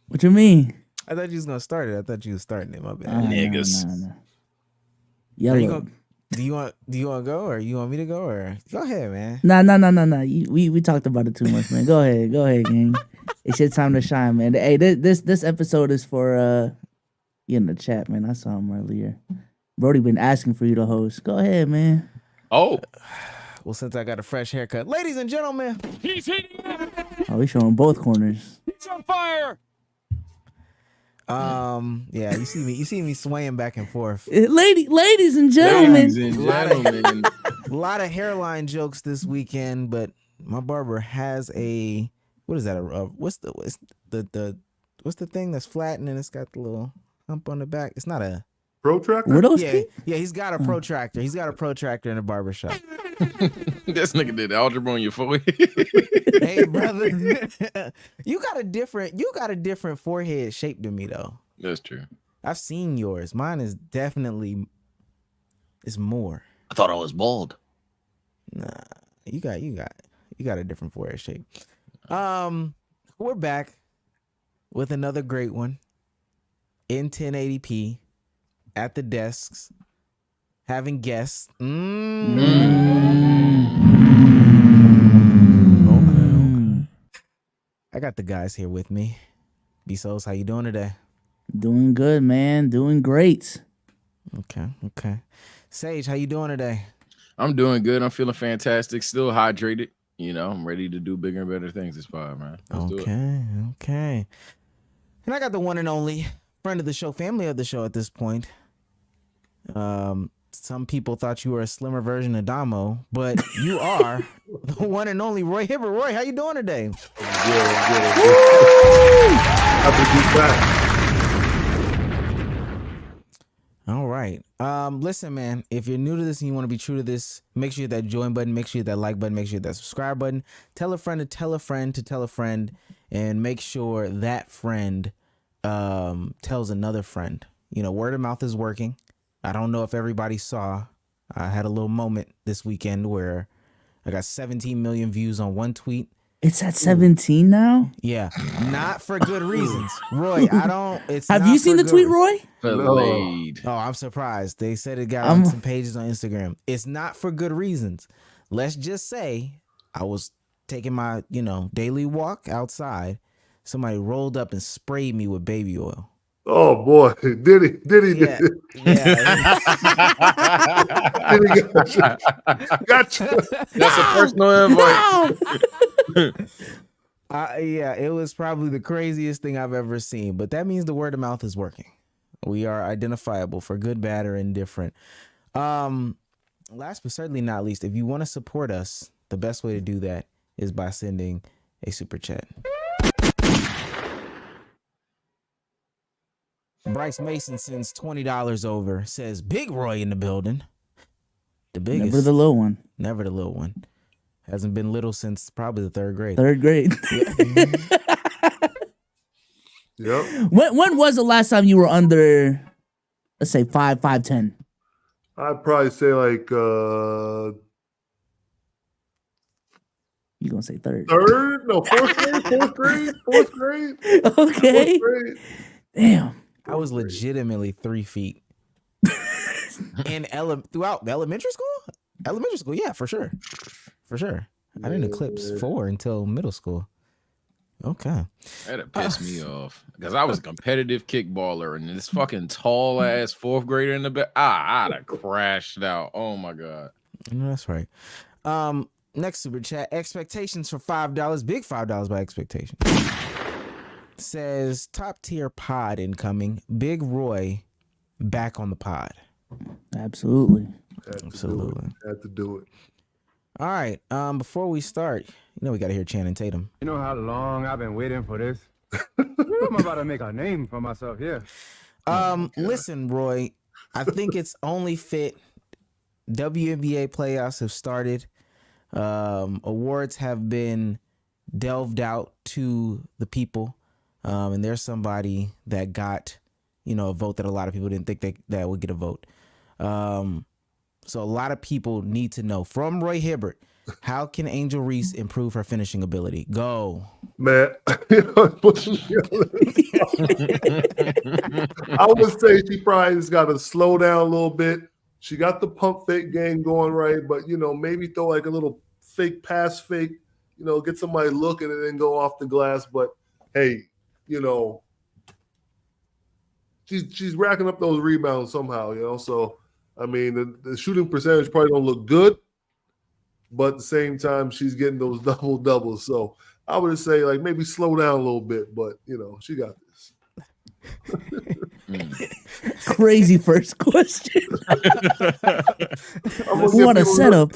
What you mean? I thought you was gonna start it. I thought you was starting it. My bad. Niggas. No. Yellow. Do you want to go, or you want me to go, or go ahead, man? No. We talked about it too much, man. Go ahead, gang. It's your time to shine, man. Hey, this episode is for you in the chat, man. I saw him earlier. Brody been asking for you to host. Go ahead, man. Oh. Well, since I got a fresh haircut, ladies and gentlemen, He's hitting it. Oh, we showing both corners. He's on fire. yeah, you see me swaying back and forth. Ladies and gentlemen. A lot of hairline jokes this weekend, but my barber has a what is that? What's the thing that's flat and it's got the little hump on the back? It's not a protractor. Were those yeah, he's got a protractor. He's got a protractor in a barbershop. This nigga did algebra on your forehead. Hey, brother, you got a different forehead shape than me, though. That's true. I've seen yours. Mine is definitely more. I thought I was bald. Nah, you got a different forehead shape. We're back with another great one in 1080p at the desks, having guests. I got the guys here with me. Bsolz, how you doing today? Doing good, man. Doing great. Okay. Sage, how you doing today? I'm doing good. I'm feeling fantastic. Still hydrated. You know, I'm ready to do bigger and better things this pod, man. Let's do it. Okay. And I got the one and only friend of the show, family of the show at this point. Some people thought you were a slimmer version of Damo, but you are the one and only Roy Hibbert. Roy, how you doing today? Good. Happy to be back. All right. Listen, man, if you're new to this and you want to be true to this, make sure you hit that join button, make sure you hit that like button, make sure you hit that subscribe button. Tell a friend to tell a friend to tell a friend, and make sure that friend tells another friend. You know, word of mouth is working. I don't know if everybody saw. I had a little moment this weekend where I got 17 million views on one tweet. It's at 17 now? Yeah, not for good reasons. Roy, Have you seen the tweet, Roy? Delayed. Oh, I'm surprised. They said it got on some pages on Instagram. It's not for good reasons. Let's just say I was taking my, daily walk outside. Somebody rolled up and sprayed me with baby oil. Oh boy, did he? Yeah. Gotcha. That's a personal invite. Yeah, it was probably the craziest thing I've ever seen, but that means the word of mouth is working. We are identifiable for good, bad, or indifferent. Last but certainly not least, if you want to support us, the best way to do that is by sending a super chat. Bryce Mason sends $20 over, says Big Roy in the building. The biggest. Never the little one. Never the little one. Hasn't been little since probably the third grade. Yep. When was the last time you were under, let's say 5'10"? I'd probably say like You gonna say third? third? No, fourth grade. Okay. Fourth grade. Damn. I was legitimately 3 feet. Throughout elementary school? Elementary school, yeah, for sure. I didn't eclipse 4 until middle school. Okay. That'd piss me off because I was a competitive kickballer and this fucking tall ass fourth grader in the back. I'd have crashed out. Oh my god. No, that's right. Next super chat. Expectations for $5. Big $5 by expectation. Says top tier pod incoming. Big Roy back on the pod. Absolutely. Had to do it. All right. Before we start, we got to hear Channing Tatum. You know how long I've been waiting for this? I'm about to make a name for myself here. Listen, Roy, I think it's only fit. WNBA playoffs have started. Awards have been delved out to the people. And there's somebody that got, a vote that a lot of people didn't think that would get a vote. So a lot of people need to know from Roy Hibbert, How can Angel Reese improve her finishing ability? Go. Man, I would say she probably just got to slow down a little bit. She got the pump fake game going right, but maybe throw like a little fake pass fake, get somebody looking and then go off the glass. But hey, she's racking up those rebounds somehow, So I mean, the shooting percentage probably don't look good, but at the same time, she's getting those double doubles. So I would say like maybe slow down a little bit, but she got this. Crazy first question. What a setup.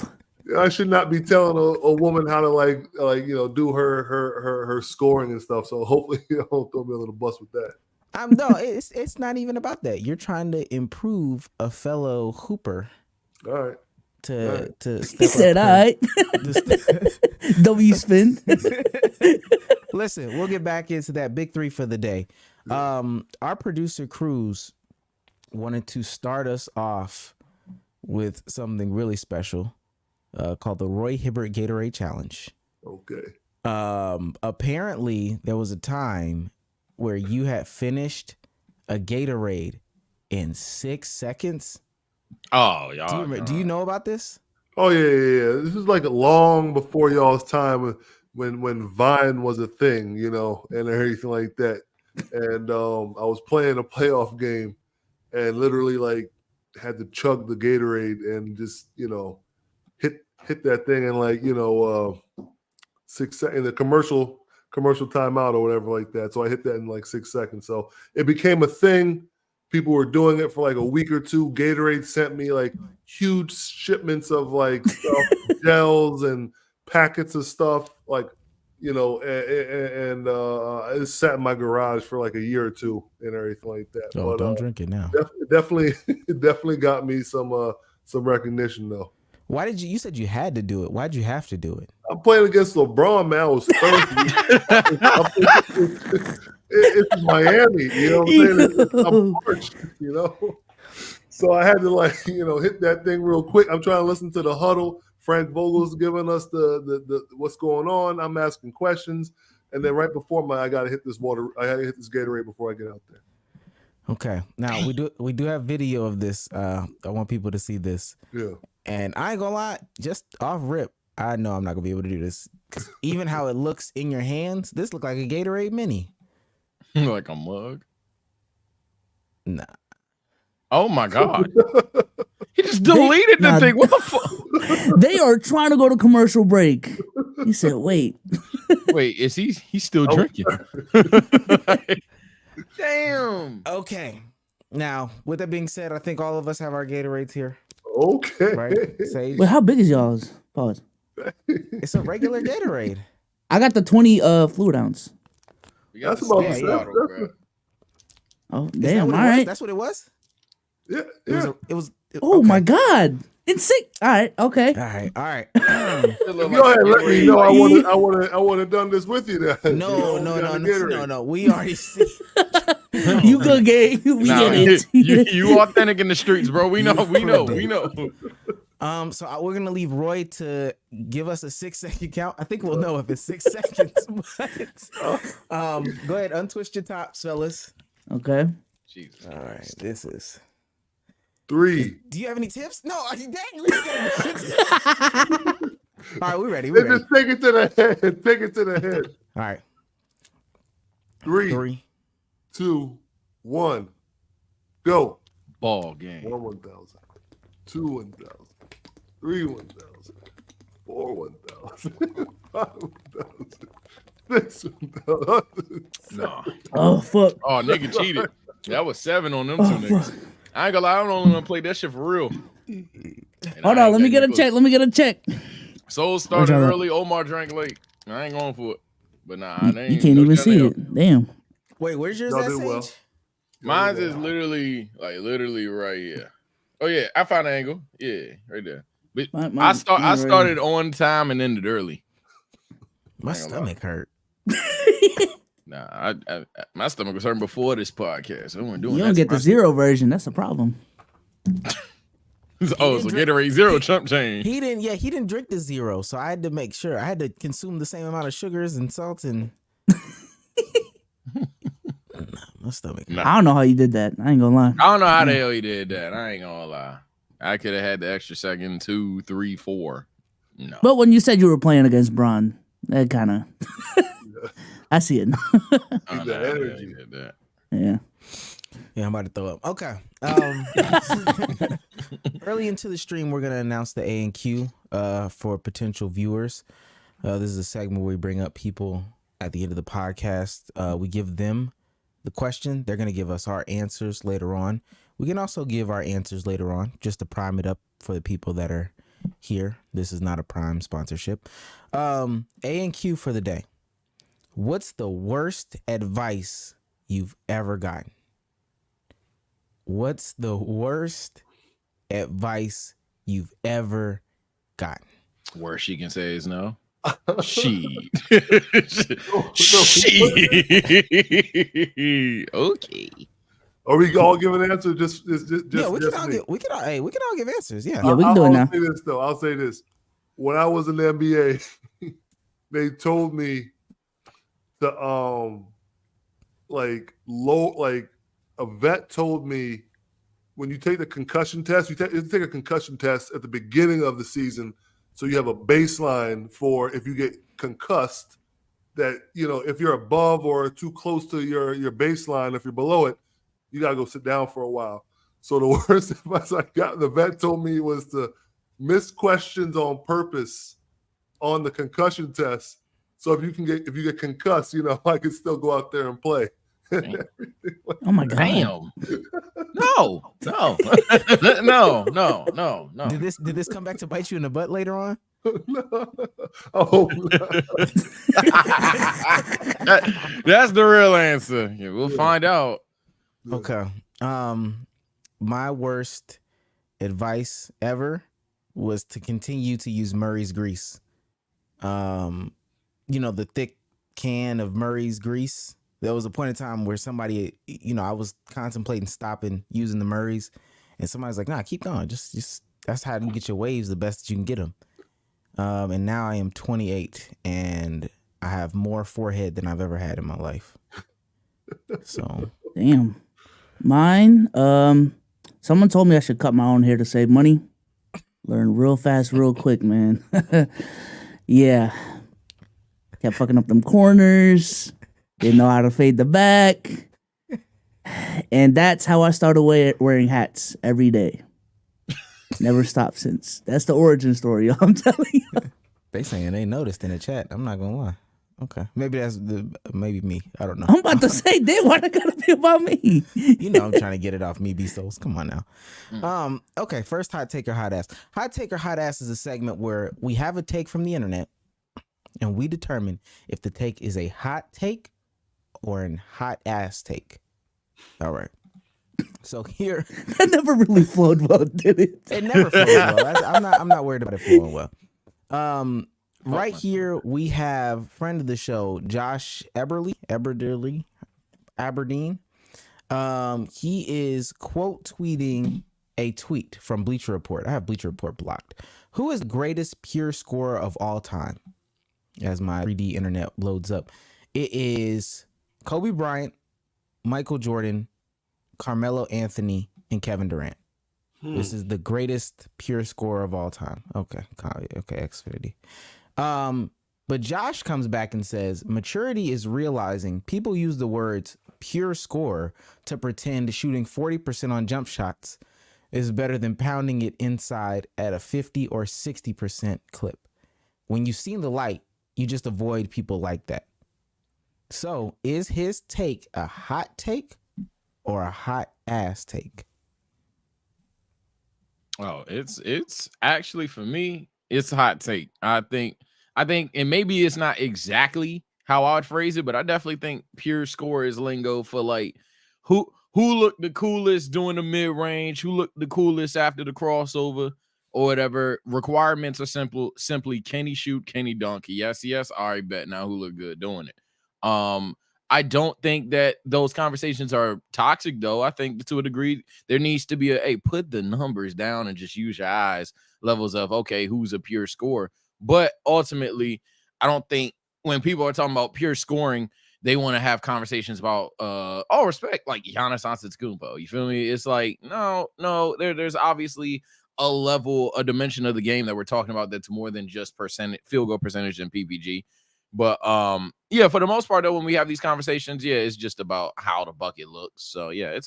I should not be telling a woman how to do her scoring and stuff. So hopefully you don't throw me a little bus with that. No, it's not even about that. You're trying to improve a fellow hooper. All right. To step he said, up "All right." W spin. Listen, we'll get back into that big three for the day. Our producer Cruz wanted to start us off with something really special called the Roy Hibbert Gatorade Challenge. Okay. Apparently, there was a time where you had finished a Gatorade in 6 seconds. Oh, y'all. Do you know about this? Oh yeah. This is like long before y'all's time when Vine was a thing, and everything like that. And I was playing a playoff game and literally like had to chug the Gatorade and just hit that thing in 6 seconds in the commercial timeout or whatever like that. So I hit that in like 6 seconds. So it became a thing. People were doing it for like a week or two. Gatorade sent me like huge shipments of like stuff, gels and packets of stuff, like, and it sat in my garage for like a year or two and everything like that. Oh, but, don't drink it now. It definitely got me some recognition though. Why did you said you had to do it? Why'd you have to do it? I'm playing against LeBron, man. I was thirsty. It's Miami, what I'm saying? I'm parched, So I had to hit that thing real quick. I'm trying to listen to the huddle. Frank Vogel's giving us the what's going on. I'm asking questions, and then right before I got to hit this water. I had to hit this Gatorade before I get out there. Okay, now we do have video of this. I want people to see this. Yeah. And I ain't gonna lie, just off rip, I know I'm not gonna be able to do this. 'Cause even how it looks in your hands, this look like a Gatorade mini. Like a mug. Nah. Oh my God. He just deleted the thing. What the fuck? They are trying to go to commercial break. He said, "Wait." Wait, is he's still drinking? Damn. Okay. Now, with that being said, I think all of us have our Gatorades here. Okay. Right? Sage? Wait, how big is y'all's? Pause. It's a regular Gatorade. I got the 20 fluid ounce. That's about the same. Oh, Is damn. that All right. That's what it was? Yeah. It was Oh okay. my God. It's sick. All right. Okay. All right. Go ahead, let me know. I would have done this with you then. No. We already see. You good, Gabe? We get it. You authentic in the streets, bro. We know. So we're gonna leave Roy to give us a 6 second count. I think we'll know if it's 6 seconds. But, go ahead, untwist your tops, fellas. Okay. Jesus. All right, this is 3. Do you have any tips? No, dang. All right, we're ready. Just take it to the head. Take it to the head. All right. 3, 2, 1, go. Ball game. 1,000. 2 1,000. 3 1,000. 4 1,000. 5 1,000. 6 1,000. No. Oh fuck. Oh, nigga cheated. That was 7 on them two niggas. I ain't gonna lie. I don't want to play that shit for real. Hold on. Let me get a check. Bsolz started early. Omar drank late. I ain't going for it. But nah, you can't even see it. Damn. Wait, where's yours Y'all at, did Sage? well. Mine's is literally right here. Oh yeah, I found an angle. Yeah, right there. But I started on time and ended early. My stomach hurt. Nah, my stomach was hurting before this podcast. I wasn't doing that. You don't get the 0 version. That's a problem. Oh, so Gatorade Zero chump change. He didn't drink the zero, so I had to make sure I had to consume the same amount of sugars and salt and. My stomach. I don't know how you did that. I ain't gonna lie. I don't know how the hell he did that. I ain't gonna lie. I could have had the extra second, 2, 3, 4. No. But when you said you were playing against Bron, that kind of, I see it. I don't know how the hell he did that. Yeah. Yeah, I'm about to throw up. Okay. Early into the stream, we're gonna announce the A and Q for potential viewers. This is a segment where we bring up people at the end of the podcast. We give them the question. They're gonna give us our answers later on. We can also give our answers later on just to prime it up for the people that are here. This is not a Prime sponsorship. A and Q for the day. What's the worst advice you've ever gotten? What's the worst advice you've ever gotten? Worst you can say is no. She. Okay. Are we all giving an answer? Just Yeah, we can all give answers. Yeah. Yeah, we can do it now. I'll say this. When I was in the NBA, they told me to a vet told me when you take the concussion test, you take a concussion test at the beginning of the season, so you have a baseline for if you get concussed, that if you're above or too close to your baseline, if you're below it, you gotta go sit down for a while. So the worst advice I got, the vet told me, was to miss questions on purpose on the concussion test. So if you get concussed, I can still go out there and play. Oh my god! Damn. No. No. Did this come back to bite you in the butt later on? Oh, that's the real answer. Yeah, we'll find out. Okay. My worst advice ever was to continue to use Murray's grease. The thick can of Murray's grease. There was a point in time where somebody, I was contemplating stopping using the Murray's, and somebody's like, "Nah, keep going. Just that's how you get your waves the best that you can get them." And now I am 28, and I have more forehead than I've ever had in my life. So, damn. Mine. Someone told me I should cut my own hair to save money. Learn real fast, real quick, man. Yeah. Kept fucking up them corners. Didn't know how to fade the back. And that's how I started wearing hats every day. Never stopped since. That's the origin story, y'all. I'm telling you. They saying they noticed in the chat. I'm not gonna lie. Okay, maybe that's maybe me. I don't know. I'm about to say, damn, why that gotta be about me? I'm trying to get it off me, Bsolz. Come on now. Okay, first hot take or hot ass. Hot take or hot ass is a segment where we have a take from the internet, and we determine if the take is a hot take or an hot ass take. All right. So here, that never really flowed well, did it? It never flowed well. I'm not worried about it flowing well. Right here we have friend of the show, Josh Aberdeen. He is quote tweeting a tweet from Bleacher Report. I have Bleacher Report blocked. Who is the greatest pure scorer of all time? As my 3D internet loads up, it is Kobe Bryant, Michael Jordan, Carmelo Anthony, and Kevin Durant. This is the greatest pure scorer of all time. Okay, Xfinity. But Josh comes back and says, maturity is realizing people use the words pure scorer to pretend shooting 40% on jump shots is better than pounding it inside at a 50 or 60% clip. When you've seen the light, you just avoid people like that. So is his take a hot take or a hot ass take? Oh, it's actually, for me, it's a hot take. I think, and maybe it's not exactly how I'd phrase it, but I definitely think pure score is lingo for like who looked the coolest doing the mid range, who looked the coolest after the crossover or whatever. Requirements are simply can he shoot, can he dunk? Yes. All right, bet. Now who look good doing it? I don't think that those conversations are toxic, though. I think to a degree there needs to be put the numbers down and just use your eyes levels of, okay, who's a pure scorer. But ultimately, I don't think when people are talking about pure scoring, they want to have conversations about all respect, like Giannis Antetokounmpo. You feel me? It's like, no, there's obviously a level, a dimension of the game that we're talking about that's more than just field goal percentage and PPG. But yeah, for the most part, though, when we have these conversations, yeah, it's just about how the bucket looks. So yeah,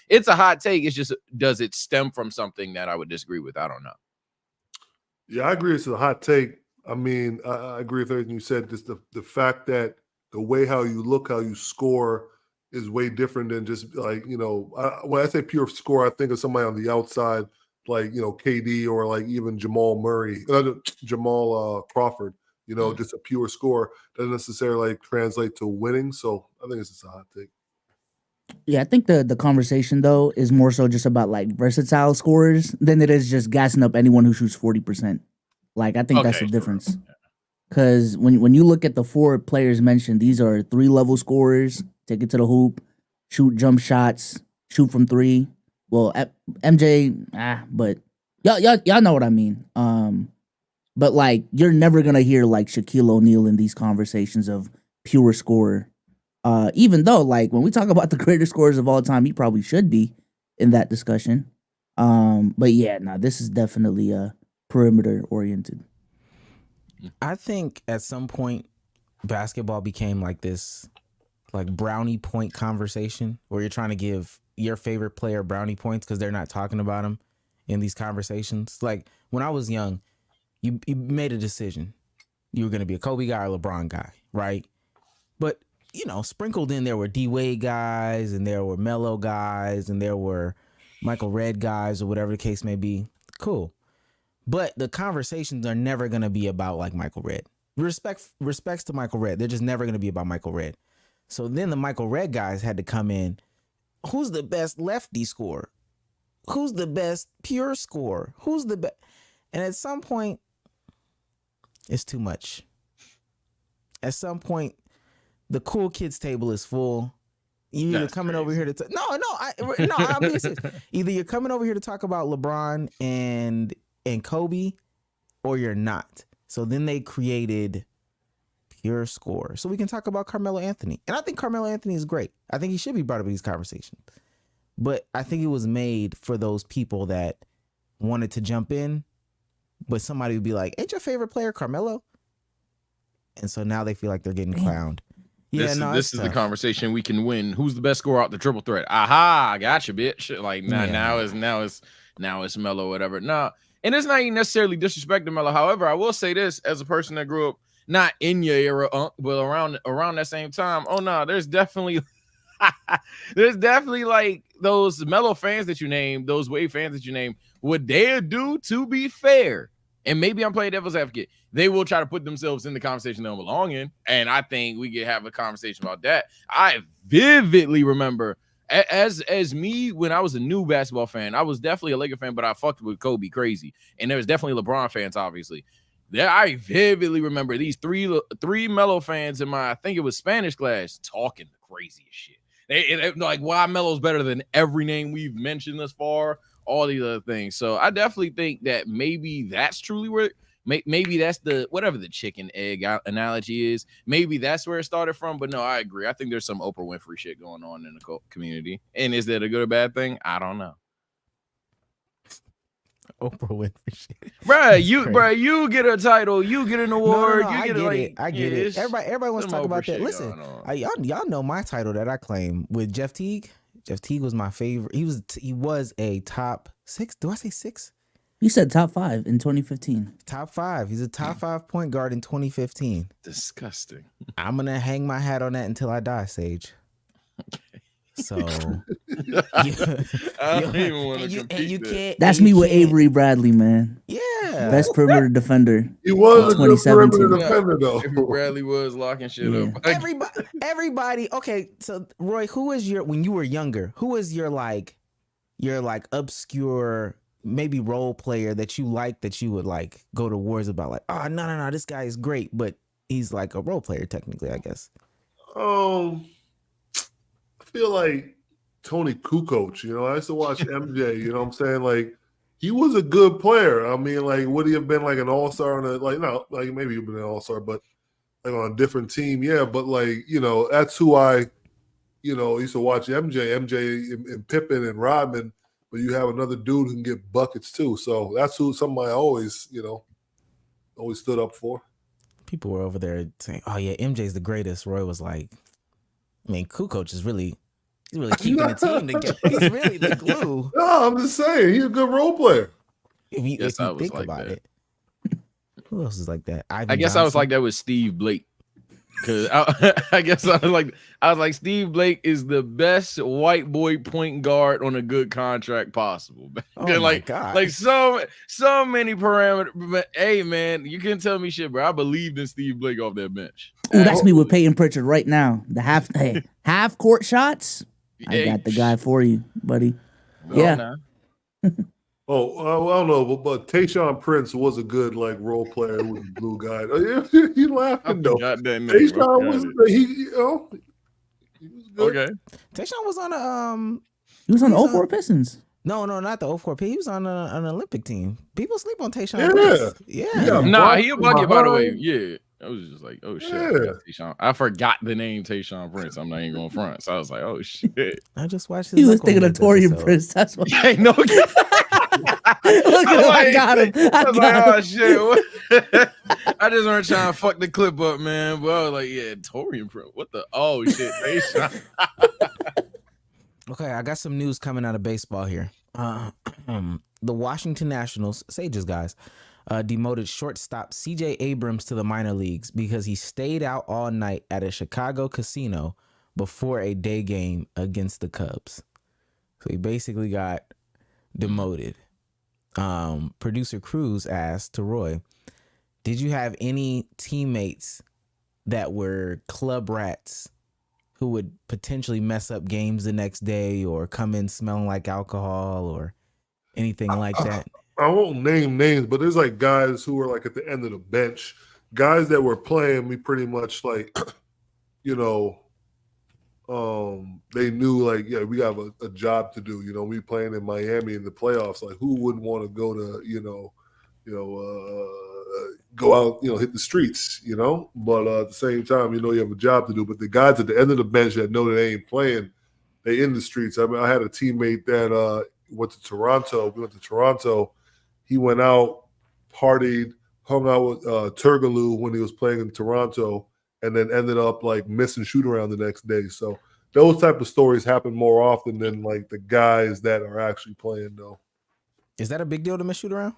it's a hot take. It's just, does it stem from something that I would disagree with? I don't know. Yeah, I agree. It's a hot take. I mean, I agree with everything you said. Just the fact that the way how you look, how you score is way different than just like, when I say pure score, I think of somebody on the outside, like, KD or like even Jamal Crawford, just a pure score doesn't necessarily translate to winning. So I think it's just a hot take. Yeah, I think the conversation though is more so just about like versatile scorers than it is just gassing up anyone who shoots 40%. Like I think that's the difference. Because when you look at the 4 players mentioned, these are 3-level scorers. Take it to the hoop, shoot jump shots, shoot from 3. Well, MJ, but y'all know what I mean. But like you're never gonna hear like Shaquille O'Neal in these conversations of pure scorer. Even though like when we talk about the greatest scorers of all time, he probably should be in that discussion. But yeah, this is definitely perimeter oriented. I think at some point basketball became like this like brownie point conversation where you're trying to give your favorite player brownie points because they're not talking about him in these conversations. Like when I was young, you made a decision. You were going to be a Kobe guy or LeBron guy, right? But, sprinkled in there were D-Wade guys and there were Melo guys and there were Michael Redd guys or whatever the case may be. Cool. But the conversations are never going to be about like Michael Redd. Respects to Michael Redd. They're just never going to be about Michael Redd. So then the Michael Redd guys had to come in. Who's the best lefty scorer? Who's the best pure scorer? Who's the best? And at some point, it's too much. At some point, the cool kids table is full. You're coming over here to I'm being serious. Either you're coming over here to talk about LeBron and Kobe, or you're not. So then they created pure score. So we can talk about Carmelo Anthony. And I think Carmelo Anthony is great. I think he should be brought up in these conversations. But I think it was made for those people that wanted to jump in, but somebody would be like, ain't your favorite player Carmelo? And so now they feel like they're getting clowned. This is the conversation we can win. Who's the best scorer out the triple threat? Aha, I got you, bitch. Like now it's Melo, whatever. No, and it's not even necessarily disrespecting Melo. However, I will say this as a person that grew up not in your era, but around that same time. Oh no, there's definitely like those Melo fans that you name, those Wade fans that you name, what they do, to be fair, and maybe I'm playing devil's advocate, they will try to put themselves in the conversation they don't belong in. And I think we could have a conversation about that. I vividly remember as me, when I was a new basketball fan, I was definitely a Laker fan, but I fucked with Kobe crazy. And there was definitely LeBron fans, obviously. There, I vividly remember these three Melo fans in my, I think it was Spanish class, talking the craziest shit. They like, why Melo's better than every name we've mentioned thus far, all these other things. So I definitely think that maybe that's truly where, maybe that's the, whatever the chicken egg analogy is, maybe that's where it started from. But no, I agree. I think there's some Oprah Winfrey shit going on in the community. And is that a good or bad thing? I don't know. Oprah Winfrey shit. You get a title, you get an award. No, I get it. Everybody wants to talk about that. Listen, y'all know my title that I claim with Jeff Teague. Jeff Teague was my favorite. He was a top 6. Do I say 6? You said top 5 in 2015. Top 5. He's a top 5 point guard in 2015. Disgusting. I'm gonna hang my hat on that until I die, Sage. So I don't even want to compete. That's me with Avery Bradley, man. Yeah, best perimeter defender. He was a good 2017. perimeter defender, though. Avery Bradley was locking shit up. Everybody. Okay, so Roy, who was your, when you were younger? Who was your obscure, maybe role player that you liked, that you would like go to wars about? Like, oh no, this guy is great, but he's like a role player technically, I guess. feel like Tony Kukoc, I used to watch MJ, you know what I'm saying? Like, he was a good player. I mean, like, would he have been like an all-star like maybe he'd been an all-star, but like on a different team, yeah. But like, that's who I, used to watch MJ and Pippen and Rodman, but you have another dude who can get buckets too. So that's somebody I always, always stood up for. People were over there saying, "Oh yeah, MJ's the greatest." Roy was like, "I mean, Kukoc is really keeping the team together. He's really the glue." No, I'm just saying he's a good role player. If you Yes, I was think like about that. it, who else is like that? I guess I was like that with Steve Blake. Cause I guess I was like Steve Blake is the best white boy point guard on a good contract possible. Oh my God. Like so many parameters. But hey man, you can't tell me shit, bro. I believed in Steve Blake off that bench. Ooh, that's me with Peyton Pritchard right now. The half court shots. I got the guy for you, buddy. Yeah. Oh, I don't know, but Tayshaun Prince was a good role player with the blue guy. You laughing though? Tayshaun was he was good. Okay. Tayshaun was on He was on the 04 Pistons. No, not the 04 P. He was on an Olympic team. People sleep on Tayshaun. Yeah. Prince. Yeah. Nah, he a bucket, by the way. Yeah. I was just like, oh shit. Yeah. I forgot the name Tayshaun Prince. I'm not even going front. So I was like, oh shit. I just watched his He was thinking of Knuckleheads Torian episode. Prince. That's what. Hey, no. Look at him. I got him. I was like, oh shit. I just want to try and fuck the clip up, man. But I was like, yeah, Torian Prince. What the? Oh shit. Tayshaun. Okay, I got some news coming out of baseball here. The Washington Nationals, Sages guys, demoted shortstop C.J. Abrams to the minor leagues because he stayed out all night at a Chicago casino before a day game against the Cubs. So he basically got demoted. Producer Cruz asked to Roy, did you have any teammates that were club rats who would potentially mess up games the next day or come in smelling like alcohol or anything like that? I won't name names, but there's guys who were at the end of the bench, guys that were playing me pretty much they knew we have a job to do. We playing in Miami in the playoffs. Who wouldn't want to go to go out, hit the streets, But at the same time, you have a job to do. But the guys at the end of the bench that know that they ain't playing, they in the streets. I mean, I had a teammate that went to Toronto. We went to Toronto. He went out, partied, hung out with Turgaloo when he was playing in Toronto, and then ended up missing shoot around the next day. So those type of stories happen more often than the guys that are actually playing though. Is that a big deal to miss shoot around?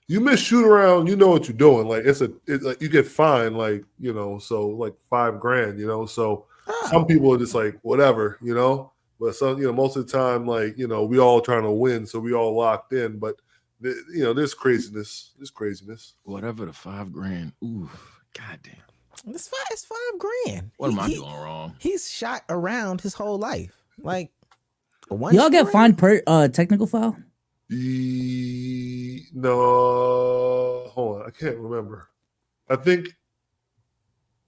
You miss shoot around, you know what you're doing. You get fined, so $5,000, So some people are just whatever, But some, most of the time, we all trying to win, so we all locked in. But there's craziness. There's craziness. Whatever the $5,000. Ooh, goddamn. It's $5,000. What am I doing wrong? He's shot around his whole life. Y'all get fined per technical foul? No, hold on. I can't remember. I think,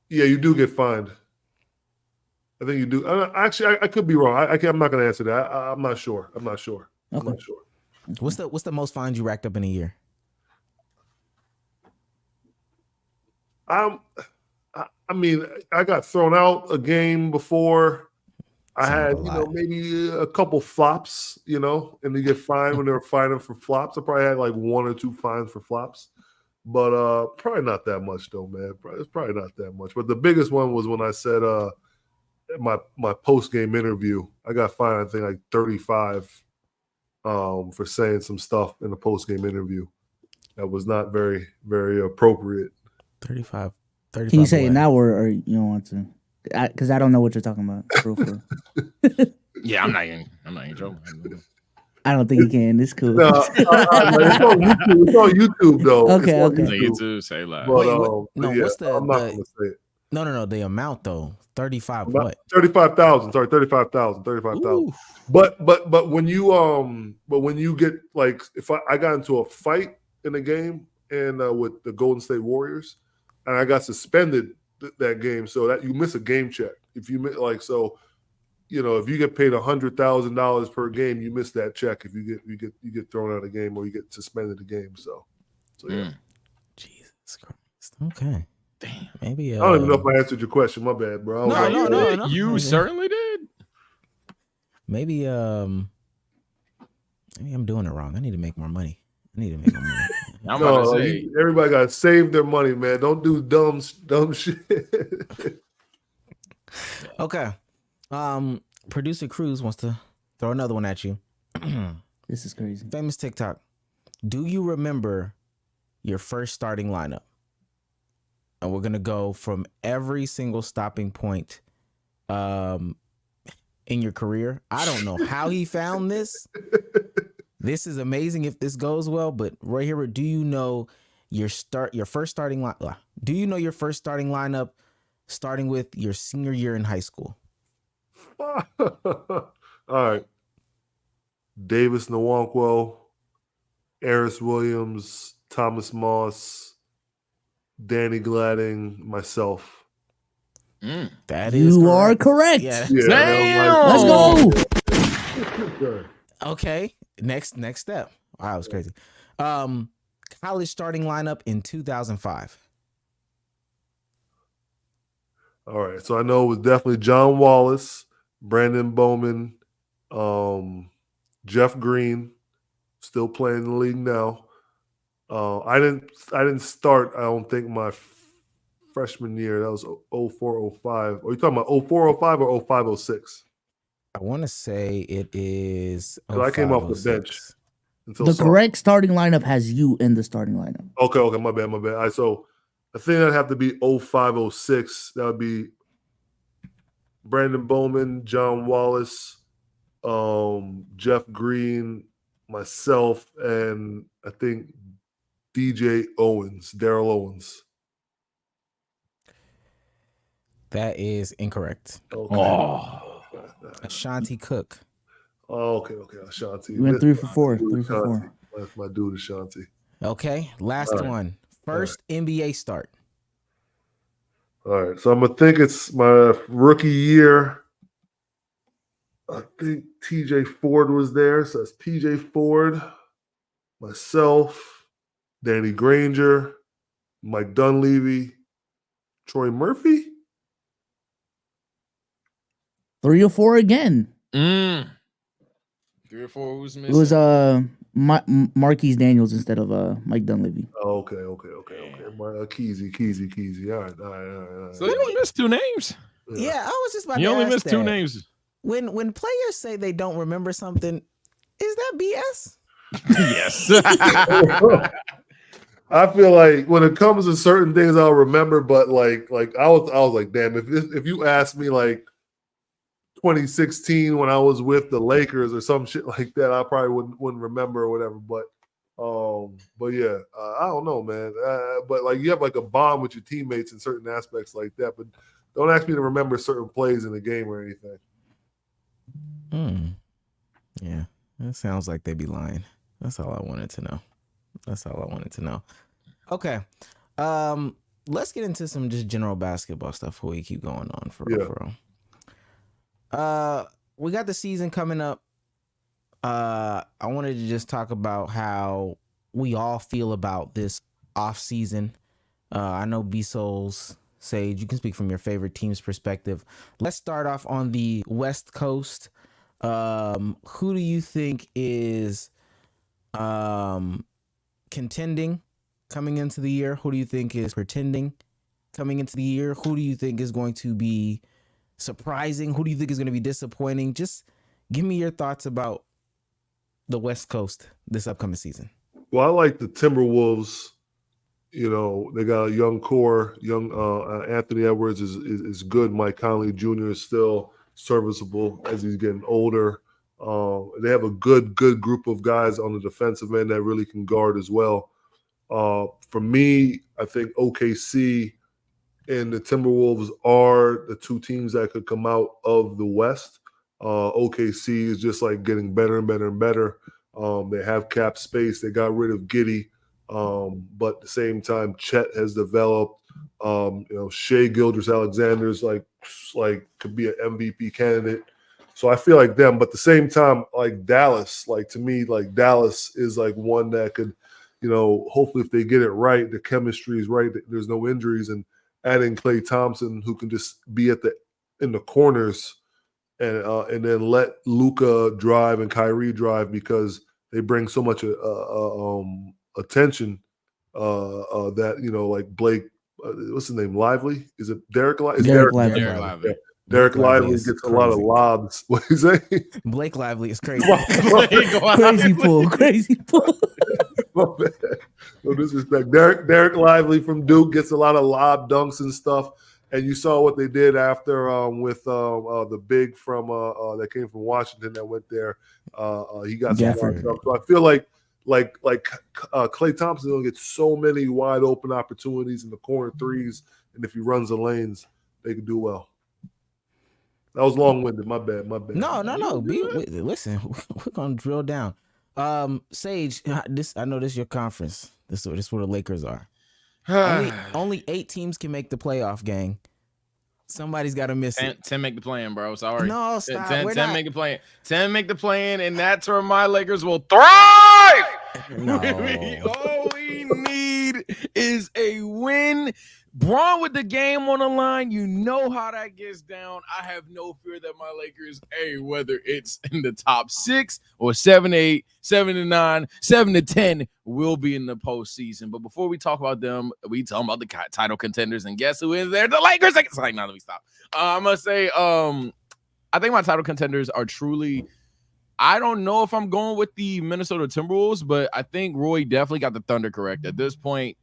yeah, you do get fined. I think you do. Actually, I could be wrong. I'm not going to answer that. I'm not sure. I'm not sure. What's the most fines you racked up in a year? I mean, I got thrown out a game before. I had, maybe a couple flops, and you get fined when they were fining for flops. I probably had 1 or 2 fines for flops, but probably not that much though, man. It's probably not that much. But the biggest one was when I said my post game interview. I got fined, I think 35 for saying some stuff in the post game interview that was not very, very appropriate. 35. Can you say it now or you don't want to? Because I don't know what you're talking about. Yeah, I'm not even joking. I don't think you can. It's cool. No, it's on YouTube though. Okay. YouTube, say live. But, what's the? I'm not going to say it. No. The amount though. 35. What? 35,000. Sorry, 35,000. 35,000. But when you get if I got into a fight in a game and with the Golden State Warriors, and I got suspended that game, so that you miss a game check. If you miss, if you get paid $100,000 per game, you miss that check if you get thrown out of the game or you get suspended the game. So yeah. Jesus Christ. Okay. Damn. Maybe I don't even know if I answered your question. My bad, bro. No. You certainly did. Maybe I'm doing it wrong. I need to make more money. I'm about to say, everybody got to save their money, man. Don't do dumb shit. Okay. Producer Cruz wants to throw another one at you. This is crazy. Famous TikTok. Do you remember your first starting lineup? And we're gonna go from every single stopping point in your career. I don't know how he found this. This is amazing if this goes well, but Roy Hibbert, do you know your first starting lineup starting with your senior year in high school? All right. Davis Nwankwo, Eris Williams, Thomas Moss, Danny Gladding, myself. That is you correct. are correct. Yeah. Let's go. Okay. Next step. Wow, that was crazy. College starting lineup in 2005. All right. So I know it was definitely John Wallace, Brandon Bowman, Jeff Green, still playing in the league now. I didn't start, I don't think, my freshman year. That was 04-05. Are you talking about 04-05 or 05-06? I want to say it is. I came off the bench. The correct starting lineup has you in the starting lineup. Okay, my bad. All right, so I think that'd have to be 05-06. That would be Brandon Bowman, John Wallace, Jeff Green, myself, and I think DJ Owens, Daryl Owens. That is incorrect. Okay. Ashanti Cook. Oh, okay. Ashanti. We went 3 for 4. 3 for 4. That's my dude, Ashanti. Okay, last one. First NBA start. All right, so I'm gonna think it's my rookie year. I think TJ Ford was there, so that's TJ Ford, myself, Danny Granger, Mike Dunleavy, Troy Murphy. 3 or 4 again. 3 or 4 was missing. It was Marquise Daniels instead of Mike Dunleavy. Oh, okay. Keezy. All right. So you only missed 2 names. Yeah, I was just about You to only ask missed 2 that. names. When players say they don't remember something, is that BS? Yes. I feel like when it comes to certain things, I'll remember. But like I was like, damn, if you asked me like 2016 when I was with the Lakers or some shit like that, I probably wouldn't remember or whatever. But yeah, I don't know, man. But like you have like a bond with your teammates in certain aspects like that. But don't ask me to remember certain plays in the game or anything. Yeah, that sounds like they be lying. That's all I wanted to know. Okay, let's get into some just general basketball stuff before we keep going on for real. We got the season coming up. I wanted to just talk about how we all feel about this off season. I know Bsolz, Sage, you can speak from your favorite team's perspective. Let's start off on the West Coast. Who do you think is contending coming into the year? Who do you think is pretending coming into the year? Who do you think is going to be surprising? Who do you think is going to be disappointing? Just give me your thoughts about the West Coast this upcoming season. Well, I like the Timberwolves. You know, they got a young core. Anthony Edwards is good. Mike Conley Jr. is still serviceable as he's getting older. They have a good group of guys on the defensive end that really can guard as well. For me, I think OKC and the Timberwolves are the 2 teams that could come out of the West. OKC is just like getting better and better and better. They have cap space. They got rid of Giddey. But at the same time, Chet has developed. Shea Gilgeous-Alexander's like could be an MVP candidate. So I feel like them, but at the same time, like Dallas, like to me, like Dallas is like one that could, hopefully if they get it right, the chemistry is right, there's no injuries, and adding Klay Thompson who can just be in the corners and then let Luka drive and Kyrie drive because they bring so much attention that like Blake, what's his name? Lively? Is it Derek Lively? Derek Lively. Derek Lively. Yeah. Derek Lively gets a lot of lobs. What is that? Blake Lively is crazy. Crazy pull. No disrespect. Derek Lively from Duke gets a lot of lob dunks and stuff. And you saw what they did after with the big from that came from Washington that went there. He got some stuff. So I feel like Klay Thompson will get so many wide open opportunities in the corner threes, and if he runs the lanes, they can do well. That was long-winded. My bad. No. Listen, we're gonna drill down. Sage, I know this is your conference. This is where the Lakers are. only 8 teams can make the playoff, gang. Somebody's got to miss 10 make the plan, bro. Sorry. No, stop. 10 make the plan. 10 make the plan, and that's where my Lakers will thrive. No. All we need is a win. Braun with the game on the line. You know how that gets down. I have no fear that my Lakers, whether it's in the top 6 or 7-8, 7-9, 7-10, will be in the postseason. But before we talk about them, we talking about the title contenders, and guess who is there? The Lakers. It's like, now let me stop. I'm gonna say, I think my title contenders are truly. I don't know if I'm going with the Minnesota Timberwolves, but I think Roy definitely got the Thunder correct at this point.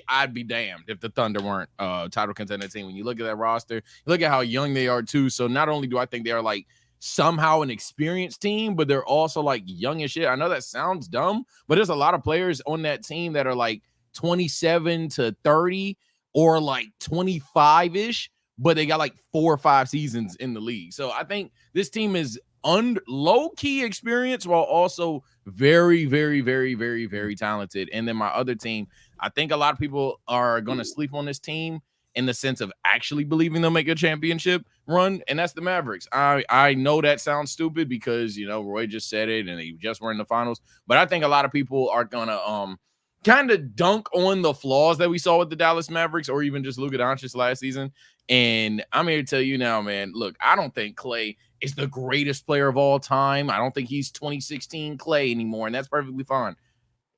I'd be damned if the Thunder weren't a title contender team. When you look at that roster, you look at how young they are too. So not only do I think they are like somehow an experienced team, but they're also like young as shit. I know that sounds dumb, but there's a lot of players on that team that are like 27 to 30 or like 25-ish, but they got like 4 or 5 seasons in the league. So I think this team is low-key experience while also very, very, very, very, very talented. And then my other team, I think a lot of people are going to sleep on this team in the sense of actually believing they'll make a championship run, and that's the Mavericks. I know that sounds stupid because, Roy just said it and they just were in the finals, but I think a lot of people are going to kind of dunk on the flaws that we saw with the Dallas Mavericks or even just Luka Doncic last season. And I'm here to tell you now, man, look, I don't think Klay is the greatest player of all time. I don't think he's 2016 Klay anymore, and that's perfectly fine.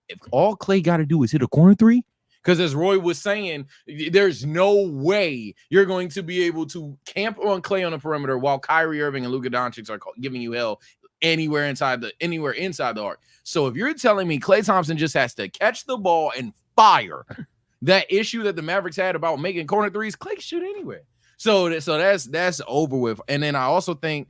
If all Klay got to do is hit a corner three, because as Roy was saying, there's no way you're going to be able to camp on Klay on the perimeter while Kyrie Irving and Luka Doncic are giving you hell anywhere inside the arc. So if you're telling me Klay Thompson just has to catch the ball and fire, that issue that the Mavericks had about making corner threes, Klay shoot anywhere. So that's over with. And then I also think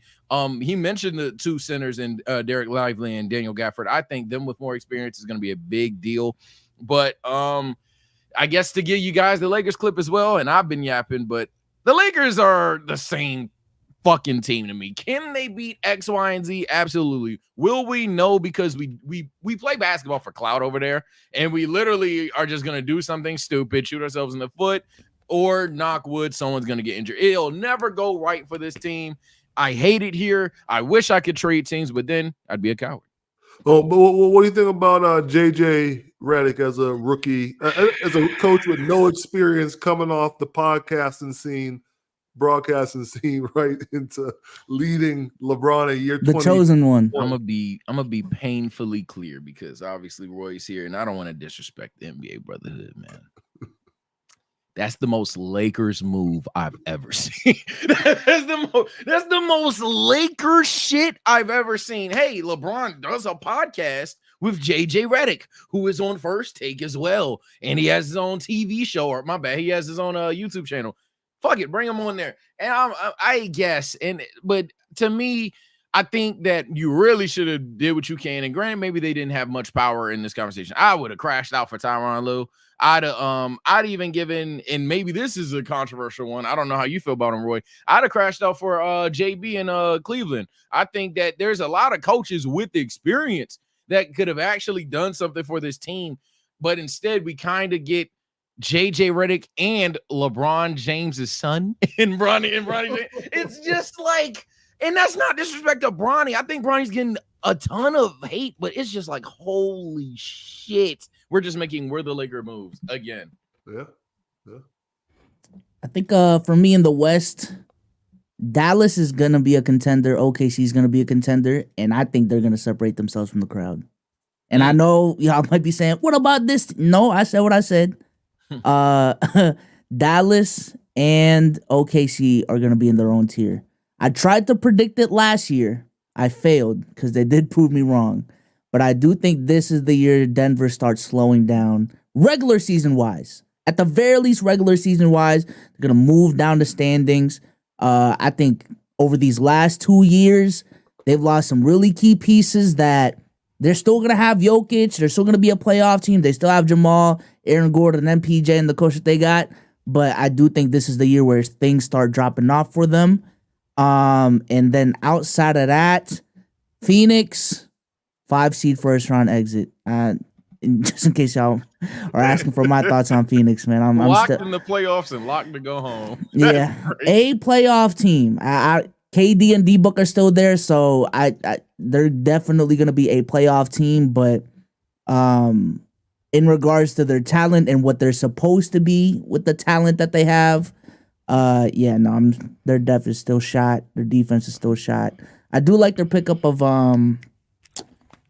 he mentioned the 2 centers in Derek Lively and Daniel Gafford. I think them with more experience is going to be a big deal. But I guess to give you guys the Lakers clip as well, and I've been yapping, but the Lakers are the same fucking team to me. Can they beat X, Y, and Z? Absolutely. Will we? No, because we play basketball for clout over there, and we literally are just going to do something stupid, shoot ourselves in the foot, or knock wood, someone's going to get injured. It'll never go right for this team. I hate it here. I wish I could trade teams, but then I'd be a coward. Oh, but what do you think about JJ Redick as a rookie, as a coach with no experience coming off the broadcasting scene right into leading LeBron a year 20? The chosen one. I'm gonna be painfully clear because obviously Roy's here, and I don't want to disrespect the NBA brotherhood, man. That's the most Lakers move I've ever seen. That's the most Lakers shit I've ever seen. Hey, LeBron does a podcast with JJ Redick, who is on First Take as well, and he has his own TV show. Or my bad, he has his own YouTube channel. Fuck it, bring him on there. And I guess, but to me, I think that you really should have did what you can. And granted, maybe they didn't have much power in this conversation. I would have crashed out for Tyronn Lue. I'd even given, and maybe this is a controversial one. I don't know how you feel about him, Roy. I'd have crashed out for JB in Cleveland. I think that there's a lot of coaches with the experience that could have actually done something for this team, but instead we kind of get JJ Redick and LeBron James's son and Bronny James. It's just like, And that's not disrespect to Bronny. I think Bronny's getting a ton of hate, but it's just like, holy shit. We're just making we're the Laker moves again. Yeah. I think for me in the West, Dallas is gonna be a contender. OKC is gonna be a contender, and I think they're gonna separate themselves from the crowd. And I know y'all might be saying, "What about this?" No, I said what I said. Dallas and OKC are gonna be in their own tier. I tried to predict it last year. I failed because they did prove me wrong. But I do think this is the year Denver starts slowing down regular season wise. At the very least, regular season wise, they're gonna move down the standings. I think over these last 2 years, they've lost some really key pieces that they're still gonna have Jokic. They're still gonna be a playoff team. They still have Jamal, Aaron Gordon, and MPJ and the coach that they got. But I do think this is the year where things start dropping off for them. And then outside of that, Phoenix, 5 seed first round exit. Just in case y'all are asking for my thoughts on Phoenix, man, I'm locked in the playoffs and locked to go home. Yeah, a playoff team. KD and D Book are still there, so they're definitely gonna be a playoff team. But in regards to their talent and what they're supposed to be with the talent that they have, their depth is still shot. Their defense is still shot. I do like their pickup of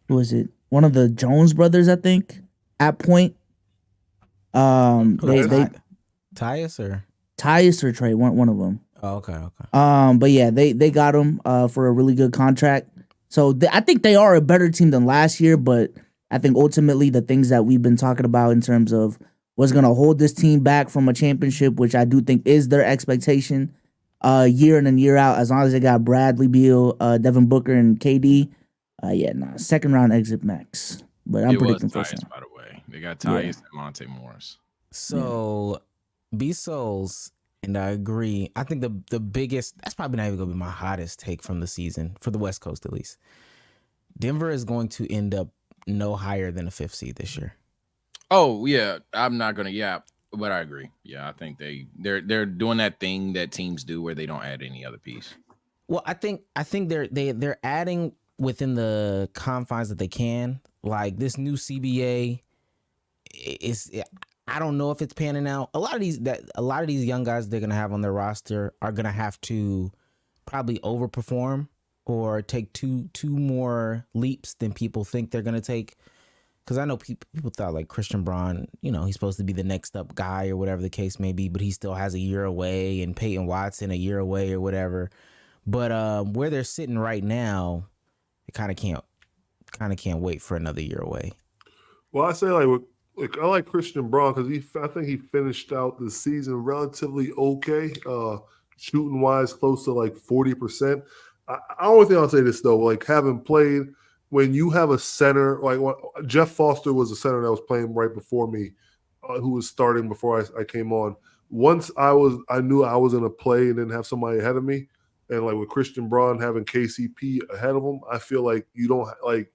who is it? One of the Jones brothers, I think, at point. Tyus or Trey, one of them. Oh, okay. But yeah, they got him for a really good contract. So I think they are a better team than last year. But I think ultimately the things that we've been talking about in terms of what's going to hold this team back from a championship, which I do think is their expectation, year in and year out, as long as they got Bradley Beal, Devin Booker, and KD. Second round exit max. But I'm predicting first round. By the way, they got Tyus and Monte Morris. So, Bsolz, and I agree. I think the biggest, that's probably not even gonna be my hottest take from the season for the West Coast at least. Denver is going to end up no higher than a 5th seed this year. Oh yeah, I'm not gonna yap, but I agree. Yeah, I think they're doing that thing that teams do where they don't add any other piece. Well, I think they're adding within the confines that they can. Like this new CBA is, I don't know if it's panning out. A lot of these young guys they're gonna have on their roster are gonna have to probably overperform or take two more leaps than people think they're gonna take. Because I know people thought like Christian Braun, he's supposed to be the next up guy or whatever the case may be, but he still has a year away, and Peyton Watson a year away or whatever. But where they're sitting right now, they kind of can't wait for another year away. Well, I say I like Christian Braun because I think he finished out the season relatively okay, shooting wise, close to like 40%. I only thing I'll say this though, like having played, when you have a center like Jeff Foster was a center that was playing right before me, who was starting before I came on. Once I knew I was gonna play and didn't have somebody ahead of me. And like with Christian Braun having KCP ahead of him, I feel like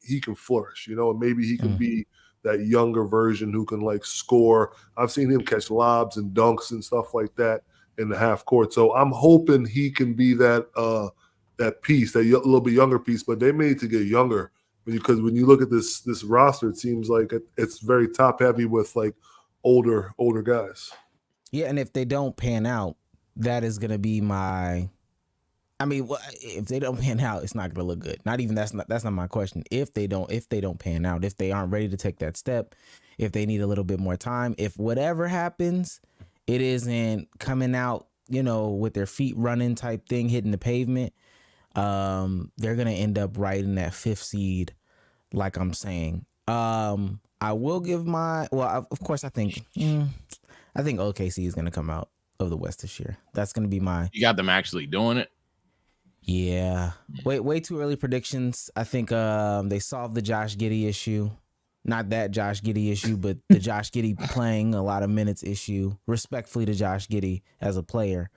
he can flourish, and maybe he can be that younger version who can like score. I've seen him catch lobs and dunks and stuff like that in the half court. So I'm hoping he can be that piece, that little bit younger piece. But they may need to get younger because when you look at this roster, it seems like it's very top heavy with like older guys. Yeah, and if they don't pan out, that is going to be my. I mean, if they don't pan out, it's not gonna look good. Not even that's not my question. If they don't pan out, if they aren't ready to take that step, if they need a little bit more time, if whatever happens, it isn't coming out, with their feet running type thing, hitting the pavement, they're gonna end up right in that 5th seed, like I'm saying. I will give of course, I think OKC is gonna come out of the West this year. That's gonna be my. You got them actually doing it. Yeah. Way too early predictions. I think they solved the Josh Giddey issue. Not that Josh Giddey issue, but the Josh Giddey playing a lot of minutes issue. Respectfully to Josh Giddey as a player.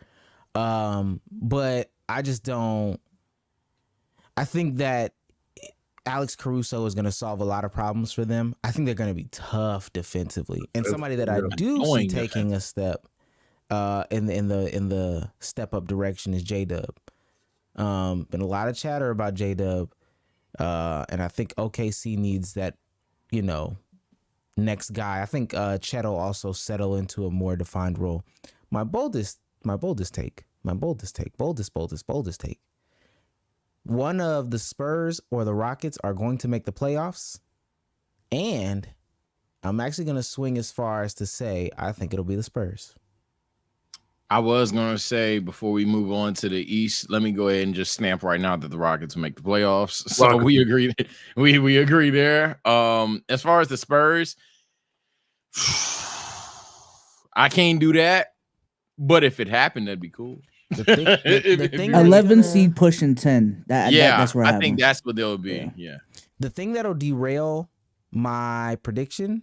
But I just don't. I think that Alex Caruso is going to solve a lot of problems for them. I think they're going to be tough defensively. And somebody that I do see taking a step in the step up direction is J-Dub. Been a lot of chatter about J-Dub. And I think OKC needs that, next guy. I think Chet'll also settle into a more defined role. My boldest take. One of the Spurs or the Rockets are going to make the playoffs, and I'm actually going to swing as far as to say I think it'll be the Spurs. I was going to say before we move on to the East, let me go ahead and just stamp right now that the Rockets will make the playoffs. So Rockets. we agree. We agree there. As far as the Spurs, I can't do that. But if it happened, that'd be cool. The thing 11 seed pushing 10. That's where I think that's what they'll be. Yeah. The thing that'll derail my prediction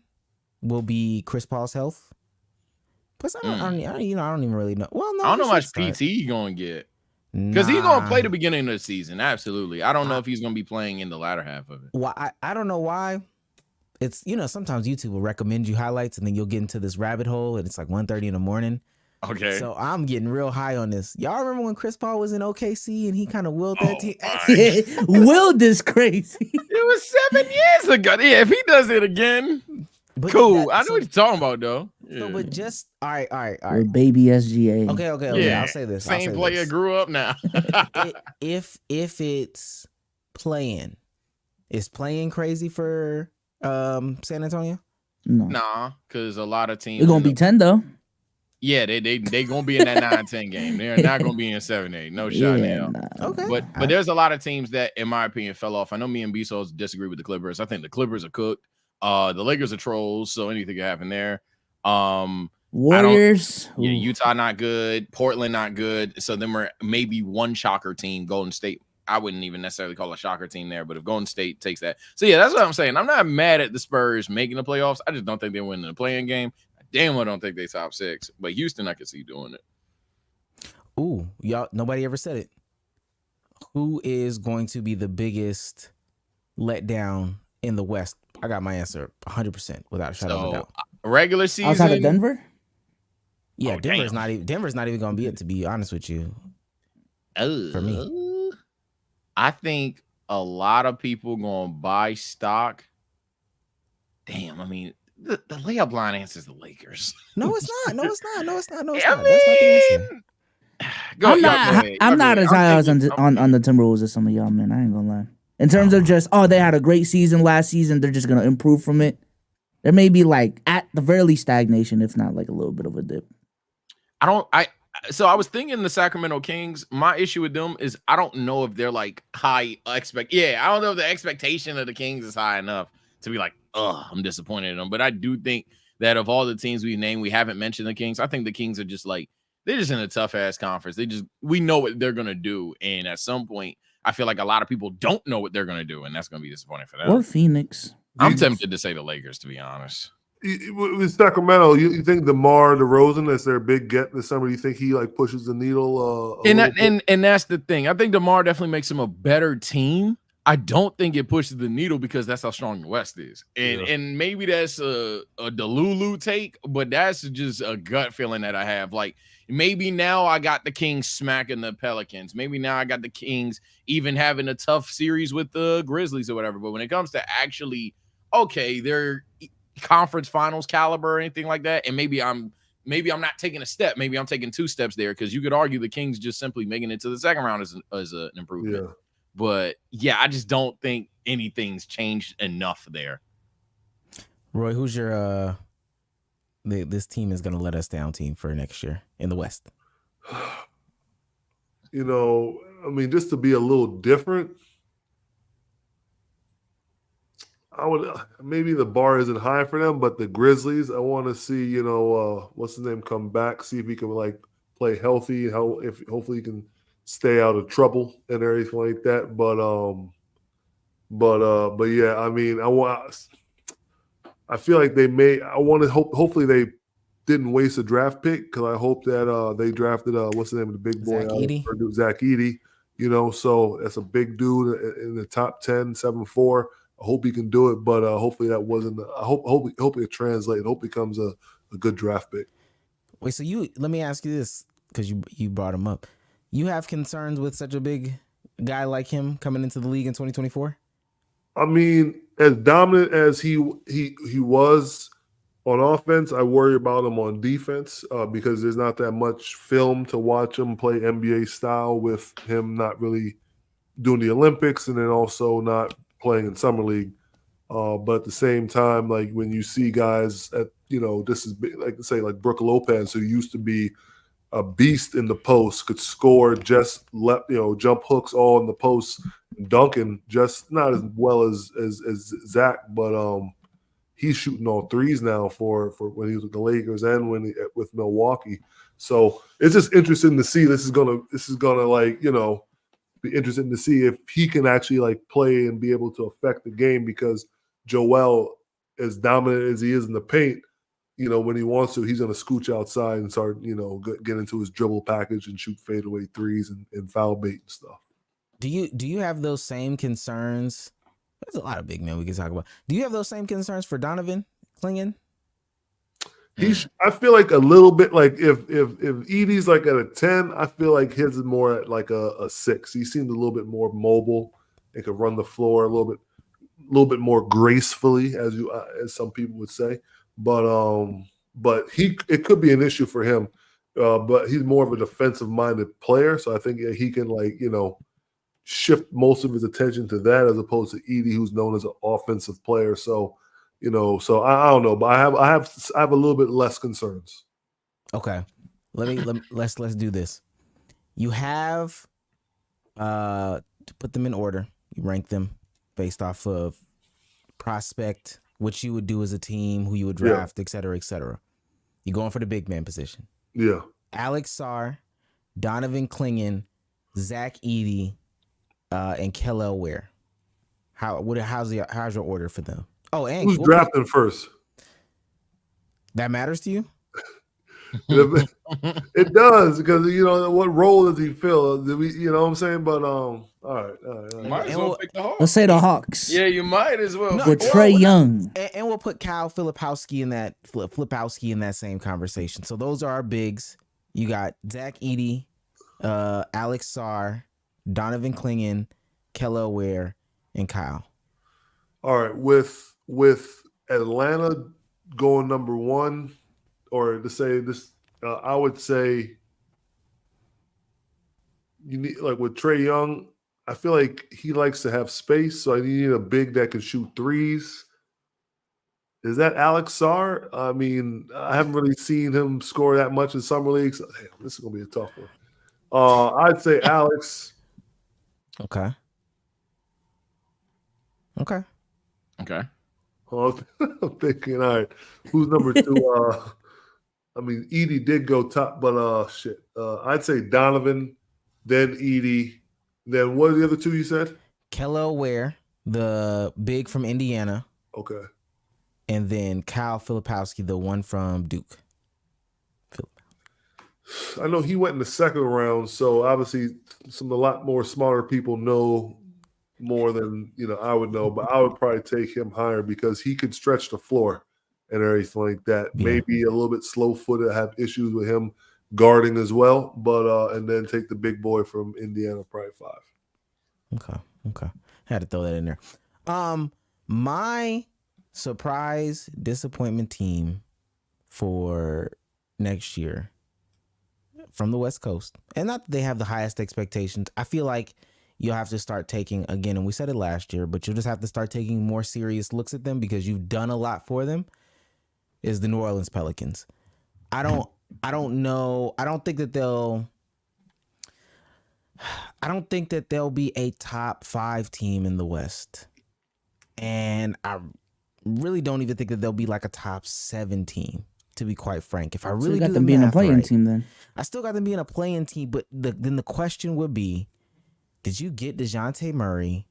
will be Chris Paul's health. Plus, I don't even really know. Well, no, I don't know how much PT he's gonna get because he's gonna play the beginning of the season. Absolutely. I don't know if he's gonna be playing in the latter half of it. Well, I don't know why. It's sometimes YouTube will recommend you highlights and then you'll get into this rabbit hole and it's like 1:30 in the morning. Okay. So I'm getting real high on this. Y'all remember when Chris Paul was in OKC and he kind of willed that team? Willed is crazy. It was 7 years ago. Yeah, if he does it again, But cool. I know what you're talking about, though. So, Yeah. but just all right. With baby SGA. Okay. Yeah. I'll say this. Same player grew up now. If it's playing, is playing crazy for San Antonio? No. Nah, because a lot of teams. It's going to be 10, though. Yeah, they gonna be in that 9-10 game. They're not gonna be in 7-8. No shot now. Okay. But there's a lot of teams that, in my opinion, fell off. I know me and Bsolz disagree with the Clippers. I think the Clippers are cooked. The Lakers are trolls, so anything can happen there. Warriors. Yeah, Utah not good. Portland not good. So then we're maybe one shocker team. Golden State. I wouldn't even necessarily call a shocker team there, but if Golden State takes that, so yeah, that's what I'm saying. I'm not mad at the Spurs making the playoffs. I just don't think they're winning the playing game. Damn, I don't think they top 6, but Houston, I can see doing it. Ooh, y'all, nobody ever said it. Who is going to be the biggest letdown in the West? I got my answer 100% without a shadow of a doubt. Regular season. Outside of Denver? Yeah, Oh, Denver's not even going to be it, to be honest with you. For me. I think a lot of people going to buy stock. Damn, I mean, the layup line answers the Lakers. No, it's not. No, it's not. That's not the answer. I'm not as high as on the Timberwolves as some of y'all, man. I ain't gonna lie. In terms of just, they had a great season last season, they're just gonna improve from it. There may be like at the very least stagnation, if not like a little bit of a dip. So I was thinking the Sacramento Kings. My issue with them is I don't know if they're like high expect. Yeah, I don't know if the expectation of the Kings is high enough to be like, I'm disappointed in them. But I do think that of all the teams we've named, we haven't mentioned the Kings. I think the Kings are just like, they're just in a tough ass conference. We know what they're gonna do, and at some point, I feel like a lot of people don't know what they're gonna do, and that's gonna be disappointing for them. Or Phoenix. I'm tempted to say the Lakers, to be honest. With Sacramento, you think DeMar DeRozan is their big get this summer? Do you think he like pushes the needle? And that's the thing. I think DeMar definitely makes him a better team. I don't think it pushes the needle because that's how strong the West is. And maybe that's a Delulu take, but that's just a gut feeling that I have. Like, maybe now I got the Kings smacking the Pelicans. Maybe now I got the Kings even having a tough series with the Grizzlies or whatever. But when it comes to actually, they're conference finals caliber or anything like that, and maybe I'm not taking a step. Maybe I'm taking 2 steps there, because you could argue the Kings just simply making it to the second round as an improvement. Yeah. But yeah, I just don't think anything's changed enough there. Roy, who's your this team is going to let us down team for next year in the West? Just to be a little different, I would maybe the bar isn't high for them, but the Grizzlies, I want to see, what's his name, come back, see if he can like play healthy, hopefully he can stay out of trouble and everything like that. But yeah, I feel like hopefully they didn't waste a draft pick, because I hope that they drafted what's the name of the big boy? Zach Edey. So that's a big dude in the top 10, 7'4". I hope he can do it, but hopefully that wasn't. I hope it translates. Hope it becomes a good draft pick. Wait, so let me ask you this, because you brought him up. You have concerns with such a big guy like him coming into the league in 2024? I mean, as dominant as he was on offense, I worry about him on defense because there's not that much film to watch him play NBA style with him not really doing the Olympics and then also not playing in summer league. But at the same time, like when you see guys at, this is like say like Brooke Lopez, who used to be a beast in the post, could score just jump hooks all in the post, dunking just not as well as Zach, but he's shooting all threes now for when he was with the Lakers and when with Milwaukee. So it's just interesting to see. This is gonna like be interesting to see if he can actually like play and be able to affect the game, because Joel, as dominant as he is in the paint, when he wants to, he's going to scooch outside and start, get into his dribble package and shoot fadeaway threes and foul bait and stuff. Do you have those same concerns? There's a lot of big men we can talk about. Do you have those same concerns for Donovan Clingan? I feel like a little bit like if Edie's like at a 10, I feel like his is more at like a 6. He seemed a little bit more mobile and could run the floor a little bit more gracefully, as some people would say. But it could be an issue for him. But he's more of a defensive minded player, so I think he can shift most of his attention to that as opposed to Edie, who's known as an offensive player. So so I don't know, but I have a little bit less concerns. Okay, let's do this. You have to put them in order. You rank them based off of prospect, what you would do as a team, who you would draft, et cetera, et cetera. You're going for the big man position. Yeah. Alex Sarr, Donovan Clingan, Zach Edey, and Kel'el Ware. How's your order for them? Oh, and who's drafting first? That matters to you? It does, because what role does he fill? What I'm saying? But all right. Might as well pick the Hawks. Let's say the Hawks. Yeah, you might as well. With Trae Young, and we'll put Kyle Filipowski in that same conversation. So those are our bigs. You got Zach Edey, Alex Sarr, Donovan Clingan, Kel'el Ware, and Kyle. All right, with Atlanta going number 1, or to say this, I would say you need, like with Trae Young, I feel like he likes to have space, so I need a big that can shoot threes. Is that Alex Sarr? I mean, I haven't really seen him score that much in summer leagues. So, damn, this is gonna be a tough one. I'd say Alex. Okay. I'm thinking, all right, who's number 2? I mean, Edey did go top, but shit. I'd say Donovan, then Edey, then what are the other 2 you said? Kel'el Ware, the big from Indiana. Okay. And then Kyle Filipowski, the one from Duke. I know he went in the second round, so obviously a lot more smarter people know more than I would know, but I would probably take him higher because he could stretch the floor and everything like that. Yeah. Maybe a little bit slow-footed, have issues with him guarding as well, but and then take the big boy from Indiana, probably 5. Okay. Had to throw that in there. My surprise disappointment team for next year from the West Coast, and not that they have the highest expectations. I feel like you'll have to start taking, again, and we said it last year, but you'll just have to start taking more serious looks at them because you've done a lot for them, is the New Orleans Pelicans. I don't know. I don't think that they'll be a top 5 team in the West. And I really don't even think that they'll be like a top 7 team, to be quite frank. If I really got them being a playing team, then I still got them being a playing team. But then the question would be, did you get DeJounte Murray?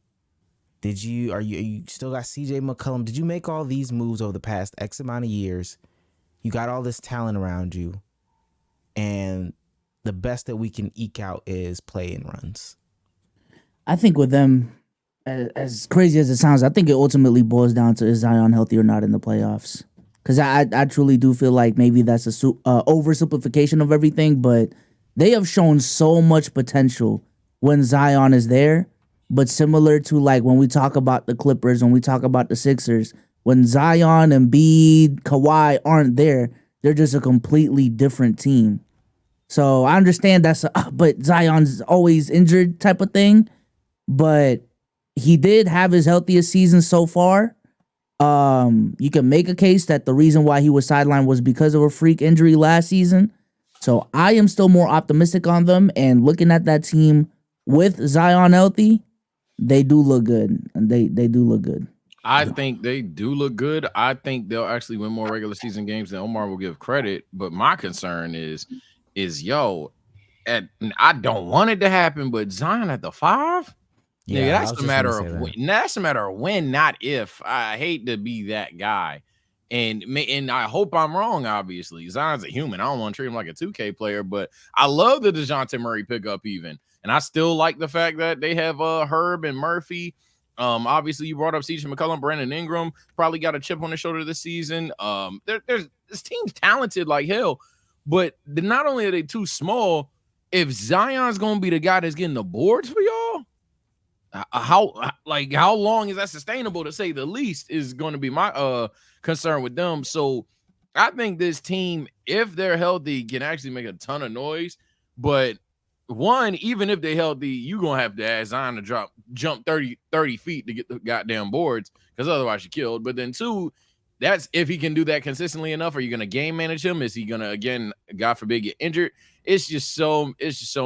Are you still got CJ McCollum? Did you make all these moves over the past X amount of years? You got all this talent around you, and the best that we can eke out is play-in runs. I think with them, as crazy as it sounds, I think it ultimately boils down to, is Zion healthy or not in the playoffs? Because I truly do feel like maybe that's a oversimplification of everything, but they have shown so much potential when Zion is there. But similar to like when we talk about the Clippers, when we talk about the Sixers, when Zion, Embiid, Kawhi aren't there, they're just a completely different team. So I understand but Zion's always injured type of thing. But he did have his healthiest season so far. You can make a case that the reason why he was sidelined was because of a freak injury last season. So I am still more optimistic on them. And looking at that team with Zion healthy, they do look good. And they do look good. I think they do look good. I think they'll actually win more regular season games than Omar will give credit. But my concern is I don't want it to happen, but Zion at the 5? Yeah, that's a matter of when. That's a matter of when, not if. I hate to be that guy. And I hope I'm wrong, obviously. Zion's a human. I don't want to treat him like a 2K player, but I love the DeJounte Murray pickup even. And I still like the fact that they have Herb and Murphy. Obviously, you brought up CJ McCollum, Brandon Ingram. Probably got a chip on the shoulder this season. This team's talented like hell. But not only are they too small, if Zion's going to be the guy that's getting the boards for y'all, how long is that sustainable, to say the least, is going to be my concern with them. So I think this team, if they're healthy, can actually make a ton of noise. But one, even if they're healthy, you're going to have to ask Zion to jump 30 feet to get the goddamn boards, because otherwise you're killed. But then two, that's if he can do that consistently enough. Are you going to game manage him? Is he going to, again, God forbid, get injured? It's just so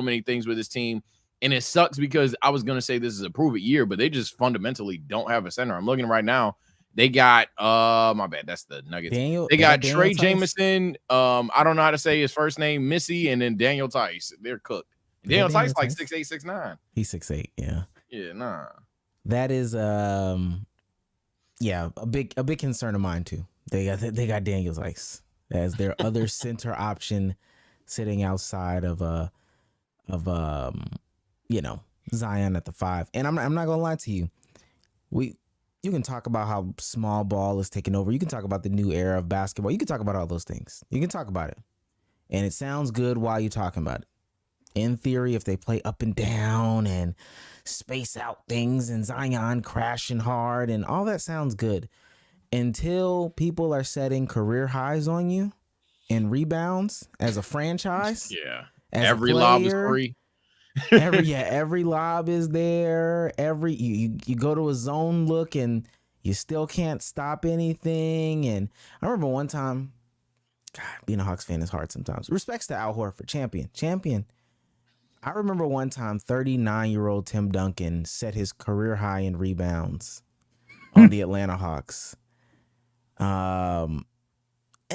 many things with this team. And it sucks because I was going to say this is a prove it year, but they just fundamentally don't have a center. I'm looking right now. They got, my bad, that's the Nuggets. They got Trey Jameson. I don't know how to say his first name, Missy, and then Daniel Tice. They're cooked. Daniel Tice like 6'8", 6'9". He's 6'8", yeah. Yeah, nah. That is, a big concern of mine too. They got Daniel Tice as their other center option, sitting outside of Zion at the 5. And I'm not gonna lie to you. You can talk about how small ball is taking over. You can talk about the new era of basketball. You can talk about all those things. You can talk about it. And it sounds good while you're talking about it. In theory, if they play up and down and space out things and Zion crashing hard and all that sounds good, until people are setting career highs on you in rebounds as a franchise. Yeah. Every lob is free. Every lob is there. You go to a zone look and you still can't stop anything. And I remember one time, God, being a Hawks fan is hard sometimes. Respects to Al Horford, champion. I remember one time 39-year-old Tim Duncan set his career high in rebounds on the Atlanta Hawks. And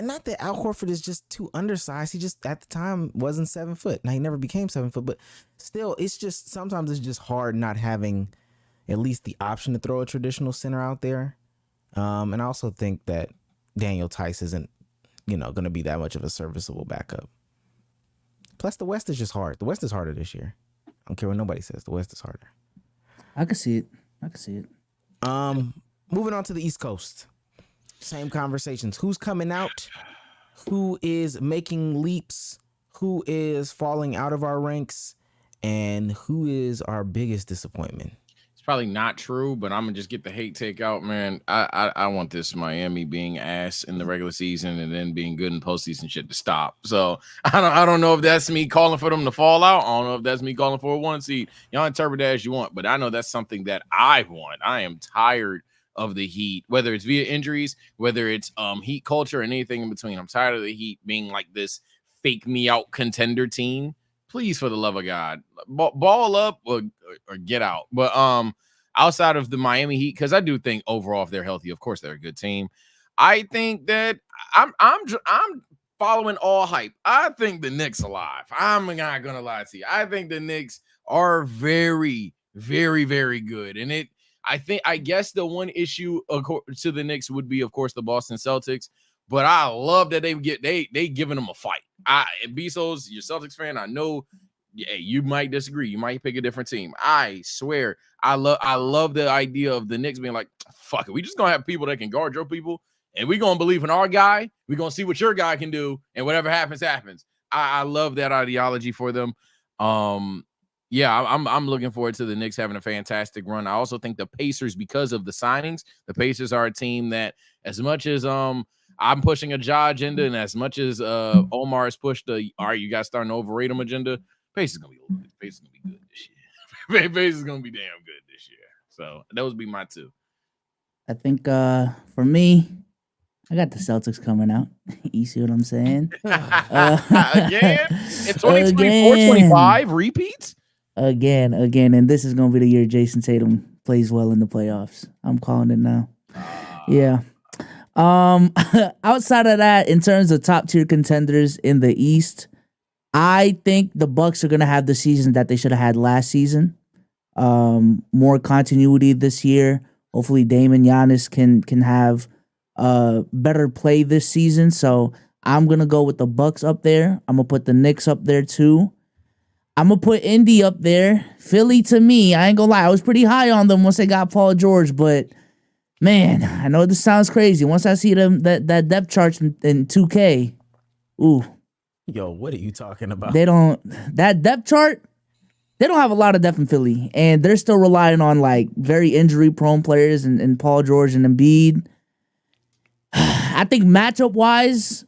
not that Al Horford is just too undersized. He just, at the time, wasn't 7 foot. Now, he never became 7 foot, but still, sometimes it's just hard not having at least the option to throw a traditional center out there. And I also think that Daniel Tice isn't, going to be that much of a serviceable backup. Plus, the West is just hard. The West is harder this year. I don't care what nobody says. The West is harder. I can see it. Moving on to the East Coast. Same conversations. Who's coming out? Who is making leaps? Who is falling out of our ranks? And who is our biggest disappointment? It's probably not true, but I'm gonna just get the hate take out, man. I want this Miami being ass in the regular season and then being good in postseason shit to stop. So I don't know if that's me calling for them to fall out. I don't know if that's me calling for a 1 seed. Y'all interpret that as you want, but I know that's something that I want. I am tired of the Heat, whether it's via injuries, whether it's Heat culture, and anything in between. I'm tired of the Heat being like this fake me out contender team. Please, for the love of God, ball up or get out. But outside of the Miami Heat, because I do think overall, if they're healthy, of course they're a good team. I think that I'm following all hype. I think the Knicks alive. I'm not gonna lie to you. I think the Knicks are very, very, very good, and I guess the one issue to the Knicks would be, of course, the Boston Celtics. But I love that they giving them a fight. Bsolz, you're a Celtics fan. I know, you might disagree. You might pick a different team. I swear, I love the idea of the Knicks being like, fuck it, we just gonna have people that can guard your people, and we gonna believe in our guy. We gonna see what your guy can do, and whatever happens, happens. I love that ideology for them. Yeah, I'm looking forward to the Knicks having a fantastic run. I also think the Pacers, because of the signings, the Pacers are a team that, as much as I'm pushing a Ja agenda, and as much as Omar has pushed the all right, you guys starting to overrate them agenda, Pacers gonna be good this year. Pacers gonna be damn good this year. So those would be my two. I think for me, I got the Celtics coming out. You see what I'm saying? Again? In 2024, 25 repeats? Again, and this is gonna be the year Jason Tatum plays well in the playoffs. I'm calling it now. Yeah. Outside of that, in terms of top tier contenders in the East, I think the Bucks are gonna have the season that they should have had last season. More continuity this year. Hopefully, Dame and Giannis can have better play this season. So I'm gonna go with the Bucks up there. I'm gonna put the Knicks up there too. I'm gonna put Indy up there. Philly, to me, I ain't gonna lie, I was pretty high on them once they got Paul George, but man, I know this sounds crazy. Once I see them that depth chart in 2K, ooh, Yo, what are you talking about? that depth chart. They don't have a lot of depth in Philly, and they're still relying on like very injury prone players and Paul George and Embiid. I think matchup wise,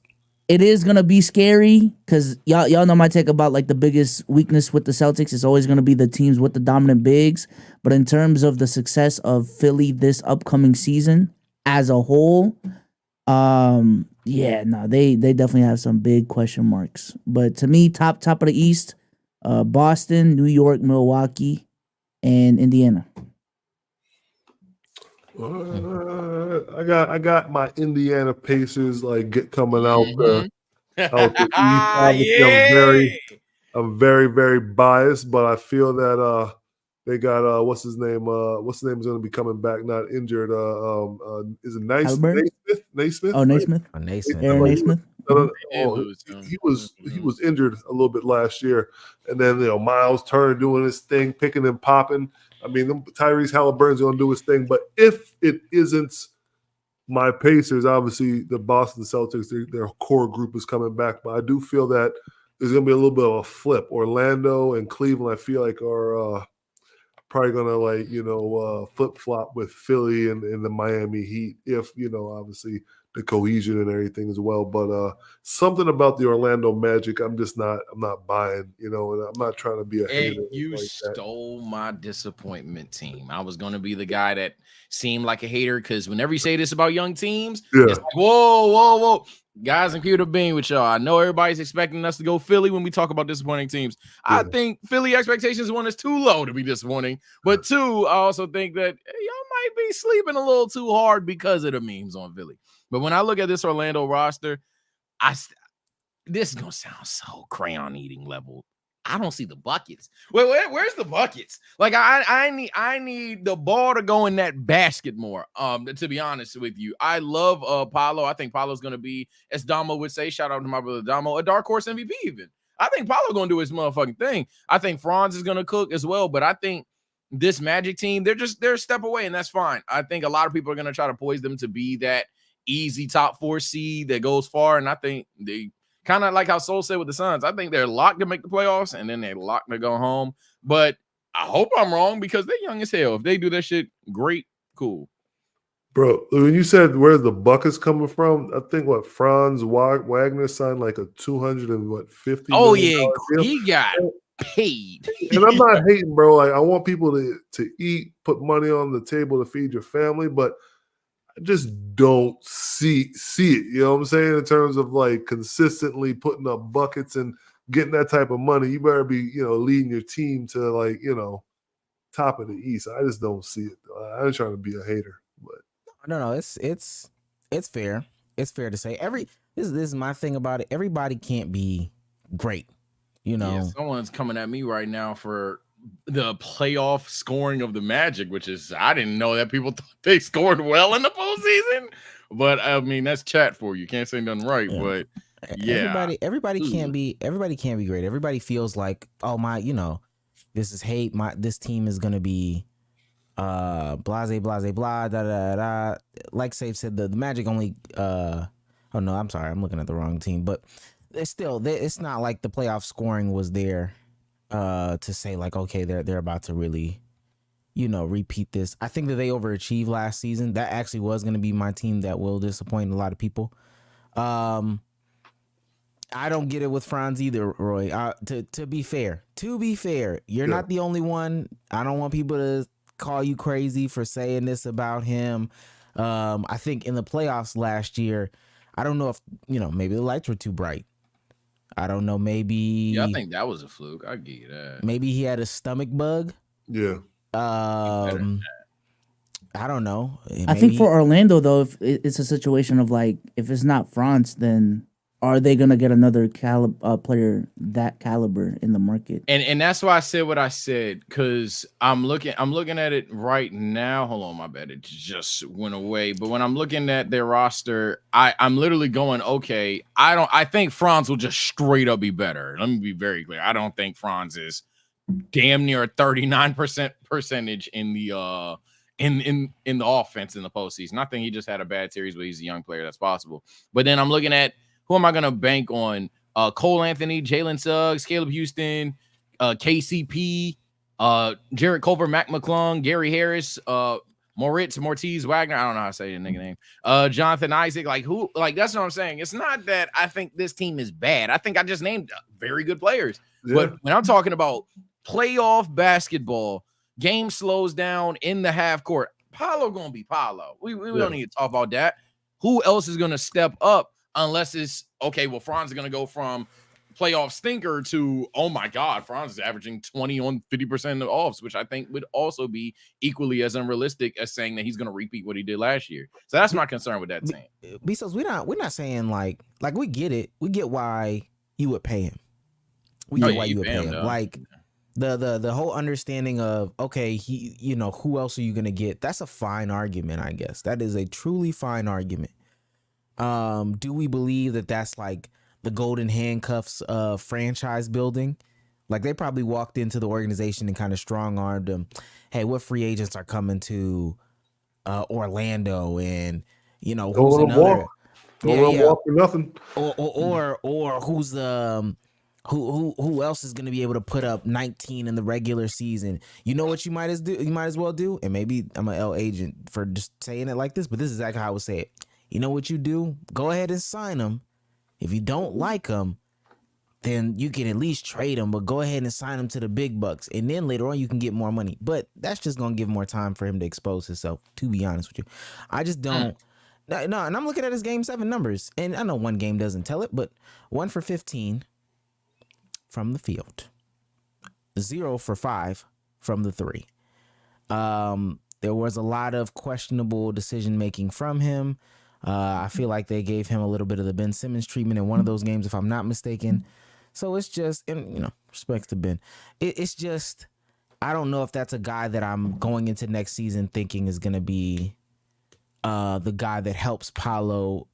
it is gonna be scary because y'all know my take about like the biggest weakness with the Celtics is always gonna be the teams with the dominant bigs. But in terms of the success of Philly this upcoming season as a whole, they definitely have some big question marks. But to me, top of the East, Boston, New York, Milwaukee, and Indiana. I got my Indiana Pacers coming out the East. Obviously, I'm very biased, but I feel that they got what's his name is going to be coming back, not injured. Is it Naismith? Naismith? Oh, Naismith. Naismith. Aaron Naismith. He was injured a little bit last year, and then Miles Turner doing his thing, picking and popping. I mean, Tyrese Halliburton's going to do his thing, but if it isn't my Pacers, obviously the Boston Celtics, their core group is coming back. But I do feel that there's going to be a little bit of a flip. Orlando and Cleveland, I feel like, are probably going to flip flop with Philly and the Miami Heat. If obviously the cohesion and everything as well. But something about the Orlando Magic, I'm not buying, and I'm not trying to be a hater. You stole my disappointment team. I was going to be the guy that seemed like a hater because whenever you say this about young teams, it's like, whoa. Guys, I'm here to be with y'all. I know everybody's expecting us to go Philly when we talk about disappointing teams. I think Philly expectations, one, is too low to be disappointing. But two, I also think that y'all might be sleeping a little too hard because of the memes on Philly. But when I look at this Orlando roster, this is going to sound so crayon eating level. I don't see the buckets. Where's the buckets? Like I need the ball to go in that basket more. To be honest with you, I love Paolo. I think Paolo's going to be, as Damo would say, shout out to my brother Damo, a dark horse MVP even. I think Paolo going to do his motherfucking thing. I think Franz is going to cook as well, but I think this Magic team, they're a step away, and that's fine. I think a lot of people are going to try to poise them to be that easy top 4 seed that goes far, and I think they kind of like how Soul said with the Suns. I think they're locked to make the playoffs, and then they're locked to go home. But I hope I'm wrong because they're young as hell. If they do that shit, great, cool. Bro, when you said where's the buckets coming from, I think Franz Wagner signed like a $250. Oh yeah, he got paid. And I'm not hating, bro. Like I want people to eat, put money on the table to feed your family, but I just don't see it. You know what I'm saying? In terms of like consistently putting up buckets and getting that type of money, you better be, leading your team to top of the East. I just don't see it. I ain't trying to be a hater, but no, it's fair. It's fair to say this is my thing about it. Everybody can't be great, Yeah, someone's coming at me right now for the playoff scoring of the Magic, which is I didn't know that people thought they scored well in the postseason. But I mean, that's chat for you. Can't say nothing right, but yeah. Everybody can't be great. Everybody feels like, oh my, this is hate. This team is gonna be blase blah da da da. Like Safe said, the Magic only oh no, I'm sorry, I'm looking at the wrong team. But it's not like the playoff scoring was there to say like, okay, they're about to really, repeat this. I think that they overachieved last season. That actually was going to be my team that will disappoint a lot of people. I don't get it with Franz either, Roy. To be fair, you're not the only one. I don't want people to call you crazy for saying this about him. I think in the playoffs last year, I don't know if, maybe the lights were too bright. I don't know. Maybe. Yeah, I think that was a fluke. I get you that. Maybe he had a stomach bug. Yeah. I don't know. I think for Orlando, though, if it's a situation of like, if it's not France, then are they gonna get another player that caliber in the market? And that's why I said what I said, because I'm looking at it right now. Hold on, my bad, it just went away. But when I'm looking at their roster, I'm literally going, okay, I think Franz will just straight up be better. Let me be very clear. I don't think Franz is damn near a 39% percentage in the in the offense in the postseason. I think he just had a bad series, but he's a young player. That's possible. But then I'm looking at who am I going to bank on? Cole Anthony, Jalen Suggs, Caleb Houston, KCP, Jarrett Culver, Mac McClung, Gary Harris, Mortiz Wagner. I don't know how to say the nigga name. Jonathan Isaac. Like who? Like that's what I'm saying. It's not that I think this team is bad. I think I just named very good players. Yeah. But when I'm talking about playoff basketball, game slows down in the half court. Paolo gonna be Paolo. We don't need to talk about that. Who else is gonna step up? Unless it's okay, well, Franz is going to go from playoff stinker to, oh my God, Franz is averaging 20 on 50% of offs, which I think would also be equally as unrealistic as saying that he's going to repeat what he did last year. So that's my concern with that team. Bsolz, we're not saying like we get it. We get why you would pay him. We get why you would pay him. Like the whole understanding of, okay, he, who else are you going to get? That's a fine argument, I guess. That is a truly fine argument. Do we believe that that's like the golden handcuffs of franchise building? Like they probably walked into the organization and kind of strong-armed them. Hey, what free agents are coming to Orlando? And who's another? Don't walk for nothing. Or who's the who else is going to be able to put up 19 in the regular season? You know what you might as well do, and maybe I'm an L agent for just saying it like this, but this is exactly how I would say it. You know what you do? Go ahead and sign him. If you don't like him, then you can at least trade him, but go ahead and sign him to the big bucks. And then later on, you can get more money. But that's just going to give more time for him to expose himself, to be honest with you. I just don't. No, and I'm looking at his Game 7 numbers. And I know one game doesn't tell it, but 1 for 15 from the field. 0 for 5 from the 3. There was a lot of questionable decision-making from him. I feel like they gave him a little bit of the Ben Simmons treatment in one of those games, if I'm not mistaken. So it's just, and respects to Ben. It's just, I don't know if that's a guy that I'm going into next season thinking is going to be the guy that helps Paolo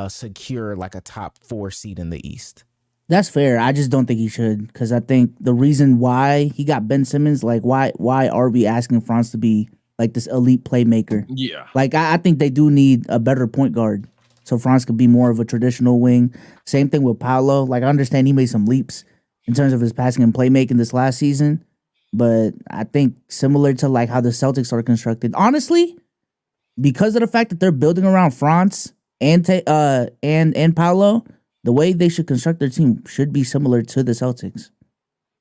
secure like a top 4 seed in the East. That's fair. I just don't think he should, because I think the reason why he got Ben Simmons, like why are we asking Franz to be like this elite playmaker? Yeah. Like I think they do need a better point guard, so Franz could be more of a traditional wing. Same thing with Paolo. Like I understand he made some leaps in terms of his passing and playmaking this last season, but I think similar to like how the Celtics are constructed, honestly, because of the fact that they're building around Franz and Paolo, the way they should construct their team should be similar to the Celtics.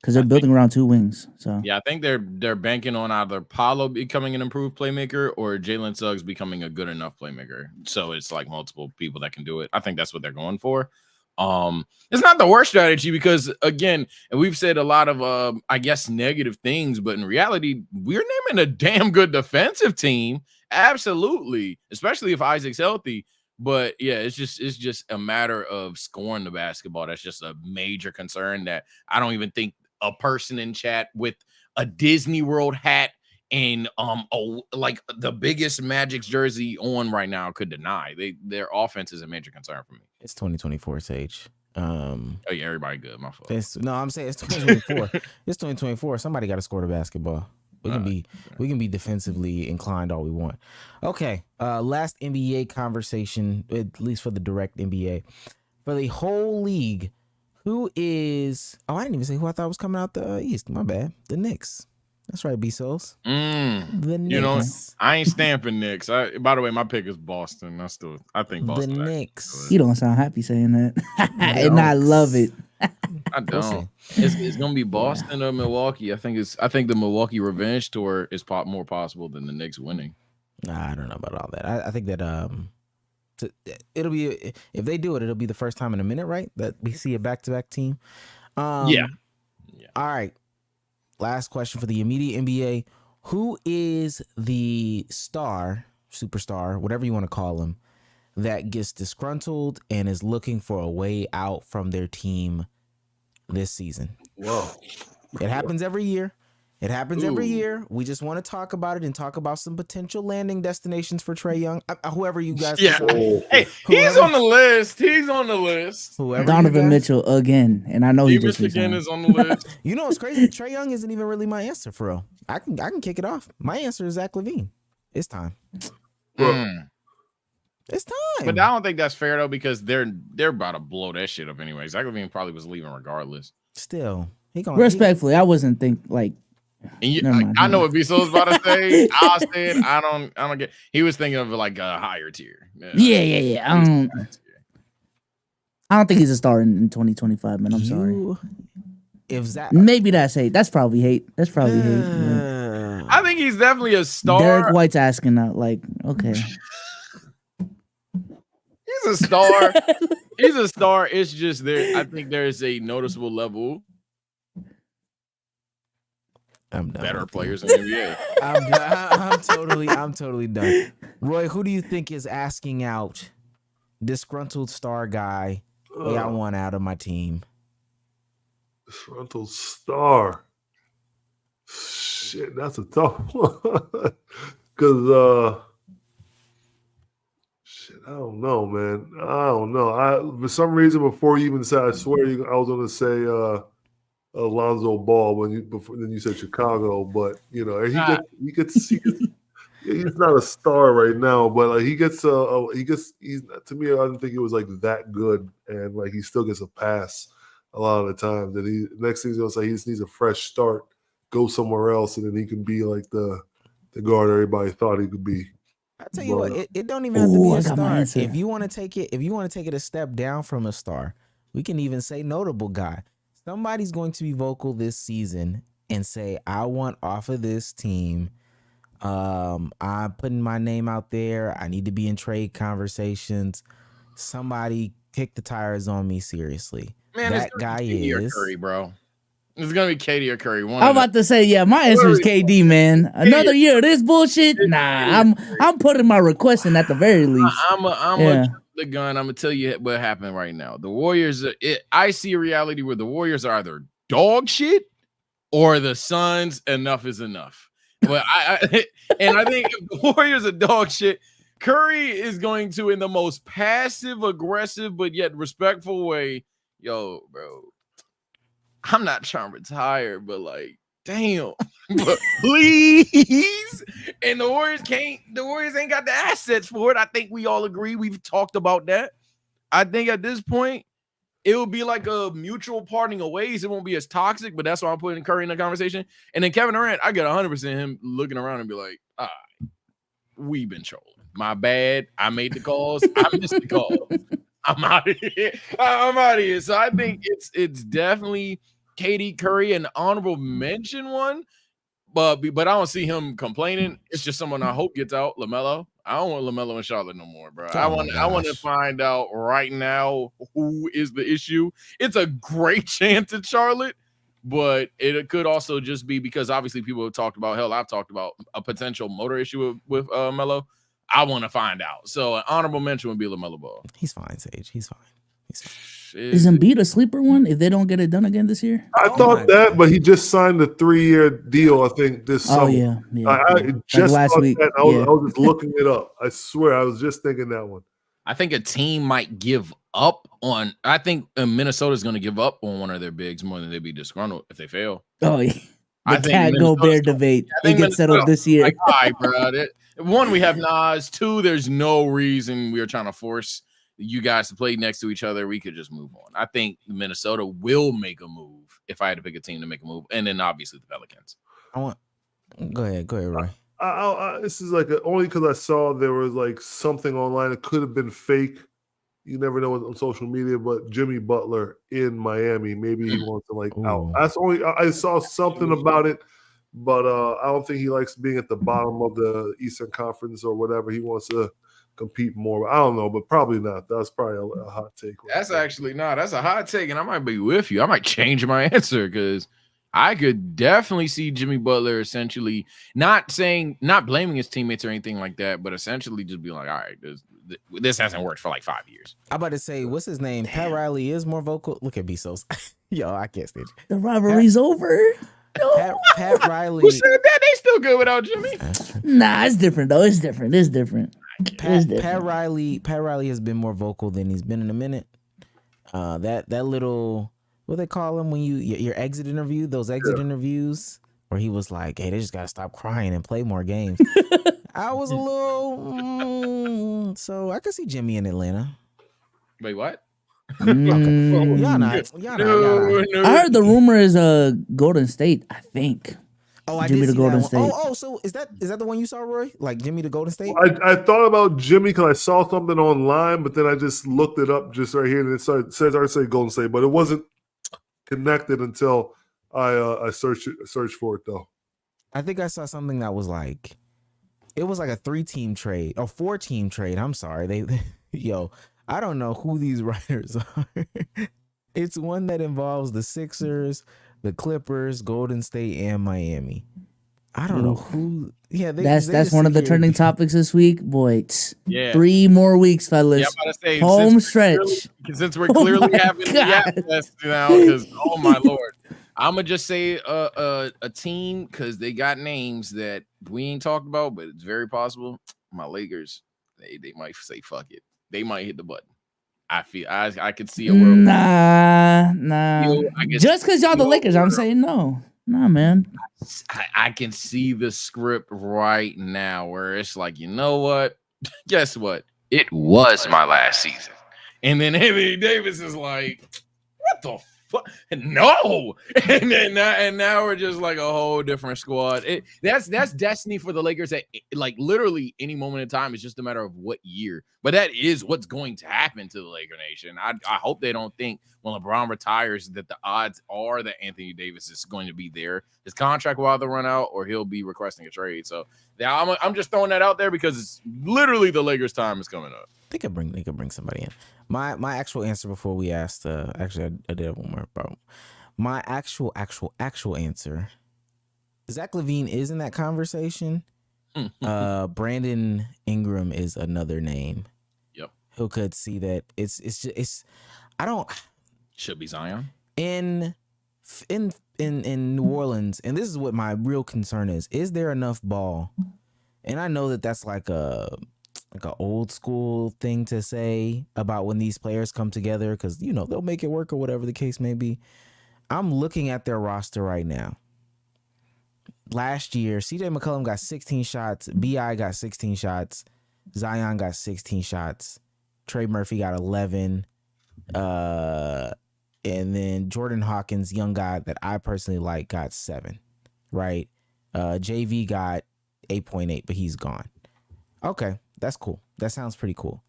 Because they're building around 2 wings. So yeah, I think they're banking on either Paolo becoming an improved playmaker or Jalen Suggs becoming a good enough playmaker. So it's like multiple people that can do it. I think that's what they're going for. It's not the worst strategy because, again, and we've said a lot of, I guess, negative things, but in reality, we're naming a damn good defensive team. Absolutely. Especially if Isaac's healthy. But yeah, it's just a matter of scoring the basketball. That's just a major concern that I don't even think a person in chat with a Disney World hat and like the biggest Magic's jersey on right now could deny. Their offense is a major concern for me. It's 2024, Sage. Oh yeah, everybody good. My fault. I'm saying it's 2024. It's 2024. Somebody got to score the basketball. We can be defensively inclined all we want. Okay. Last NBA conversation, at least for the direct NBA. for the whole league, who is? Oh, I didn't even say who I thought was coming out the East. My bad. The Knicks. That's right, Bsolz. The Knicks. You know, I ain't stamping Knicks. By the way, my pick is Boston. I think Boston. The Knicks. You don't sound happy saying that, and I love it. I don't. It's gonna be Boston or Milwaukee. I think the Milwaukee revenge tour is more possible than the Knicks winning. Nah, I don't know about all that. I think that it'll be, if they do it, it'll be the first time in a minute, right? That we see a back-to-back team. Yeah. All right. Last question for the immediate NBA. Who is the star, superstar, whatever you want to call him, that gets disgruntled and is looking for a way out from their team this season? Whoa. It happens every year. Every year. We just want to talk about it and talk about some potential landing destinations for Trae Young. Whoever you guys decide. Hey, he's on the list. Whoever Donovan Mitchell again, and I know he just again is on the list. You know what's crazy? Trae Young isn't even really my answer for real. I can kick it off. My answer is Zach LaVine. It's time. It's time. But I don't think that's fair though, because they're about to blow that shit up anyway. Zach LaVine probably was leaving regardless. Still, respectfully, I wasn't like. And I know what Bsolz was about to say. I said I don't get. He was thinking of like a higher tier. Yeah. I don't think he's a star in 2025, man. I'm sorry. If Zach, maybe that's hate. That's probably hate. I think he's definitely a star. Derek White's asking out. Like, okay. He's a star. He's a star. It's just there. I think there's a noticeable level. I'm done. Better players in the NBA. I'm totally done. Roy, who do you think is asking out disgruntled star guy? Hey, I want out of my team. Disgruntled star. Shit, that's a tough one. Because I don't know, man. I don't know. For some reason, before you even said, I swear, I was going to say Alonzo Ball then you said Chicago, but you know he gets he's not a star right now, but like he's to me, I didn't think he was like that good, and like he still gets a pass a lot of the time. That next thing he's gonna say, he just needs a fresh start, go somewhere else, and then he can be like the guard everybody thought he could be. I tell you what, it don't even have to be a star. If you want to take it a step down from a star, we can even say notable guy. Somebody's going to be vocal this season and say, I want off of this team. I'm putting my name out there. I need to be in trade conversations. Somebody kick the tires on me seriously. Man, that guy is Curry, bro. It's gonna be KD or Curry. I'm about to say, yeah, my answer is KD, man. Another year of this bullshit? Nah, I'm putting my request in at the very least. I'm a the gun. I'm gonna tell you what happened right now. The Warriors. I see a reality where the Warriors are either dog shit or the Suns. Enough is enough. But I think if the Warriors are dog shit, Curry is going to, in the most passive aggressive but yet respectful way, yo, bro. I'm not trying to retire, but like, damn, but please. And the Warriors ain't got the assets for it. I think we all agree. We've talked about that. I think at this point, it will be like a mutual parting of ways. It won't be as toxic, but that's why I'm putting Curry in the conversation. And then Kevin Durant, I get 100% him looking around and be like, all right, we've been trolling. My bad. I made the calls. I missed the calls. I'm out of here. So I think it's definitely KD, Curry, an honorable mention one, but I don't see him complaining. It's just someone I hope gets out. LaMelo. I don't want LaMelo in Charlotte no more, bro. I want to find out right now who is the issue. It's a great chance in Charlotte, but it could also just be because obviously people have talked about. Hell, I've talked about a potential motor issue with Melo. I want to find out. So an honorable mention would be LaMelo Ball. He's fine, Sage. He's fine. Is Embiid a sleeper one if they don't get it done again this year? I thought that, but he just signed a 3-year deal, I think, this summer. Oh, yeah. I just last thought week. that. I was just looking it up. I swear, I was just thinking that one. I think a team might give up on – I think Minnesota's going to give up on one of their bigs more than they'd be disgruntled if they fail. Oh, yeah. The Cat Gobert debate. It gets settled this year. Like, all right, bro. One, we have Nas. Two, there's no reason we are trying to force you guys played next to each other. We could just move on. I think Minnesota will make a move if I had to pick a team to make a move, and then obviously the Pelicans. Go ahead, Roy. This is like only because I saw there was like something online. It could have been fake. You never know on social media, but Jimmy Butler in Miami, maybe he wants to like out. That's only I saw something about it, but I don't think he likes being at the bottom of the Eastern Conference or whatever. He wants to compete more. I don't know, but probably not. That's probably a hot take. That's actually that's a hot take, and I might be with you. I might change my answer because I could definitely see Jimmy Butler essentially not blaming his teammates or anything like that, but essentially just be like, all right, this hasn't worked for like 5 years. I'm about to say, what's his name? Damn. Pat Riley is more vocal. Look at Bsolz. Yo, I can't stand it. The rivalry's over. No. Pat Riley. Who said that? They still good without Jimmy. Nah, it's different though. It's different. Pat Riley has been more vocal than he's been in a minute. That little, what they call him when your exit interview, those exit interviews where he was like, hey, they just gotta stop crying and play more games. I was a little so I could see Jimmy in Atlanta. Wait, what? Y'all not. I heard the rumor is Golden State, I think. Oh, Jimmy to Golden State. Oh, so is that the one you saw, Roy? Like Jimmy to Golden State? I thought about Jimmy because I saw something online, but then I just looked it up just right here, and it says I say Golden State, but it wasn't connected until I searched for it though. I think I saw something that was like, it was like a 3-team trade or 4-team trade. I'm sorry, they I don't know who these writers are. It's one that involves the Sixers, the Clippers, Golden State, and Miami. I don't know who. Yeah, that's one of the trending topics this week, boy. Yeah, 3 more weeks, fellas. Yeah, I'm about to say, home stretch. Since we're clearly having the Yap Fest now, because oh my lord, I'm gonna just say a team because they got names that we ain't talked about, but it's very possible. My Lakers, they might say fuck it. They might hit the button. I feel I could see a world. Nah. Just because y'all the Lakers, I'm saying no. Nah, man. I can see the script right now where it's like, you know what? Guess what? It was my last season. And then Anthony Davis is like, what the fuck? No. And now we're just like a whole different squad. That's destiny for the Lakers at like literally any moment in time. It's just a matter of what year. But that is what's going to happen to the Laker Nation. I hope they don't think when LeBron retires that the odds are that Anthony Davis is going to be there. His contract will either run out or he'll be requesting a trade. So yeah, I'm just throwing that out there because it's literally the Lakers' time is coming up. They could bring somebody in. My actual answer before we asked, actually I did have one more, bro. My actual answer, Zach LaVine is in that conversation. Brandon Ingram is another name. Yep. Who could see that it's I don't should be Zion in New Orleans, and this is what my real concern is there enough ball? And I know that that's like an old school thing to say about when these players come together because they'll make it work or whatever the case may be. I'm looking at their roster right now. Last year, CJ McCollum got 16 shots, BI got 16 shots, Zion got 16 shots, Trey Murphy got 11, and then Jordan Hawkins, young guy that I personally like, got 7, right? JV got 8.8, but he's gone. Okay, that's cool. That sounds pretty cool.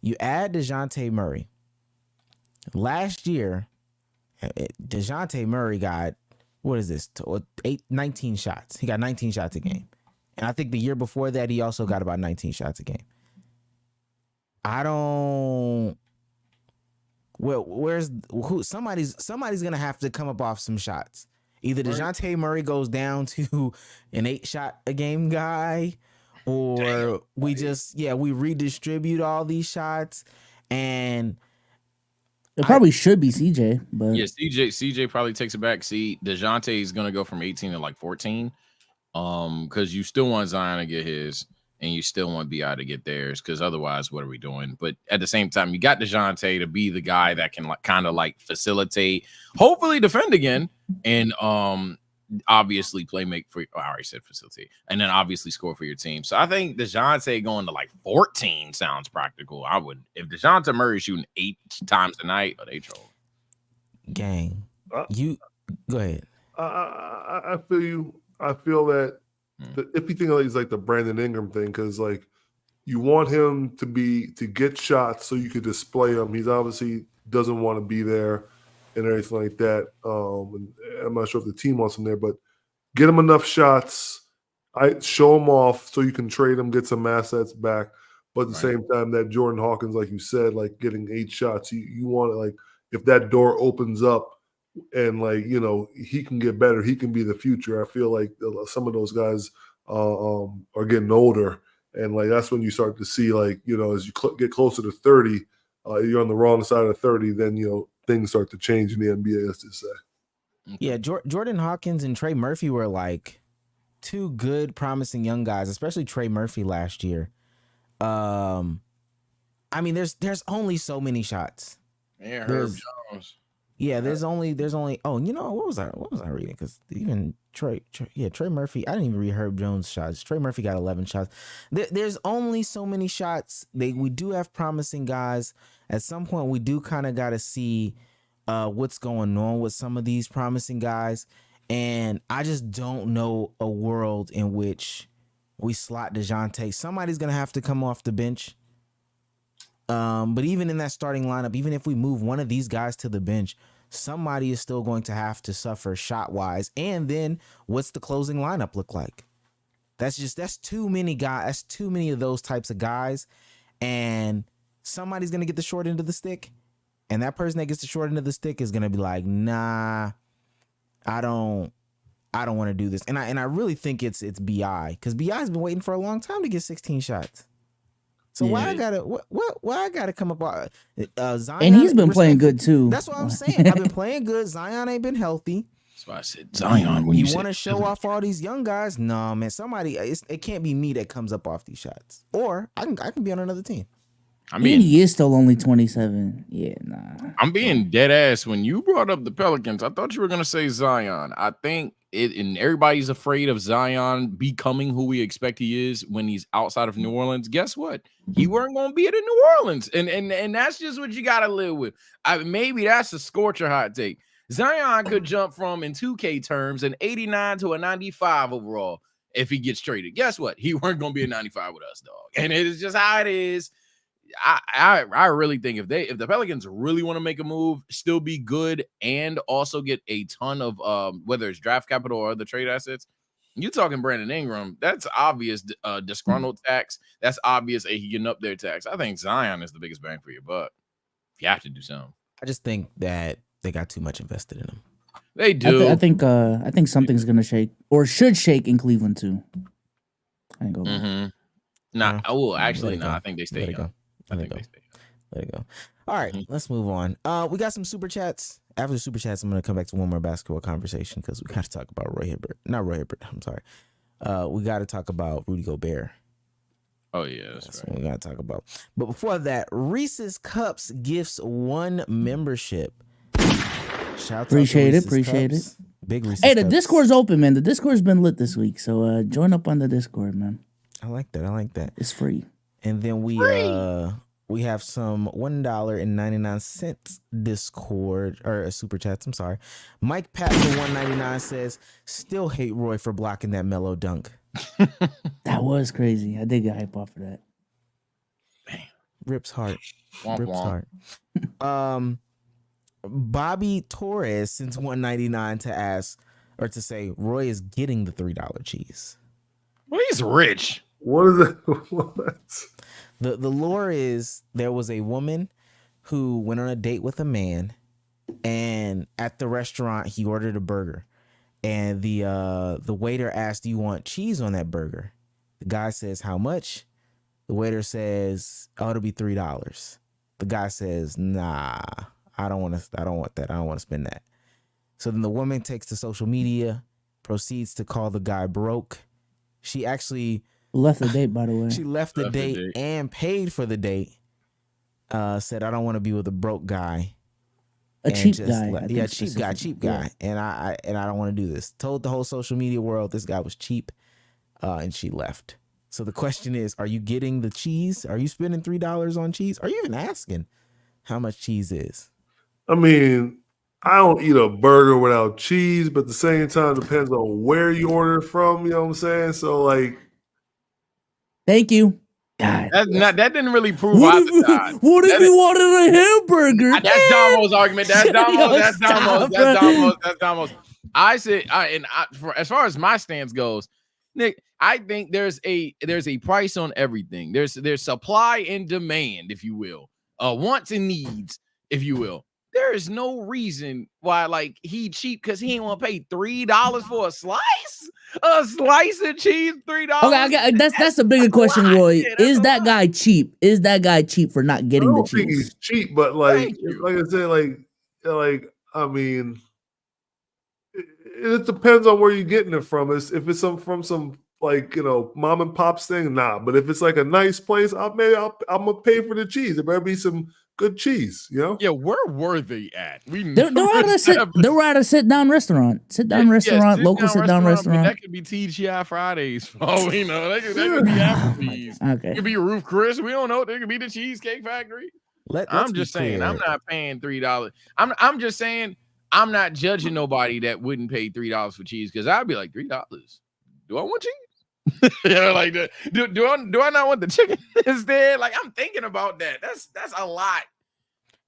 You add DeJounte Murray. Last year, DeJounte Murray got, 19 shots. He got 19 shots a game. And I think the year before that, he also got about 19 shots a game. Somebody's going to have to come up off some shots. Either DeJounte Murray goes down to an 8-shot a game guy, or we redistribute all these shots, and it probably should be CJ, but yeah, CJ probably takes a back seat. DeJounte is gonna go from 18 to like 14, because you still want Zion to get his, and you still want BI to get theirs, because otherwise, what are we doing? But at the same time, you got DeJounte to be the guy that can kind of facilitate, hopefully defend again, and obviously make for. I already said facilitate, and then obviously score for your team. So I think DeJounte going to like 14 sounds practical. I would if DeJounte Murray shooting 8 times a night, they troll. Gang, Uh, you go ahead. I feel you. I feel that the iffy thing is like the Brandon Ingram thing, because like you want him to get shots so you could display him. He's obviously doesn't want to be there and everything like that. And I'm not sure if the team wants him there, but get him enough shots. I show him off so you can trade him, get some assets back. But at the same time, that Jordan Hawkins, like you said, like getting 8 shots, you want to, like, if that door opens up and like, you know, he can get better, he can be the future. I feel like some of those guys are getting older, and like that's when you start to see, like, you know, as you get closer to 30, you're on the wrong side of 30, then, you know, things start to change in the NBA, as to say. Yeah, Jordan Hawkins and Trey Murphy were like 2 good, promising young guys, especially Trey Murphy last year. I mean, there's only so many shots. Yeah, Herb Jones. Yeah, there's only. Oh, you know what was I reading? Because even Trey Murphy. I didn't even read Herb Jones' shots. Trey Murphy got 11 shots. There's only so many shots. We do have promising guys. At some point, we do kind of got to see what's going on with some of these promising guys, and I just don't know a world in which we slot DeJounte. Somebody's gonna have to come off the bench. But even in that starting lineup, even if we move one of these guys to the bench, somebody is still going to have to suffer shot wise. And then what's the closing lineup look like? That's too many guys. That's too many of those types of guys. And somebody's going to get the short end of the stick. And that person that gets the short end of the stick is going to be like, nah, I don't want to do this. And I really think it's BI, because BI's been waiting for a long time to get 16 shots. So why I gotta come up Zion? And he's been playing good too. That's what I'm saying. I've been playing good. Zion ain't been healthy. That's why I said Zion. When you want to show off all these young guys? No, man. Somebody. It can't be me that comes up off these shots. Or I can be on another team. I mean, he is still only 27. Yeah, nah. I'm being dead ass. When you brought up the Pelicans, I thought you were gonna say Zion. I think and everybody's afraid of Zion becoming who we expect he is when he's outside of New Orleans. Guess what? He weren't gonna be it in New Orleans, and that's just what you gotta live with. Maybe that's a scorcher hot take. Zion could jump from, in 2K terms, an 89 to a 95 overall if he gets traded. Guess what? He weren't gonna be a 95 with us, dog. And it is just how it is. I really think if the Pelicans really want to make a move, still be good, and also get a ton of whether it's draft capital or other trade assets, you talking Brandon Ingram, that's obvious disgruntled tax. That's obvious he getting up their tax. I think Zion is the biggest bang for your buck. If you have to do something. I just think that they got too much invested in him. They do. I think something's gonna shake, or should shake, in Cleveland too. I ain't gonna. Nah, actually, no. I think they stay young. I think they stay. Let it go. All right, let's move on. We got some super chats. After the super chats, I'm going to come back to one more basketball conversation because we got to talk about Roy Hibbert. Not Roy Hibbert. I'm sorry. We got to talk about Rudy Gobert. Oh yeah, that's right. What we got to talk about. But before that, Reese's Cups gifts 1 membership. Shout Appreciate out to it. Cups. Big Reese's Hey, the Cups. Discord's open, man. The Discord's been lit this week, so join up on the Discord, man. I like that. It's free. And then we have some $1.99 Discord or super chats. I'm sorry. Mike Pat for $1.99 says, "Still hate Roy for blocking that mellow dunk." That was crazy. I did get hype off of that. Rips heart. Womp Rips womp. heart. Bobby Torres sends $1.99 to ask or to say Roy is getting the $3 cheese. Well, he's rich. What is it? What? The lore is there was a woman who went on a date with a man, and at the restaurant he ordered a burger, and the waiter asked, "Do you want cheese on that burger?" The guy says, "How much?" The waiter says, "Oh, it'll be $3." The guy says, "Nah, I don't want that. I don't want to spend that." So then the woman takes to social media, proceeds to call the guy broke. She actually left the date, by the way. She left the date and paid for the date. Said, "I don't want to be with a broke guy." A and cheap just guy. left. I think Yeah, cheap guy, specifically. cheap guy. And I don't want to do this. Told the whole social media world this guy was cheap, and she left. So the question is, are you getting the cheese? Are you spending $3 on cheese? Are you even asking how much cheese is? I mean, I don't eat a burger without cheese, but at the same time, depends on where you order it from. You know what I'm saying? So, like, Thank you. God. That didn't really prove What either if, side. what if That you wanted a hamburger? That's Damo's argument. That's Yo, Damo's. That's stop, Damo's. bro. That's Damo's. That's Damo's. I said, as far as my stance goes, Nick, I think there's a price on everything. There's supply and demand, if you will, wants and needs, if you will. There is no reason why like he cheap because he ain't want to pay $3 for a slice of cheese. $3. Okay, that's a bigger question, Roy. Is that guy cheap? Is that guy cheap for not I getting the don't think cheese? he's cheap, but like Thank you. I said, like I mean, it depends on where you're getting it from. If it's from some like mom and pop's thing, nah. But if it's like a nice place, I'm gonna pay for the cheese. There better be some good cheese, Yeah, where were they at? They're at a sit down restaurant. Local sit down restaurant. That could be TGI Fridays. Oh, we know that could be Applebee's. Okay. It could be Roof Chris. We don't know. It could be the Cheesecake Factory. I'm just saying, I'm not paying $3. I'm just saying, I'm not judging nobody that wouldn't pay $3 for cheese because I'd be like, $3. Do I want cheese? Like do I not want the chicken instead? Like I'm thinking about that. That's a lot.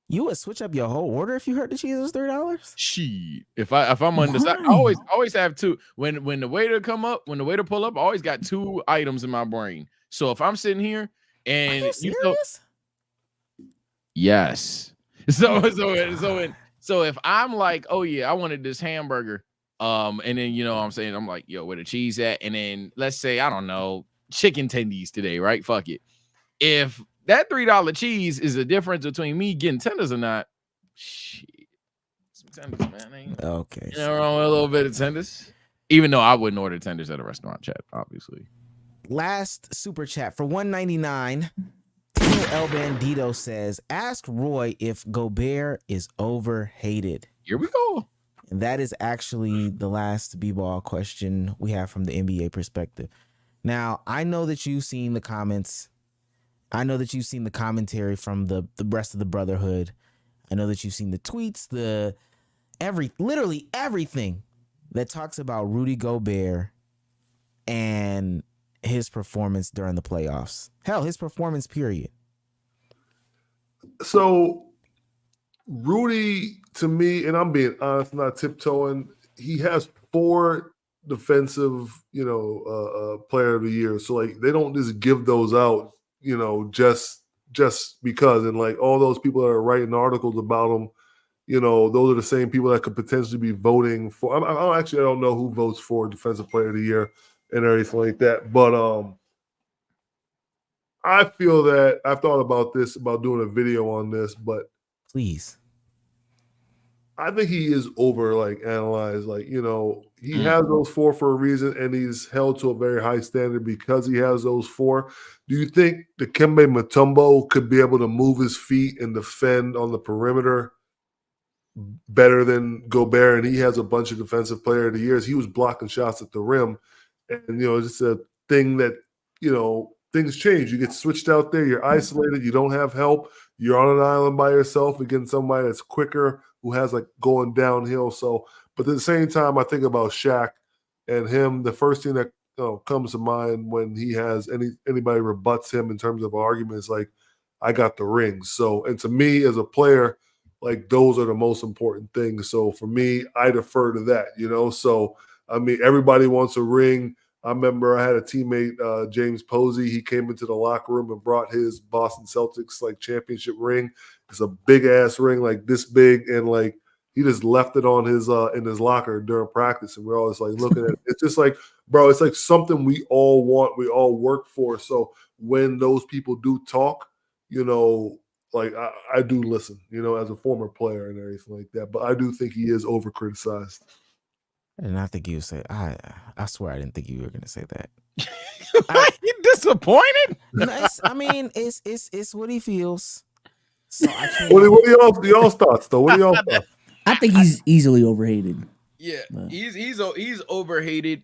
You would switch up your whole order if you heard the cheese was $3? Shit. If I'm undecided, I always have two. When the waiter pull up, I always got two items in my brain. So if I'm sitting here and Are you serious? Yes. So if I'm like, oh yeah, I wanted this hamburger. And then what I'm saying, I'm like, yo, where the cheese at? And then let's say, I don't know, chicken tendies today, right? Fuck it. If that $3 cheese is the difference between me getting tenders or not, shit. Some tenders, man. Okay. Wrong with a little bit of tenders. Even though I wouldn't order tenders at a restaurant, chat, obviously. Last super chat for $1.99. Tino El Bandito says, ask Roy if Gobert is overhated. Here we go. And that is actually the last B-ball question we have from the NBA perspective. Now, I know that you've seen the comments. I know that you've seen the commentary from the rest of the Brotherhood. I know that you've seen the tweets, literally everything that talks about Rudy Gobert and his performance during the playoffs. Hell, his performance, period. So Rudy, to me, and I'm being honest, not tiptoeing, he has 4 defensive, player of the year. So like they don't just give those out, just because. And like all those people that are writing articles about him, those are the same people that could potentially be voting for. I don't know who votes for defensive player of the year and everything like that. But I feel that I've thought about doing a video on this, but please. I think he is analyzed. He has those 4 for a reason, and he's held to a very high standard because he has those 4. Do you think Dikembe Mutombo could be able to move his feet and defend on the perimeter better than Gobert? And he has a bunch of defensive player of the years. He was blocking shots at the rim, and it's just a thing that things change. You get switched out there. You're isolated. You don't have help. You're on an island by yourself against somebody that's quicker, who has going downhill. So, but at the same time, I think about Shaq and him. The first thing that comes to mind when he has anybody rebuts him in terms of arguments, like, I got the rings. So, and to me as a player, those are the most important things. So for me, I defer to that, So, I mean, everybody wants a ring. I remember I had a teammate, James Posey. He came into the locker room and brought his Boston Celtics championship ring. It's a big ass ring, this big, and he just left it on his in his locker during practice, and we're all just looking at it. It's just bro, it's something we all want, we all work for. So when those people do talk, I do listen, as a former player and everything like that. But I do think he is over criticized. And I think you say, I swear I didn't think you were going to say that. You disappointed? No, it's what he feels. So I can't. What are y'all's thoughts though? What are y'all thoughts? I think he's easily overhated. Yeah, Wow. he's overhated.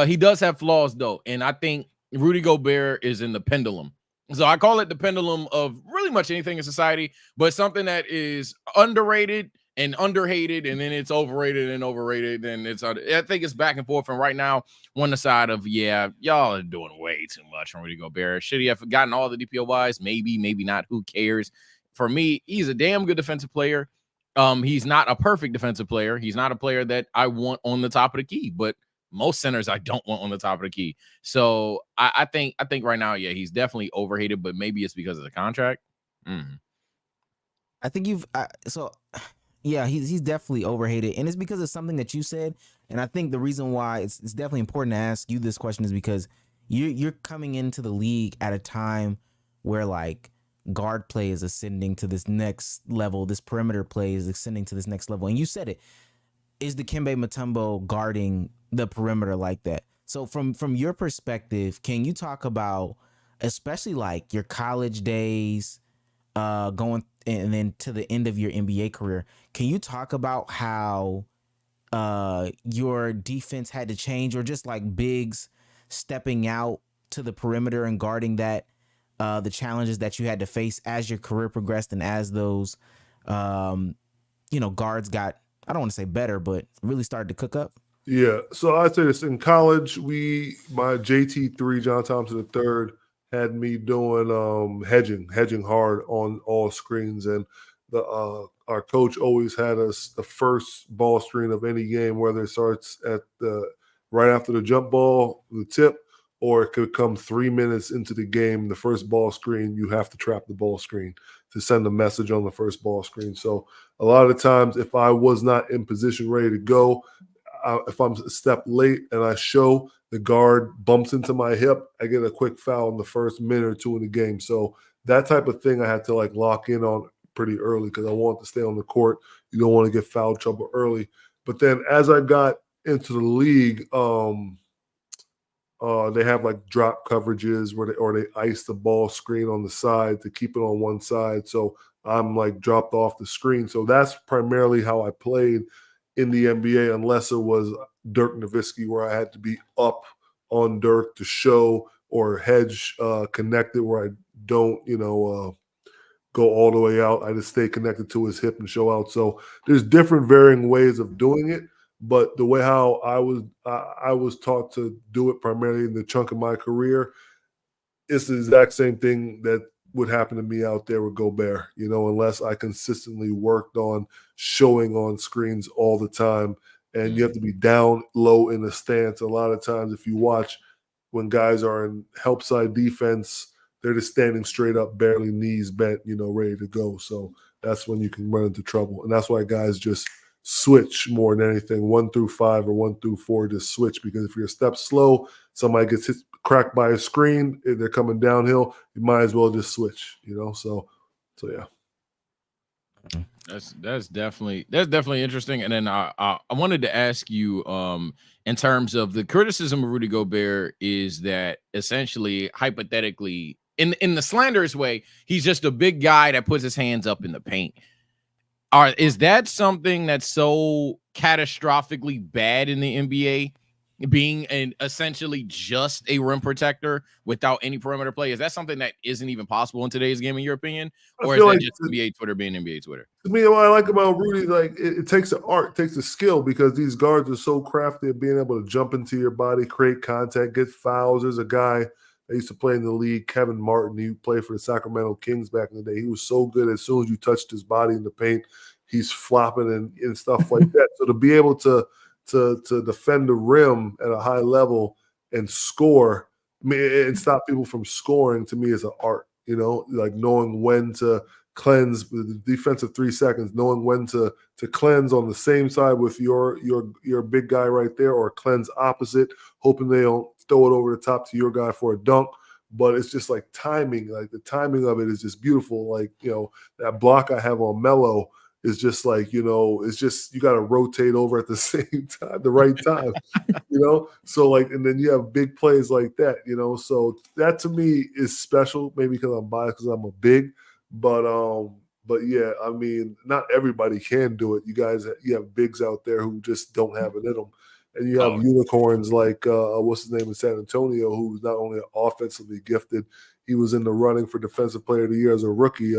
He does have flaws though, and I think Rudy Gobert is in the pendulum. So I call it the pendulum of really much anything in society, but something that is underrated and underhated, and then it's overrated and overrated, and I think it's back and forth. And right now, on the side of y'all are doing way too much from Rudy Gobert. Should he have gotten all the DPOYs? Maybe not. Who cares? For me, he's a damn good defensive player. He's not a perfect defensive player. He's not a player that I want on the top of the key, but most centers I don't want on the top of the key. So I think right now, yeah, he's definitely overhated, but maybe it's because of the contract. I think he's definitely overhated, and it's because of something that you said. And I think the reason why it's definitely important to ask you this question is because you're coming into the league at a time where like guard play is ascending to this next level, this perimeter play is ascending to this next level, and you said it. Is Dikembe Mutombo guarding the perimeter like that? So from your perspective, can you talk about, especially like your college days, going and then to the end of your NBA career? Can you talk about how your defense had to change, or just like bigs stepping out to the perimeter and guarding that, the challenges that you had to face as your career progressed and as those, guards got, I don't want to say better, but really started to cook up? Yeah, so I'd say this. In college, my JT3, John Thompson III, had me doing hedging hard on all screens, and our coach always had us the first ball screen of any game, whether it starts at right after the jump ball, the tip, or it could come 3 minutes into the game. The first ball screen, you have to trap the ball screen to send a message on the first ball screen. So a lot of the times, if I was not in position ready to go, if I'm a step late and I show the guard bumps into my hip, I get a quick foul in the first minute or two in the game. So that type of thing I had to like lock in on pretty early because I wanted to stay on the court. You don't want to get foul trouble early. But then as I got into the league, they have like drop coverages where they ice the ball screen on the side to keep it on one side. So I'm like dropped off the screen. So that's primarily how I played in the NBA, unless it was Dirk Nowitzki where I had to be up on Dirk to show, or hedge connected where I don't, go all the way out. I just stay connected to his hip and show out. So there's different varying ways of doing it. But the way how I was taught to do it primarily in the chunk of my career, it's the exact same thing that would happen to me out there with Gobert, unless I consistently worked on showing on screens all the time. And you have to be down low in the stance. A lot of times, if you watch when guys are in help side defense, they're just standing straight up, barely knees bent, ready to go. So that's when you can run into trouble. And that's why guys just switch more than anything. 1 through 5 or 1 through 4, just switch, because if you're a step slow, somebody gets cracked by a screen, if they're coming downhill, you might as well just switch, so yeah. That's definitely interesting. And then I wanted to ask you, in terms of the criticism of Rudy Gobert, is that essentially, hypothetically, in the slanderous way, he's just a big guy that puts his hands up in the paint. Is that something that's so catastrophically bad in the NBA, being essentially just a rim protector without any perimeter play? Is that something that isn't even possible in today's game, in your opinion? Or is that like just NBA Twitter being NBA Twitter? To me, what I like about Rudy, like it takes an art, takes a skill, because these guards are so crafty at being able to jump into your body, create contact, get fouls. There's a guy that used to play in the league, Kevin Martin. He played for the Sacramento Kings back in the day. He was so good. As soon as you touched his body in the paint, he's flopping and stuff like that. So to be able to defend the rim at a high level and score, and stop people from scoring, to me is an art. Like knowing when to cleanse the defensive 3 seconds, knowing when to cleanse on the same side with your big guy right there, or cleanse opposite, hoping they don't throw it over the top to your guy for a dunk. But it's just like timing. Like the timing of it is just beautiful. Like, that block I have on Melo is just like, it's just, you got to rotate over at the same time, the right time, So like, and then you have big plays like that, so that to me is special, maybe because I'm biased because I'm a big, but But yeah, I mean, not everybody can do it. You have bigs out there who just don't have it in them. And you have unicorns like what's his name in San Antonio, who's not only offensively gifted, he was in the running for Defensive Player of the Year as a rookie,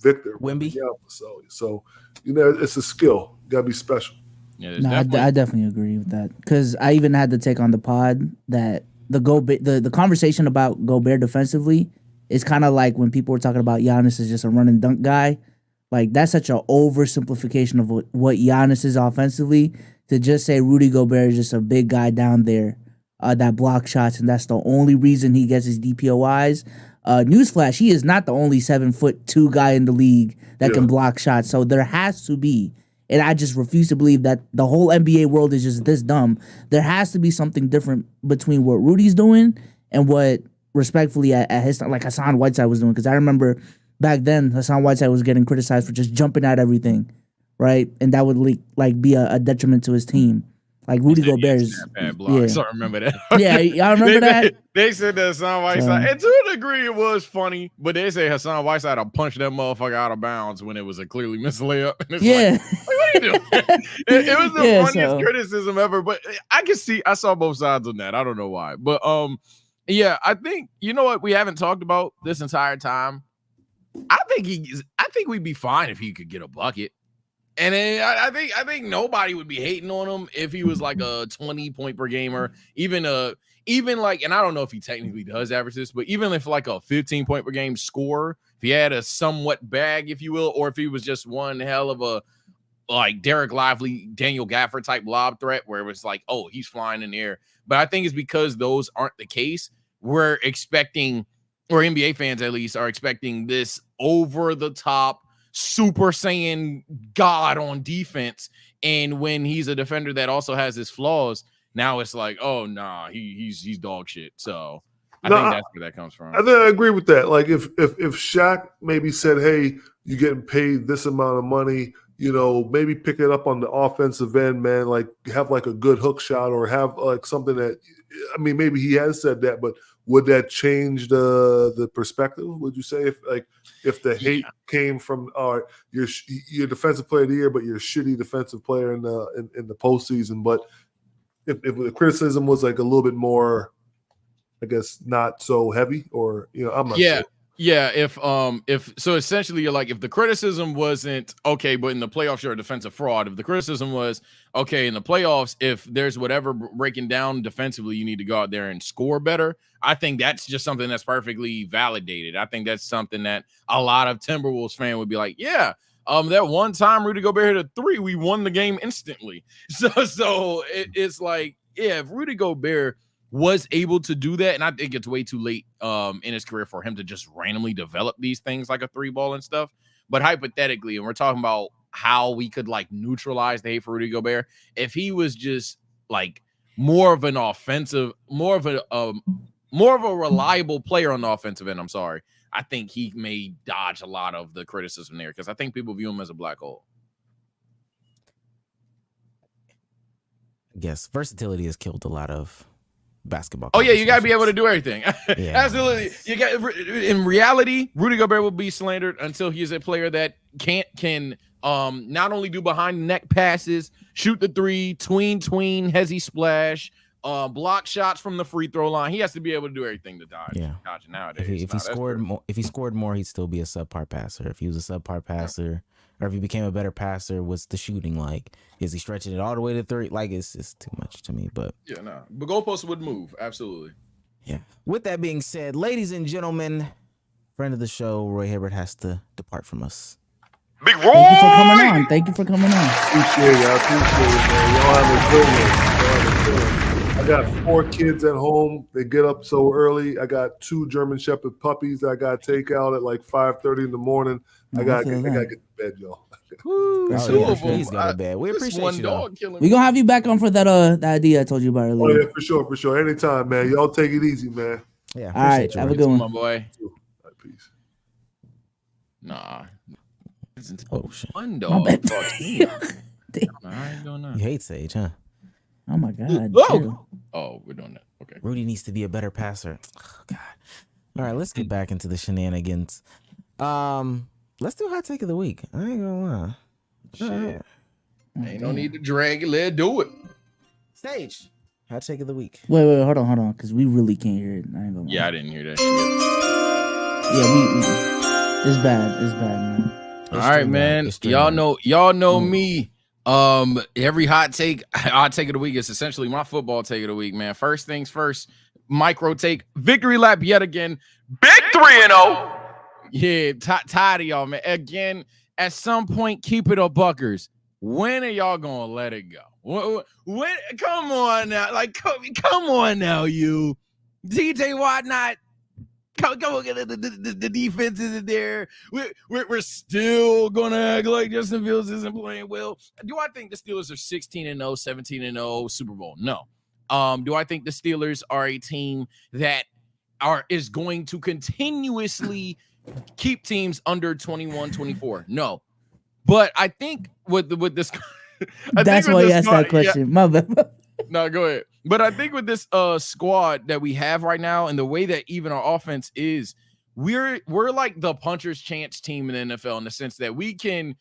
Victor Wemby. Yeah, so it's a skill. You gotta be special. Yeah, No, I definitely agree with that, because I even had to take on the pod that the conversation about Gobert defensively is kind of like when people were talking about Giannis as just a run and dunk guy. Like, that's such an oversimplification of what Giannis is offensively, to just say Rudy Gobert is just a big guy down there that block shots, and that's the only reason he gets his DPOIs. Newsflash, he is not the only 7'2" guy in the league that can block shots. So there has to be, and I just refuse to believe that the whole NBA world is just this dumb. There has to be something different between what Rudy's doing and what, respectfully, at his time, like Hassan Whiteside was doing. Because I remember back then, Hassan Whiteside was getting criticized for just jumping at everything, right? And that would be a detriment to his team. Like Rudy Gobert is, So I remember that. Yeah, y'all remember that? They said that Hassan Whiteside, and to a degree it was funny, but they say Hassan Whiteside punched that motherfucker out of bounds when it was a clearly missed layup. And it's like, what are you doing? it was the funniest criticism ever, but I saw both sides on that. I don't know why, but yeah, I think, you know what we haven't talked about this entire time. I think we'd be fine if he could get a bucket. And then I think nobody would be hating on him if he was like a 20-point per gamer, even like, and I don't know if he technically does average this, but even if like a 15-point per game scorer, if he had a somewhat bag, if you will, or if he was just one hell of a like Derek Lively, Daniel Gafford type lob threat where it was like, oh, he's flying in the air. But I think it's because those aren't the case. We're expecting, or NBA fans at least are expecting, this over the top Super Saiyan God on defense, and when he's a defender that also has his flaws, now it's like, oh nah, he's dog shit. So I think that's where that comes from. I think I agree with that. Like if Shaq maybe said, hey, you're getting paid this amount of money, maybe pick it up on the offensive end, man, like have like a good hook shot, or have like something that, I mean, maybe he has said that, but would that change the perspective? Would you say if the hate came from your defensive player of the year, but you're a shitty defensive player in the postseason, but if the criticism was like a little bit more, I guess, not so heavy, or I'm not sure. Yeah, if so essentially you're like, if the criticism wasn't okay, but in the playoffs you're a defensive fraud. If the criticism was okay in the playoffs, if there's whatever breaking down defensively, you need to go out there and score better. I think that's just something that's perfectly validated. I think that's something that a lot of Timberwolves fan would be like, yeah, that one time Rudy Gobert hit a 3, we won the game instantly. So it's like, yeah, if Rudy Gobert was able to do that, and I think it's way too late in his career for him to just randomly develop these things like a 3-ball and stuff. But hypothetically, and we're talking about how we could like neutralize the hate for Rudy Gobert, if he was just like more of a reliable player on the offensive end, I think he may dodge a lot of the criticism there, because I think people view him as a black hole. I guess versatility has killed a lot of basketball. Oh yeah, you gotta be able to do everything. Absolutely. You got, in reality, Rudy Gobert will be slandered until he's a player that can not only do behind the neck passes, shoot the 3, tween, hezzy splash, block shots from the free throw line. He has to be able to do everything to dodge. Yeah. Dodge nowadays. If he scored more, he'd still be a subpar passer. If he was a subpar passer, or if he became a better passer, what's the shooting like? Is he stretching it all the way to 3? Like, it's too much to me. But yeah, no. The goalpost would move. Absolutely. Yeah. With that being said, ladies and gentlemen, friend of the show, Roy Hibbert, has to depart from us. Big Roy! Thank you for coming on. Appreciate it, man. Y'all have a good one. I got 4 kids at home. They get up so early. I got 2 German Shepherd puppies that I got to take out at like 5:30 in the morning. I gotta get to bed, y'all. He's got a bed. We appreciate you. We're gonna have you back on for that idea I told you about earlier. Oh yeah, for sure. Anytime, man. Y'all take it easy, man. Yeah. All right, have a good one, my boy. All right, peace. Nah. Oh shit. One dog. Damn. You hate Sage, huh? Oh my god. Oh, we're doing that. Okay. Rudy needs to be a better passer. Oh, god. All right, let's get back into the shenanigans. Let's do hot take of the week. I ain't gonna lie. Shit. Ain't no need to drag it. Let's do it. Stage. Hot take of the week. Wait, hold on, because we really can't hear it. I ain't gonna lie. Yeah, I didn't hear that shit. Yeah, it's bad. It's bad, man. All right, man. Y'all know me. Every hot take of the week is essentially my football take of the week, man. First things first, micro take, victory lap yet again. Big 3-0. Yeah, tired of y'all, man. Again, at some point, keep it a buckers. When are y'all gonna let it go? When? Come on now, like come on now, you TJ Watt not. Come on, the defense isn't there. We're still gonna act like Justin Fields isn't playing well. Do I think the Steelers are 16-0, 17-0 Super Bowl? No. Do I think the Steelers are a team that is going to continuously keep teams under 21-24? No. But I think with this, that's why you asked that question. Yeah. My bad. No, go ahead. But I think with this squad that we have right now and the way that even our offense is, we're like the puncher's chance team in the NFL in the sense that we can,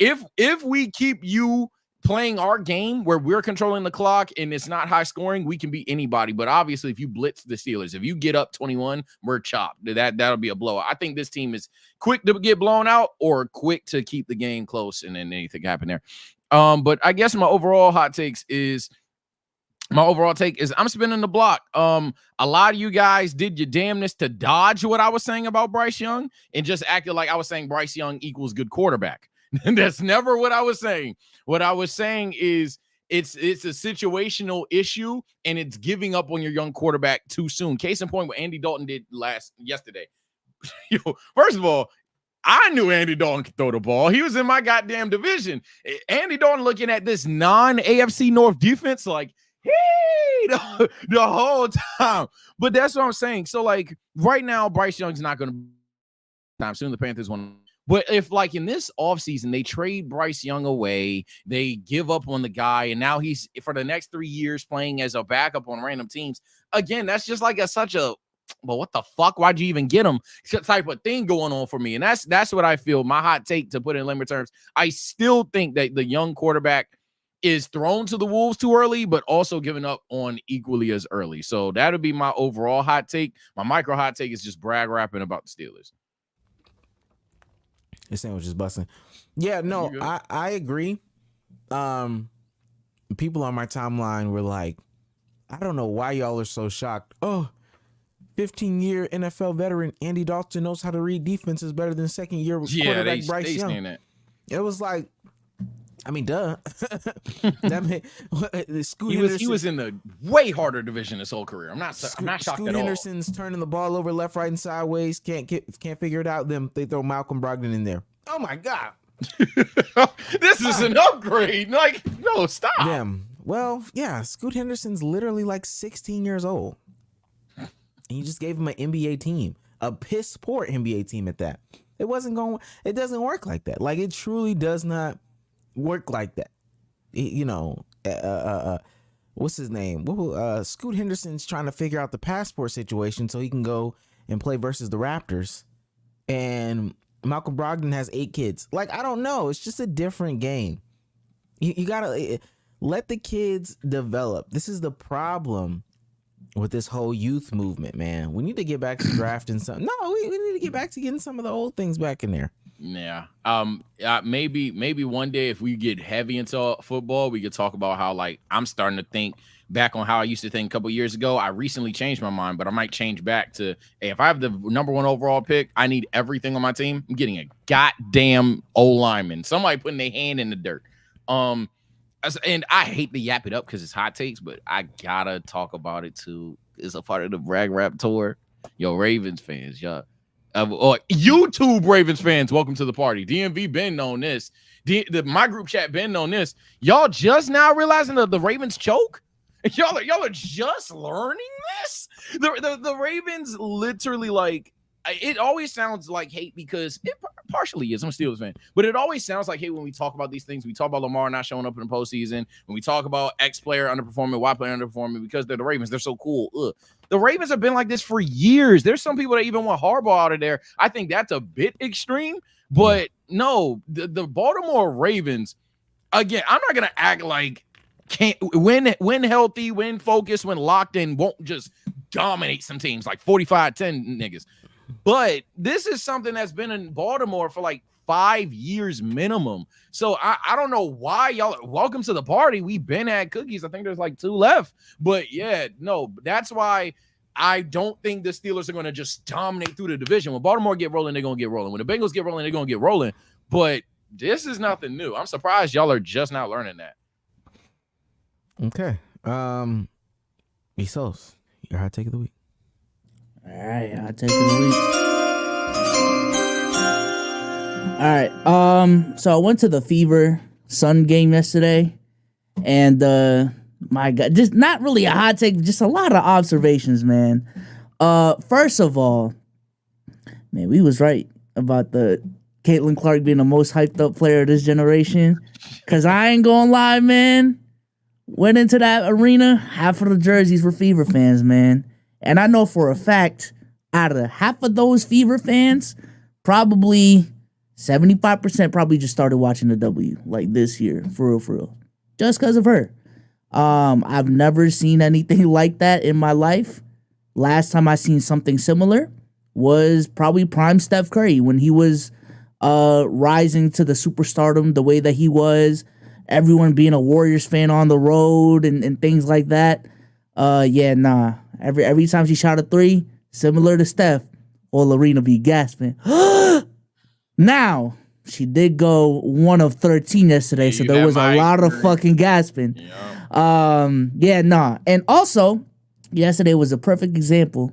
if we keep you playing our game where we're controlling the clock and it's not high scoring, we can beat anybody. But obviously, if you blitz the Steelers, if you get up 21, we're chopped. That'll be a blowout. I think this team is quick to get blown out or quick to keep the game close and then anything happen there. But I guess my overall take is I'm spinning the block. A lot of you guys did your damnness to dodge what I was saying about Bryce Young and just acted like I was saying Bryce Young equals good quarterback. That's never what I was saying. What I was saying is it's a situational issue and it's giving up on your young quarterback too soon. Case in point, what Andy Dalton did yesterday. First of all, I knew Andy Dalton could throw the ball. He was in my goddamn division. Andy Dalton looking at this non-AFC North defense like, hey, the whole time. But that's what I'm saying. So, like, right now, Bryce Young's not going to time soon. The Panthers want. But if, like, in this offseason, they trade Bryce Young away, they give up on the guy, and now he's, for the next 3 years, playing as a backup on random teams. Again, that's just like such a, well, what the fuck? Why'd you even get him? Type of thing going on for me. And that's what I feel. My hot take, to put it in layman terms, I still think that the young quarterback is thrown to the wolves too early, but also given up on equally as early. So that'll be my overall hot take. My micro hot take is just brag rapping about the Steelers. This sandwich is busting. Yeah, no, I agree. People on my timeline were like, I don't know why y'all are so shocked. Oh, 15-year NFL veteran Andy Dalton knows how to read defenses better than second-year quarterback Bryce Young. That. It was like, I mean, duh. He was in the way harder division his whole career. I'm not shocked Scoot at all. Henderson's turning the ball over left, right, and sideways. Can't figure it out. Then they throw Malcolm Brogdon in there. Oh my god, this is an upgrade. Like, no, stop. Damn. Well, yeah. Scoot Henderson's literally like 16 years old, and you just gave him an NBA team, a piss poor NBA team at that. It doesn't work like that. Like, it truly does not work like that. What's his name? Scoot Henderson's trying to figure out the passport situation so he can go and play versus the Raptors, and Malcolm Brogdon has 8 kids. Like, I don't know. It's just a different game. You gotta let the kids develop. This is the problem with this whole youth movement, man. We need to get back to drafting some. No, we need to get back to getting some of the old things back in there. Yeah. Maybe one day if we get heavy into football, we could talk about how, like, I'm starting to think back on how I used to think a couple years ago. I recently changed my mind, but I might change back to, hey, if I have the number 1 overall pick, I need everything on my team. I'm getting a goddamn O-lineman. Somebody putting their hand in the dirt. And I hate to yap it up because it's hot takes, but I gotta talk about it too. It's a part of the brag rap tour. Yo, Ravens fans, y'all. Or YouTube Ravens fans, welcome to the party. DMV been known this. My group chat been known this. Y'all just now realizing that the Ravens choke? Y'all are just learning this? The Ravens literally, like, it always sounds like hate because it partially is. I'm a Steelers fan. But it always sounds like hate when we talk about these things. We talk about Lamar not showing up in the postseason. When we talk about X player underperforming, Y player underperforming because they're the Ravens. They're so cool. Ugh. The Ravens have been like this for years. There's some people that even want Harbaugh out of there. I think that's a bit extreme. But no, the Baltimore Ravens, again, I'm not gonna act like when healthy, when focused, when locked in, won't just dominate some teams like 45-10 niggas. But this is something that's been in Baltimore for like 5 years minimum. So I don't know why y'all welcome to the party. We've been at cookies. I think there's like 2 left. But yeah, no, that's why I don't think the Steelers are going to just dominate through the division. When Baltimore get rolling, they're going to get rolling. When the Bengals get rolling, they're going to get rolling. But this is nothing new. I'm surprised y'all are just now learning that. Okay. Bsolz, your hot take of the week. All right, hot take of the week. All right. So I went to the Fever Sun game yesterday, and my God, just not really a hot take, just a lot of observations, man. First of all, man, we was right about the Caitlin Clark being the most hyped up player of this generation. Cause I ain't gonna lie, man. Went into that arena, half of the jerseys were Fever fans, man. And I know for a fact, out of half of those Fever fans, probably 75% probably just started watching the W like this year, for real. Just because of her. I've never seen anything like that in my life. Last time I seen something similar was probably prime Steph Curry when he was rising to the superstardom the way that he was. Everyone being a Warriors fan on the road and things like that. Every time she shot a 3, similar to Steph, whole arena be gasping. Now, she did go 1 of 13 yesterday, so there was a lot of fucking gasping. Yeah. And also, yesterday was a perfect example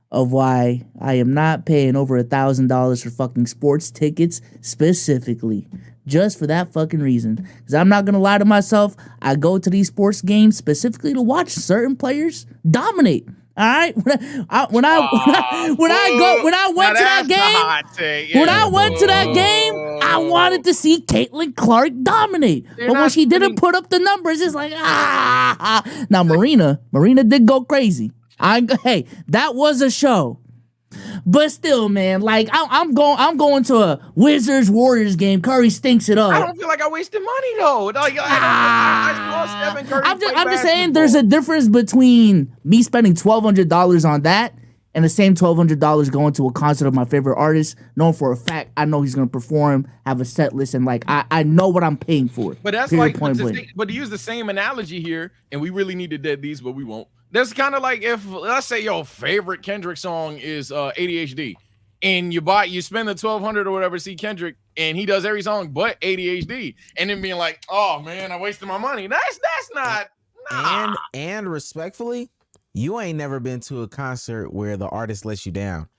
of why I am not paying over $1,000 for fucking sports tickets specifically. Just for that fucking reason. Because I'm not going to lie to myself. I go to these sports games specifically to watch certain players dominate. All right? When I went to that game, I wanted to see Caitlin Clark dominate. But when she didn't put up the numbers, it's like, Now, Marina did go crazy. Hey, that was a show. But still, man, like I'm going to a Wizards Warriors game. Curry stinks it up. I don't feel like I wasted money though. Like, I'm just saying there's a difference between me spending $1,200 on that and the same $1,200 going to a concert of my favorite artist, knowing for a fact I know he's gonna perform, have a set list, and like I know what I'm paying for. But that's like, but to use the same analogy here, and we really need to dead these, but we won't. That's kind of like if, let's say, your favorite Kendrick song is ADHD, and you spend the $1,200 or whatever to see Kendrick, and he does every song but ADHD, and then being like, oh man, I wasted my money. That's not. Nah. And respectfully, you ain't never been to a concert where the artist lets you down.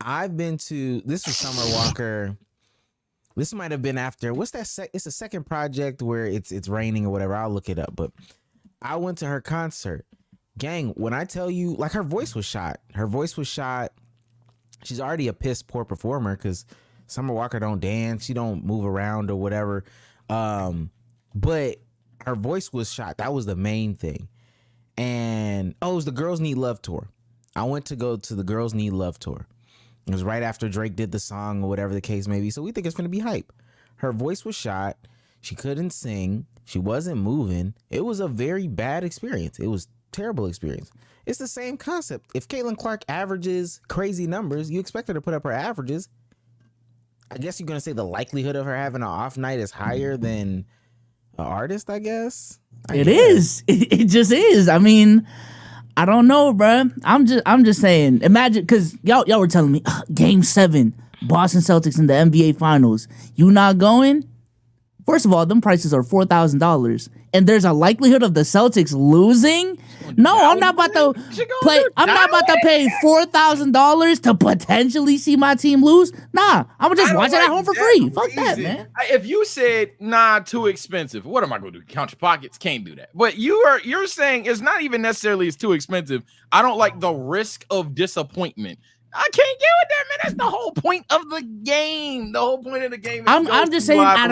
I've been to, this was Summer Walker. This might have been after, what's that? It's a second project where it's raining or whatever. I'll look it up. But I went to her concert. Gang, when I tell you, like, her voice was shot. She's already a piss poor performer because Summer Walker don't dance. She don't move around or whatever. But her voice was shot. That was the main thing. And, it was the Girls Need Love tour. I went to go to the Girls Need Love tour. It was right after Drake did the song or whatever the case may be. So we think it's going to be hype. Her voice was shot. She couldn't sing. She wasn't moving. It was a very bad experience. It was terrible experience. It's the same concept. If Caitlin Clark averages crazy numbers, you expect her to put up her averages. I guess you're going to say the likelihood of her having an off night is higher than an artist, I guess. It is. It just is. I mean, I don't know, bro. I'm just saying. Imagine, because y'all were telling me, Game 7, Boston Celtics in the NBA Finals. You not going? First of all, them prices are $4,000, and there's a likelihood of the Celtics losing. No, I'm not about to play. I'm not about to pay $4,000 to potentially see my team lose. Nah, I'm gonna just watch it at home for free. Fuck that, man. If you said too expensive, what am I gonna do? Count your pockets? Can't do that. But you're saying it's not even necessarily it's too expensive. I don't like the risk of disappointment. I can't get with that, man. That's the whole point of the game. The whole point of the game. I'm just saying at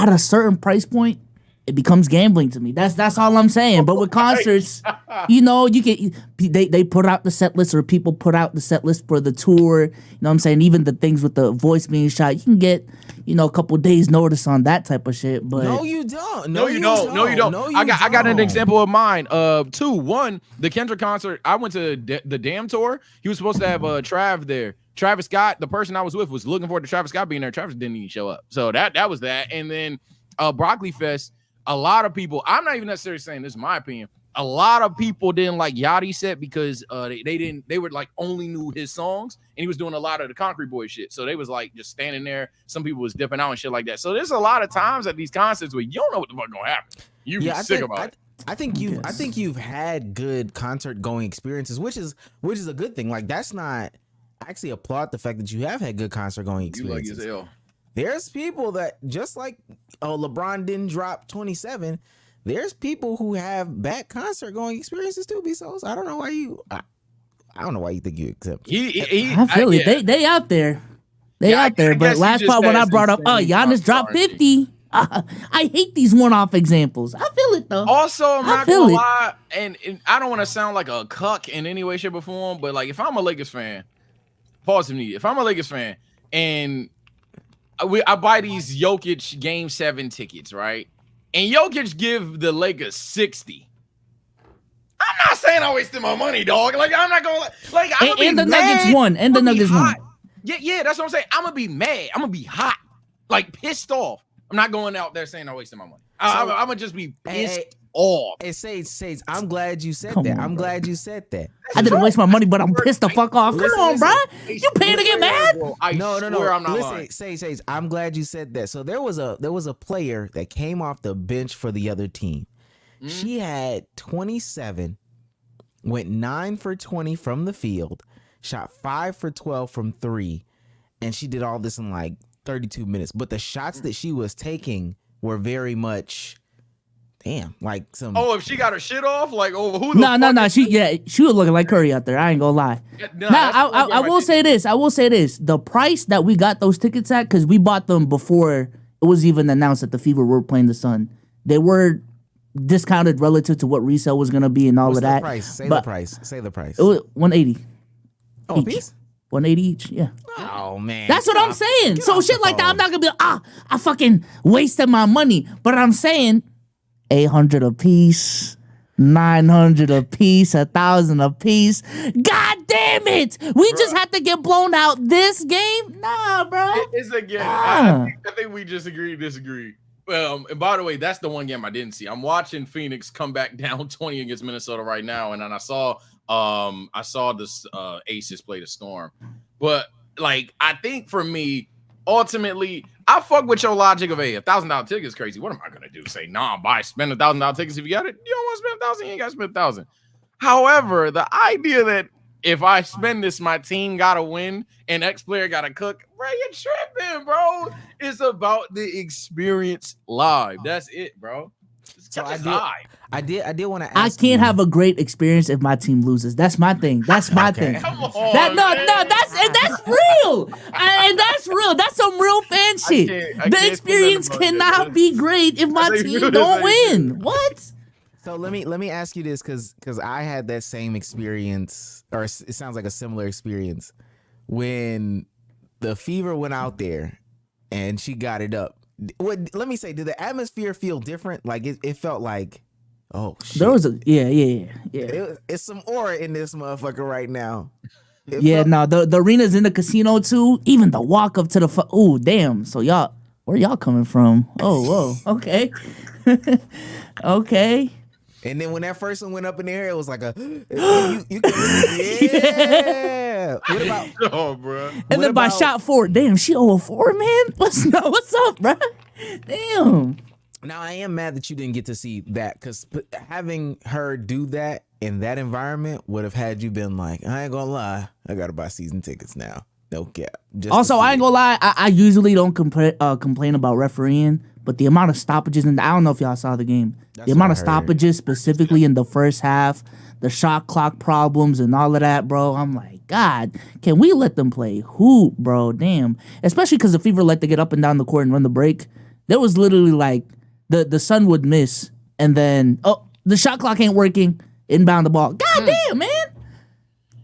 a certain price point, it becomes gambling to me. That's all I'm saying. But with concerts, you know, you can they put out the set list, or people put out the set list for the tour. You know what I'm saying? Even the things with the voice being shot, you can get, you know, a couple days notice on that type of shit. But No, you don't. No, you don't. No, you don't. I got an example of mine. Two. One, the Kendrick concert. I went to the Damn tour. He was supposed to have Trav there. Travis Scott, the person I was with, was looking forward to Travis Scott being there. Travis didn't even show up. So that was that. And then Broccoli Fest. A lot of people, I'm not even necessarily saying this is my opinion. A lot of people didn't like Yachty's set because they were like only knew his songs, and he was doing a lot of the Concrete Boy shit. So they was like just standing there. Some people was dipping out and shit like that. So there's a lot of times at these concerts where you don't know what the fuck gonna happen. You be sick about it. I think you've had good concert going experiences, which is a good thing. Like that's not. I actually applaud the fact that you have had good concert going experiences. You like as hell. There's people that just like LeBron didn't drop 27. There's people who have bad concert going experiences too. Bsolz. I don't know why you. I don't know why you think you accept. I feel it. They out there. They out there. But last part when I brought up, Giannis dropped 50. I hate these one-off examples. I feel it though. Also, I'm not gonna lie, and I don't want to sound like a cuck in any way, shape, or form. But like, if I'm a Lakers fan, pause me. If I'm a Lakers fan and I buy these Jokic Game 7 tickets, right? And Jokic give the Lakers 60. I'm not saying I wasted my money, dog. Like I'm not gonna like. I'm gonna and be the mad. Nuggets won. And the Nuggets won. Yeah, that's what I'm saying. I'm gonna be mad. I'm gonna be hot, like pissed off. I'm not going out there saying I wasted my money. I'm gonna just be pissed off. Hey, Sage, I'm glad you said that. I'm glad you said that. I didn't waste my money, but I'm pissed the fuck off. Come on, bro. You paying to get mad? No. I'm not lying. Listen, Sage, I'm glad you said that. So there was a player that came off the bench for the other team. She had 27, went 9 for 20 from the field, shot 5 for 12 from 3, and she did all this in like 32 minutes. But the shots that she was taking were very much, like some. Oh, if she got her shit off, like who? No. She was looking like Curry out there. I ain't gonna lie. I will say this. The price that we got those tickets at, because we bought them before it was even announced that the Fever were playing the Sun. They were discounted relative to what resale was gonna be and all of that. Say the price. Say the price. It was $180. Oh, each. piece? 180 each. Yeah. Oh man. That's what I'm saying. So shit like that, I'm not gonna be I fucking wasted my money. But I'm saying 800 a piece, 900 a piece, 1,000 a piece. God damn it! We just had to get blown out this game. Nah, bro. It's again. I think we just disagree. And by the way, that's the one game I didn't see. I'm watching Phoenix come back down 20 against Minnesota right now, and then I saw this Aces play the Storm. But like, I think for me, ultimately, I fuck with your logic of $1,000 ticket is crazy. What am I gonna do? Say spend $1,000 tickets if you got it. You don't want to spend 1,000, you ain't gotta spend 1,000. However, the idea that if I spend this, my team gotta win and X player gotta cook, bro, you're tripping, bro. It's about the experience live. That's it, bro. So I did want to ask. I can't have a great experience if my team loses. That's my thing. That's my thing. Come on, that's real. And that's real. That's some real fan shit. The experience cannot be great if my team don't win. What? So let me ask you this, because I had that same experience, or it sounds like a similar experience, when the Fever went out there and she got it up. Let me say, did the atmosphere feel different? Like it felt like, oh shit. There was yeah. It's some aura in this motherfucker right now. The arena's in the casino too. Even the walk up to the oh damn. So where y'all coming from? Oh whoa, okay, okay. And then when that first one went up in the air, it was like yeah. What about, bro? And then by shot 4, damn, she 0-4, man. What's up, bro? Damn. Now I am mad that you didn't get to see that, because having her do that in that environment would have had you been like, I ain't gonna lie, I gotta buy season tickets now. No cap. Also, I ain't gonna lie, I usually don't complain about refereeing, but the amount of stoppages, and I don't know if y'all saw the game, the amount of stoppages specifically in the first half, the shot clock problems and all of that, bro. I'm like, God, can we let them play hoop, bro? Damn. Especially because the Fever let they get up and down the court and run the break. There was literally like the Sun would miss, and then the shot clock ain't working. Inbound the ball. God damn, man.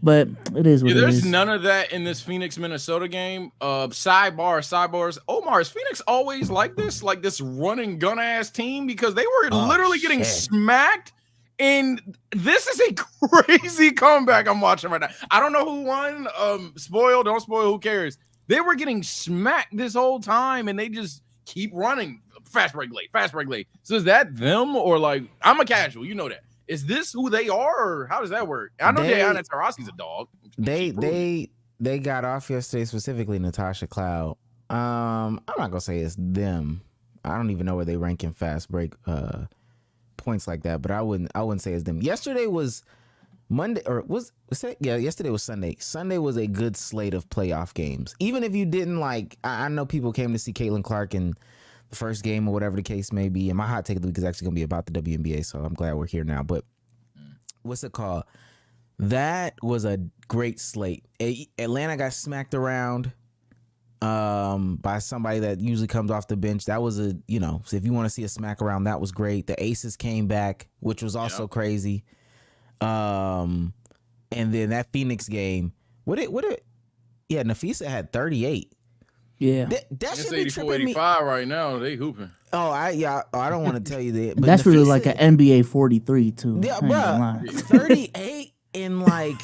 But it is what it there's is. none of that in this Phoenix Minnesota game. Sidebars. Omar, is Phoenix always like this run and gun ass team? Because they were literally getting smacked. And this is a crazy comeback I'm watching right now. I don't know who won. Spoil, don't spoil, who cares? They were getting smacked this whole time, and they just keep running. Fast break late. So is that them, or like, I'm a casual, you know that. Is this who they are, or how does that work? I know Diana Taurasi's a dog. They got off yesterday, specifically Natasha Cloud. I'm not gonna say it's them. I don't even know where they rank in fast break points like that, but I wouldn't say it's them. Yesterday was Monday, or was it? Yeah, yesterday was Sunday. Sunday was a good slate of playoff games. Even if you didn't like, I know people came to see Caitlin Clark in the first game or whatever the case may be. And my hot take of the week is actually gonna be about the WNBA, so I'm glad we're here now. But what's it called? That was a great slate. Atlanta got smacked around by somebody that usually comes off the bench. That was so if you want to see a smack around, that was great. The Aces came back, which was also crazy. And then that Phoenix game, Nafisa had 38. Yeah, that should it's be tripping me. 84-85 right now. They hooping. Oh, I don't want to tell you that. But that's Nafisa, really like an NBA 43 too. Yeah, bro. 38 in like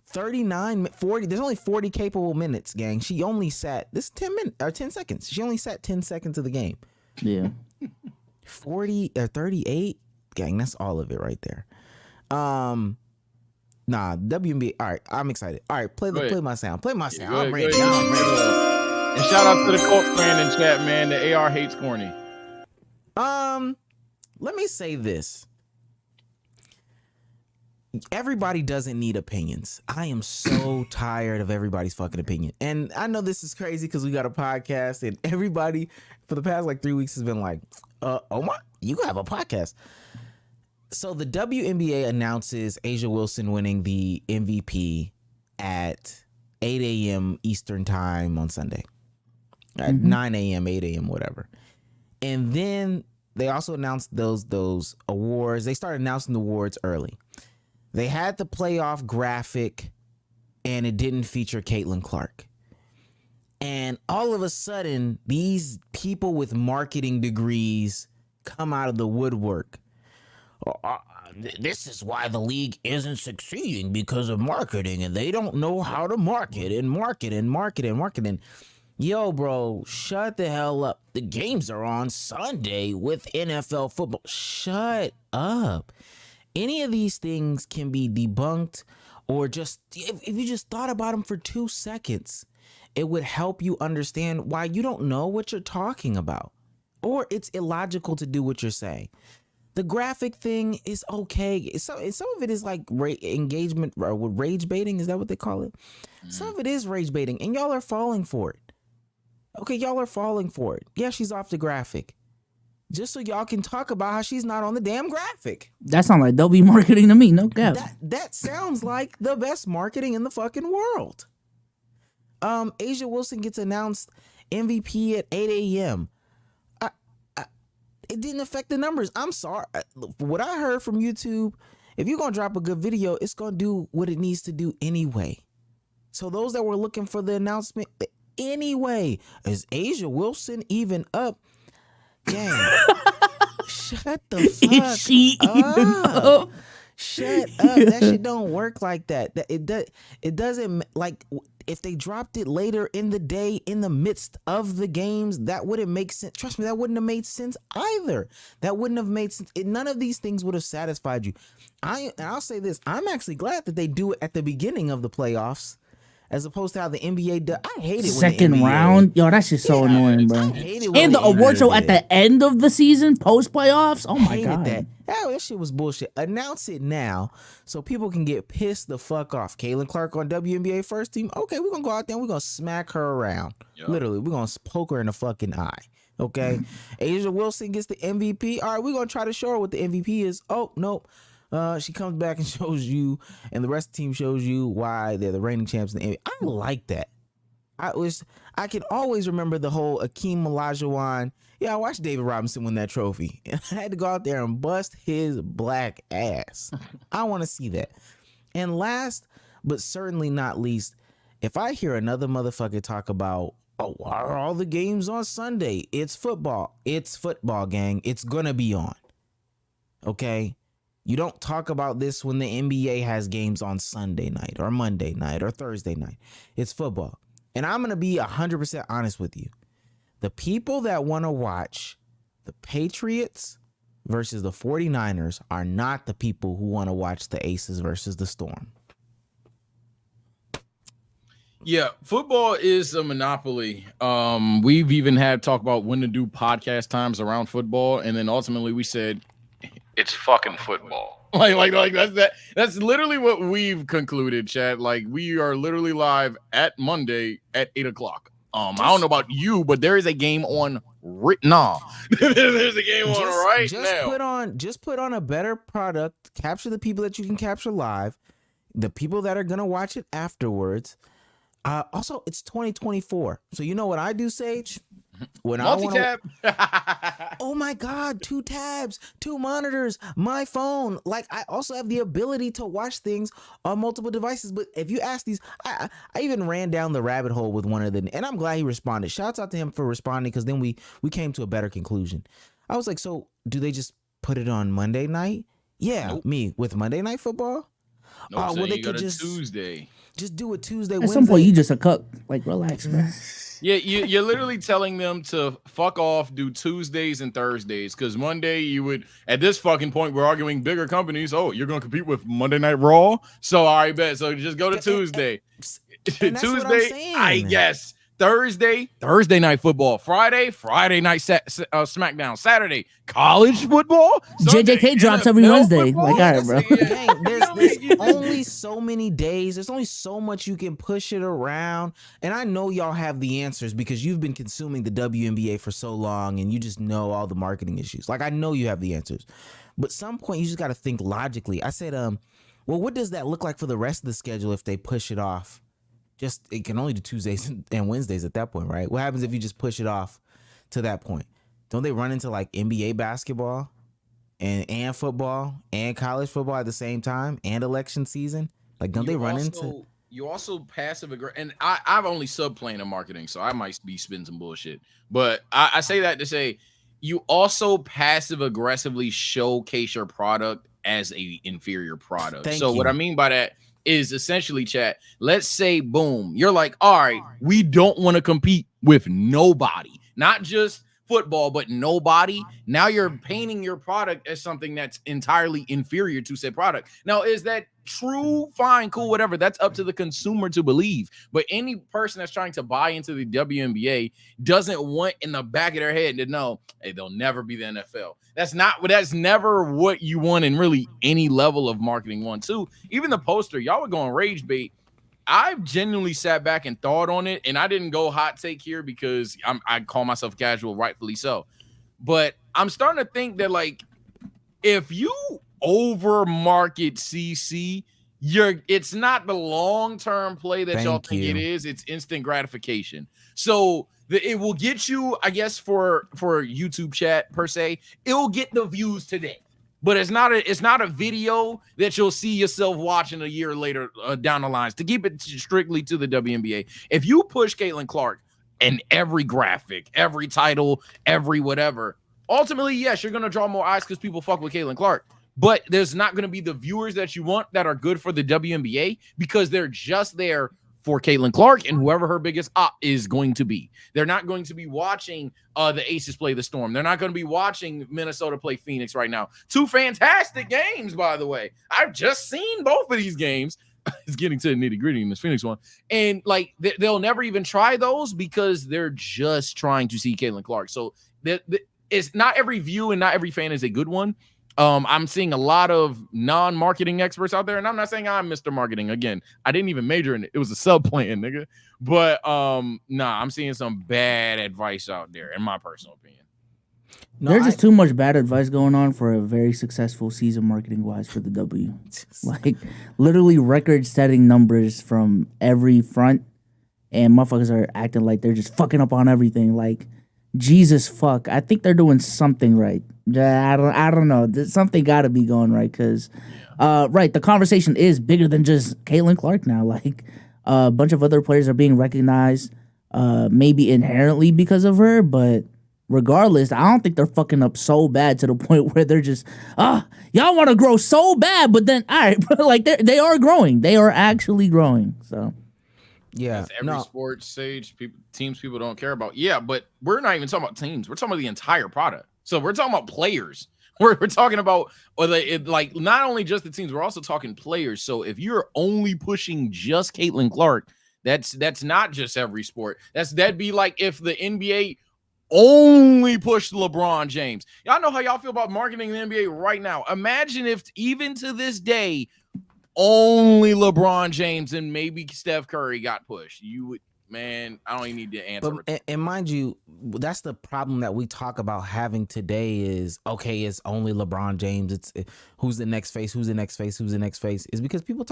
39, 40. There's only 40 capable minutes, gang. She only sat 10 seconds. She only sat 10 seconds of the game. Yeah. 40 or 38, gang. That's all of it right there. WNBA. All right, I'm excited. All right, play my sound. Play my sound. I'm ready. And shout out to the Colts fan in chat, man. The AR hates corny. Let me say this. Everybody doesn't need opinions. I am so tired of everybody's fucking opinion. And I know this is crazy because we got a podcast and everybody for the past like 3 weeks has been like, Omar, you have a podcast. So the WNBA announces A'ja Wilson winning the MVP at 8 a.m. Eastern time on Sunday. At 9 a.m., 8 a.m., whatever. And then they also announced those awards. They started announcing the awards early. They had the playoff graphic, and it didn't feature Caitlin Clark. And all of a sudden, these people with marketing degrees come out of the woodwork. This is why the league isn't succeeding, because of marketing, and they don't know how to market. Yo, bro, shut the hell up. The games are on Sunday with NFL football. Shut up. Any of these things can be debunked, or just, if you just thought about them for 2 seconds, it would help you understand why you don't know what you're talking about, or it's illogical to do what you're saying. The graphic thing is okay. Some of it is like engagement or rage baiting. Is that what they call it? Some of it is rage baiting, and y'all are falling for it. Okay, y'all are falling for it. Yeah, she's off the graphic. Just so y'all can talk about how she's not on the damn graphic. That sounds like dope marketing to me, no cap. That sounds like the best marketing in the fucking world. A'ja Wilson gets announced MVP at 8 a.m. It didn't affect the numbers. I'm sorry. What I heard from YouTube, if you're going to drop a good video, it's going to do what it needs to do anyway. So those that were looking for the announcement, anyway, is A'ja Wilson even up? Gang, shut the fuck she up. Shut up. That shit don't work like that. It doesn't, like, if they dropped it later in the day, in the midst of the games, that wouldn't make sense. Trust me, that wouldn't have made sense either. That wouldn't have made sense. None of these things would have satisfied you. I'll say this. I'm actually glad that they do it at the beginning of the playoffs, as opposed to how the NBA does. I hate it when second the NBA, round. Yo, that's just so annoying, bro. I hate it when And the award show at did. the end of the season, post playoffs. Oh my Hated god. that shit was bullshit. Announce it now so people can get pissed the fuck off. Caitlin Clark on WNBA first team. Okay, we're gonna go out there and we're gonna smack her around. Yep. Literally, we're gonna poke her in the fucking eye. Okay. A'ja Wilson gets the MVP. All right, we're gonna try to show her what the MVP is. Oh, nope. She comes back and shows you, and the rest of the team shows you why they're the reigning champs in the NBA. I like that. I can always remember the whole Akeem Olajuwon. Yeah, I watched David Robinson win that trophy. And I had to go out there and bust his black ass. I want to see that. And last, but certainly not least, if I hear another motherfucker talk about, oh, why are all the games on Sunday? It's football. It's football, gang. It's going to be on. Okay? You don't talk about this when the NBA has games on Sunday night or Monday night or Thursday night. It's football. And I'm going to be 100% honest with you. The people that want to watch the Patriots versus the 49ers are not the people who want to watch the Aces versus the Storm. Yeah, football is a monopoly. We've even had talk about when to do podcast times around football, and then ultimately we said it's fucking football. Like that's literally what we've concluded, chat. Like, we are literally live at Monday at 8:00. I don't know about you, but there is a game on there's a game on right now. Just put on a better product, capture the people that you can capture live, the people that are gonna watch it afterwards. Also, it's 2024. So you know what I do, Sage? When Multi-tab. Oh my God, 2 tabs, 2 monitors, my phone. Like, I also have the ability to watch things on multiple devices. But if you ask these, I even ran down the rabbit hole with one of them, and I'm glad he responded. Shouts out to him for responding, because then we came to a better conclusion. I was like, so do they just put it on Monday night? Yeah, nope. Me with Monday Night Football. No, well, they could just Tuesday. Just do a Tuesday. At Wednesday. some point, you just a cuck. Like, relax, man. Yeah, you're literally telling them to fuck off, do Tuesdays and Thursdays, because Monday you would, at this fucking point, we're arguing bigger companies. Oh, you're going to compete with Monday Night Raw? So, all right, bet. So, just go to Tuesday. And Tuesday, I guess. Thursday Night Football. Friday Night SmackDown. Saturday, college football. Sunday, JJK drops every Wednesday. Football. Like, all right, bro. Dang, there's only so many days. There's only so much you can push it around. And I know y'all have the answers because you've been consuming the WNBA for so long and you just know all the marketing issues. Like, I know you have the answers. But at some point, you just got to think logically. I said, well, what does that look like for the rest of the schedule if they push it off? Just, it can only do Tuesdays and Wednesdays at that point, right? What happens if you just push it off to that point? Don't they run into like NBA basketball and football and college football at the same time and election season? Like, don't they run into? You also passive aggressive, and I've only subplaned in marketing, so I might be spitting some bullshit. But I say that to say you also passive aggressively showcase your product as a inferior product. Thank you. What I mean by that is essentially, chat, let's say, boom, you're like, all right, we don't want to compete with nobody, not just football, but nobody. Now you're painting your product as something that's entirely inferior to said product. Now, is that true? Fine, cool, whatever. That's up to the consumer to believe. But any person that's trying to buy into the WNBA doesn't want in the back of their head to know, hey, they'll never be the NFL. That's never what you want in really any level of marketing. One, two, even the poster, y'all were going rage bait. I've genuinely sat back and thought on it, and I didn't go hot take here because I call myself casual, rightfully so. But I'm starting to think that, like, if you over market CC, it's not the long-term play that y'all think it is. It's instant gratification. So it will get you, I guess, for YouTube chat per se, it'll get the views today. But it's not a video that you'll see yourself watching a year later down the lines. To keep it strictly to the WNBA, if you push Caitlin Clark in every graphic, every title, every whatever, ultimately, yes, you're going to draw more eyes because people fuck with Caitlin Clark. But there's not going to be the viewers that you want that are good for the WNBA because they're just there for Caitlin Clark and whoever her biggest op is going to be. They're not going to be watching the Aces play the Storm. They're not going to be watching Minnesota play Phoenix right now. 2 fantastic games, by the way. I've just seen both of these games. It's getting to the nitty-gritty in this Phoenix one. And, like, they'll never even try those because they're just trying to see Caitlin Clark. So it's not every view and not every fan is a good one. I'm seeing a lot of non-marketing experts out there, and I'm not saying I'm Mr. Marketing. Again, I didn't even major in it. It was a sub-plan, nigga. But I'm seeing some bad advice out there, in my personal opinion. There's just too much bad advice going on for a very successful season marketing-wise for the W. Like, literally record-setting numbers from every front. and motherfuckers are acting like they're just fucking up on everything. Like, Jesus fuck. I think they're doing something right. I don't know. Something got to be going right because, right, the conversation is bigger than just Caitlin Clark now. Like, a bunch of other players are being recognized, maybe inherently because of her, but regardless, I don't think they're fucking up so bad to the point where they're just, y'all want to grow so bad, but then, all right, bro, like they are growing. They are actually growing. So, Yeah, that's every sports stage, teams people don't care about. Yeah, but we're not even talking about teams. We're talking about the entire product. So we're talking about players. We're talking about like not only just the teams, we're also talking players. So if you're only pushing just Caitlin Clark, that's not just every sport. That'd be like if the NBA only pushed LeBron James. Y'all know how y'all feel about marketing the NBA right now. Imagine if even to this day, only LeBron James and maybe Steph Curry got pushed. You would, man, I don't even need to answer. And mind you, that's the problem that we talk about having today is, okay, it's only LeBron James. It's who's the next face, who's the next face, who's the next face, is because people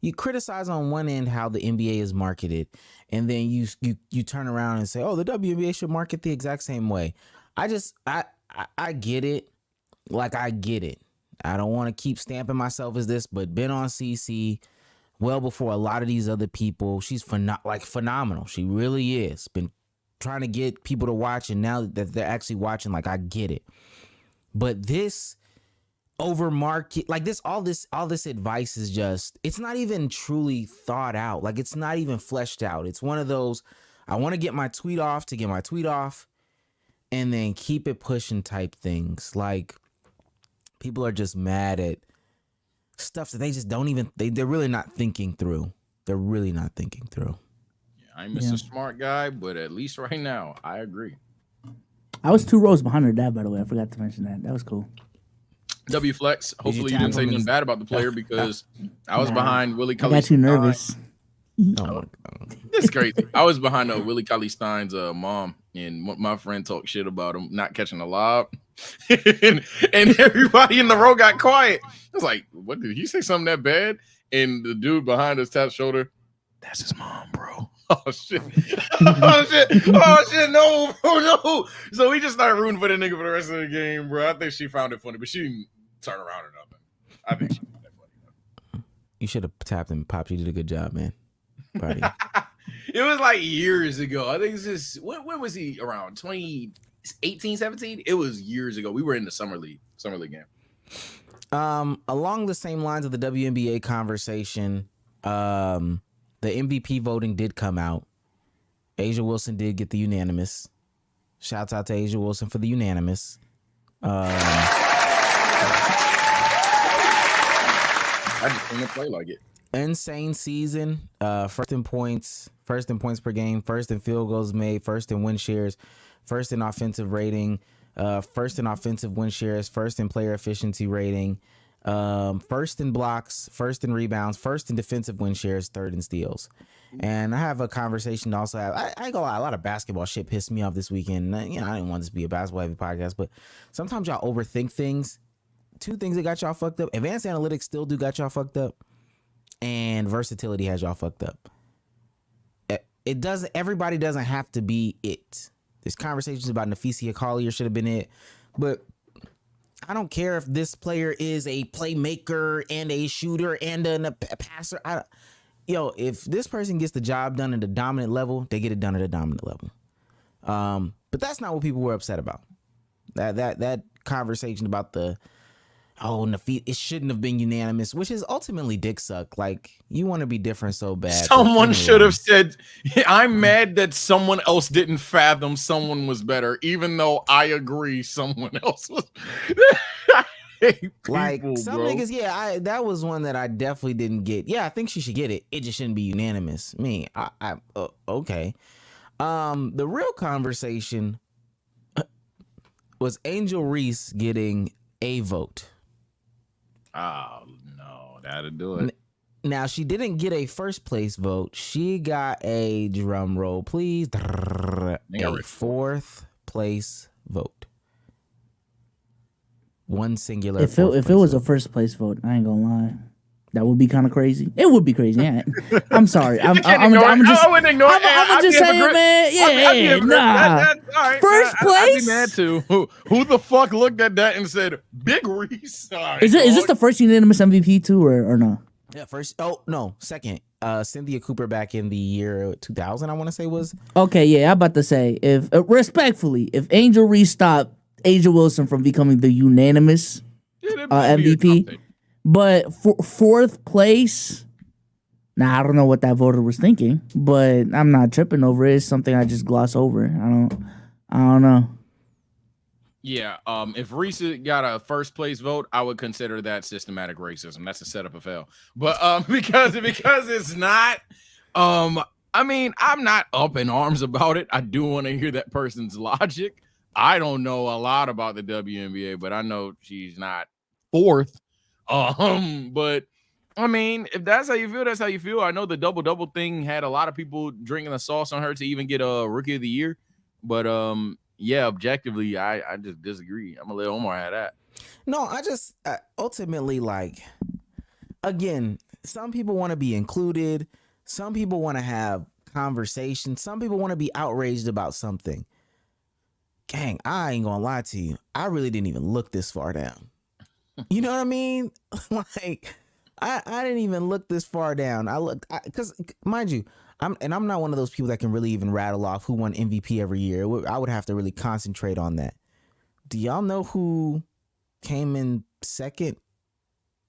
you criticize on one end how the NBA is marketed, and then you turn around and say, oh, the WNBA should market the exact same way. I get it. Like, I get it. I don't want to keep stamping myself as this, but been on CC well before a lot of these other people. She's phenomenal. She really is. Been trying to get people to watch, and now that they're actually watching, like, I get it. But this over market, like all this advice is just, it's not even truly thought out. Like, it's not even fleshed out. It's one of those, I want to get my tweet off to get my tweet off and then keep it pushing type things. Like, people are just mad at stuff that they just don't even, they're really not thinking through. They're really not thinking through. Yeah, I'm Mr. Smart Guy, but at least right now, I agree. I was 2 rows behind her dad, by the way. I forgot to mention that. That was cool. W Flex. Hopefully you didn't say anything bad about the player because I was behind Willie Cauley. I got too nervous. It's crazy. I was behind Willie Cauley Stein's mom, and my friend talked shit about him not catching a lob, and everybody in the row got quiet. I was like, "What did he say? Something that bad?" And the dude behind us tapped shoulder. That's his mom, bro. Oh shit! Oh shit! Oh shit! No! Oh no! So we just started rooting for the nigga for the rest of the game, bro. I think she found it funny, but she didn't turn around or nothing. I think she found it funny. You should have tapped him, Pops. You did a good job, man. Buddy. It was like years ago. I think it's just when was he around? 2018, 17? It was years ago. We were in the summer league game. Along the same lines of the WNBA conversation, the MVP voting did come out. Asia Wilson did get the unanimous. Shouts out to Asia Wilson for the unanimous. I just want to play like it. Insane season. First in points per game, first in field goals made, first in win shares, first in offensive rating, first in offensive win shares, first in player efficiency rating, first in blocks, first in rebounds, first in defensive win shares, third in steals. And I have a conversation to also have. I ain't gonna lie, a lot of basketball shit pissed me off this weekend. You know, I didn't want this to be a basketball heavy podcast, but sometimes y'all overthink things. 2 things that got y'all fucked up. Advanced analytics still do got y'all fucked up, and versatility has y'all fucked up. It doesn't. Everybody doesn't have to be it. There's conversations about Nafisia Collier should have been it, but I don't care if this player is a playmaker and a shooter and a passer. If this person gets the job done at a dominant level, they get it done at a dominant level. But that's not what people were upset about. That conversation about it shouldn't have been unanimous, which is ultimately dick suck. Like, you want to be different so bad. Someone should have said, I'm mad that someone else didn't fathom someone was better, even though I agree someone else was. Like, some niggas, that was one that I definitely didn't get. Yeah, I think she should get it. It just shouldn't be unanimous. Okay. The real conversation was Angel Reese getting a vote. Oh, no, that'd do it. Now, she didn't get a first place vote. She got a, drum roll, please, a 4th place vote. One singular. If it was a first place vote, I ain't gonna lie, That would be kind of crazy. It would be crazy. Yeah. I'm sorry. I'm just. I wouldn't ignore it. I'm just saying, man. Yeah, nah. All right, First I'd place. be mad too. Who the fuck looked at that and said, "Big Reese"? Right, Is this the first unanimous MVP too, or no? Yeah, first. Oh no, second. Cynthia Cooper back in the year 2000, I want to say was. Okay, yeah, I'm about to say if respectfully, if Angel Reese stopped Angel Wilson from becoming the unanimous MVP, but fourth place. Nah, I don't know what that voter was thinking, but I'm not tripping over it. It's something I just gloss over. I don't know. Yeah, if Reese got a first place vote, I would consider that systematic racism. That's a setup of hell. But because it's not, I mean, I'm not up in arms about it. I do want to hear that person's logic. I don't know a lot about the WNBA, but I know she's not fourth. But I mean, if that's how you feel, that's how you feel. I know the double thing had a lot of people drinking the sauce on her to even get a Rookie of the Year, but yeah, objectively, I just disagree. I'm gonna let Omar have that. No, I just ultimately, like, again, some people want to be included. Some people want to have conversation. Some people want to be outraged about something. Gang, I ain't gonna lie to you. I really didn't even look this far down. You know what I mean? Like, I didn't even look this far down. I looked, because mind you, I'm not one of those people that can really even rattle off who won MVP every year. I would have to really concentrate on that. Do y'all know who came in second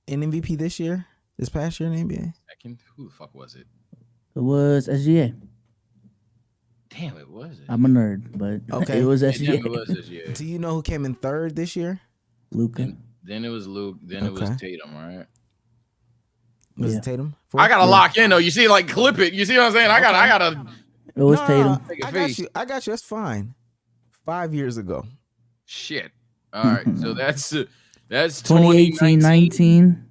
in MVP this past year in the NBA? Second? Who the fuck was it? It was SGA. Damn, it was it. I'm a nerd, but okay, it was Yeah, SGA. damn, it was SGA. Do you know who came in third this year? Luka. Then it was Luke. Then it was Tatum, right? Was Yeah. it Tatum? I gotta lock in though. You see, like clip it. You see what I'm saying? I gotta. It was No, Tatum. Take a I face. got you. That's fine. 5 years ago. Shit. All right. So that's 2018, 19.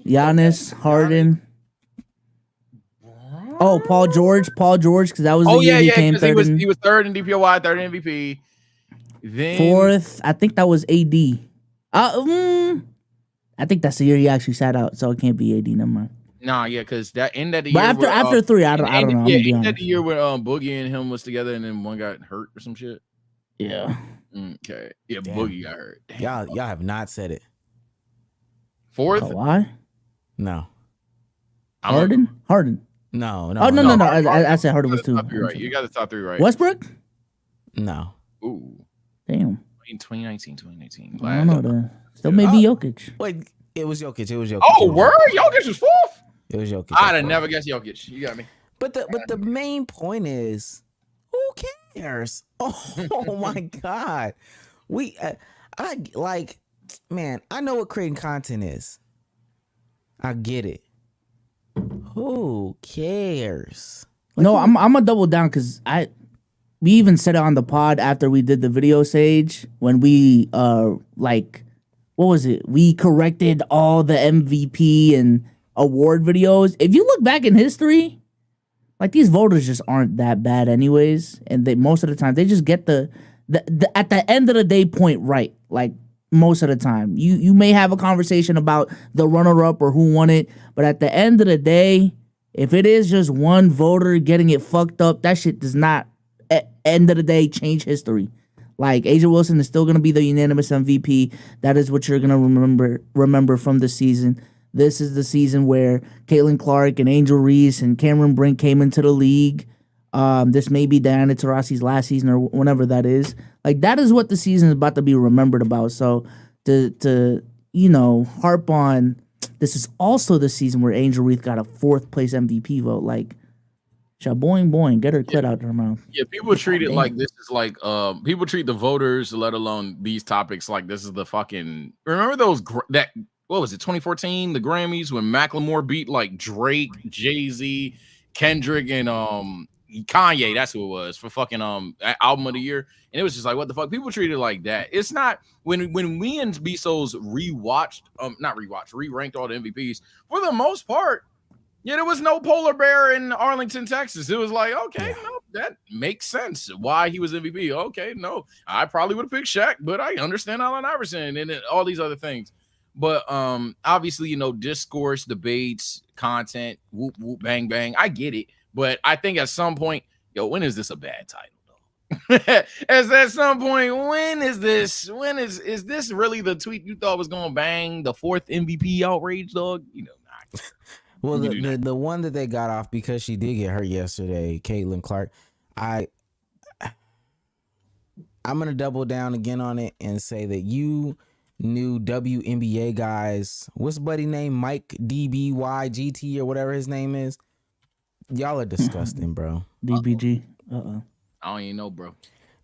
Giannis, Harden. Oh, Paul George, because that was the year he came third. He was third in DPOY, third in MVP. Then Fourth, I think that was AD. I think that's the year he actually sat out, so it can't be AD. Never mind. Nah, yeah, because that end of the But year. after three, I don't know. I'm Yeah, gonna be end of honest. the year when Boogie and him was together, and then one got hurt or some shit. Yeah. Okay. Yeah, Damn. Boogie got hurt. Damn. Y'all have not said it. Fourth. Kawhi? No. Harden? No. Oh no. I said Harden was two. Top three right. You got the top three right. Westbrook? No. Ooh. Damn. In 2019. I don't know. Still maybe Jokic. Wait, it was Jokic. Oh, word? Jokic was fourth? It was Jokic. I'd have never guessed Jokic. You got me. But the main point is, who cares? Oh my God. I like, man, I know what creating content is. I get it. Who cares? No, I'm gonna double down because we even said it on the pod after we did the video stage when we what was it? We corrected all the MVP and award videos. If you look back in history, like these voters just aren't that bad anyways, and they most of the time they just get the at the end of the day point right. Like most of the time, you may have a conversation about the runner up or who won it, but at the end of the day, if it is just one voter getting it fucked up, that shit does not at end of the day change history. Like A'ja Wilson is still gonna be the unanimous MVP. That is what you're gonna remember from the season. This is the season where Caitlin Clark and Angel Reese and Cameron Brink came into the league. This may be Diana Taurasi's last season or whenever that is. Like that is what the season is about to be remembered about. So to harp on this is also the season where Angel Reese got a fourth place MVP vote. Like, boing, get her clit out her mouth. Yeah, people treat it like this is like people treat the voters, let alone these topics, like this is the fucking. Remember those what was it, 2014, the Grammys when Macklemore beat like Drake, Jay-Z, Kendrick, and Kanye. That's who it was for fucking album of the year. And it was just like, what the fuck? People treat it like that. It's not when we and Bsolz re-ranked all the MVPs for the most part. Yeah, there was no polar bear in Arlington, Texas. It was like, okay, no, that makes sense. Why he was MVP. Okay, no, I probably would have picked Shaq, but I understand Allen Iverson and all these other things. But obviously, you know, discourse, debates, content, whoop whoop bang bang. I get it, but I think at some point, yo, when is this a bad title though? As at some point, when is this? When is this really the tweet you thought was gonna bang the 4th MVP outrage, dog? You know, nah. Well, You do the one that they got off because she did get hurt yesterday, Caitlin Clark. I'm gonna double down again on it and say that you new WNBA guys, what's buddy name? Mike DBYGT or whatever his name is. Y'all are disgusting, bro. DBG. I don't even know, bro.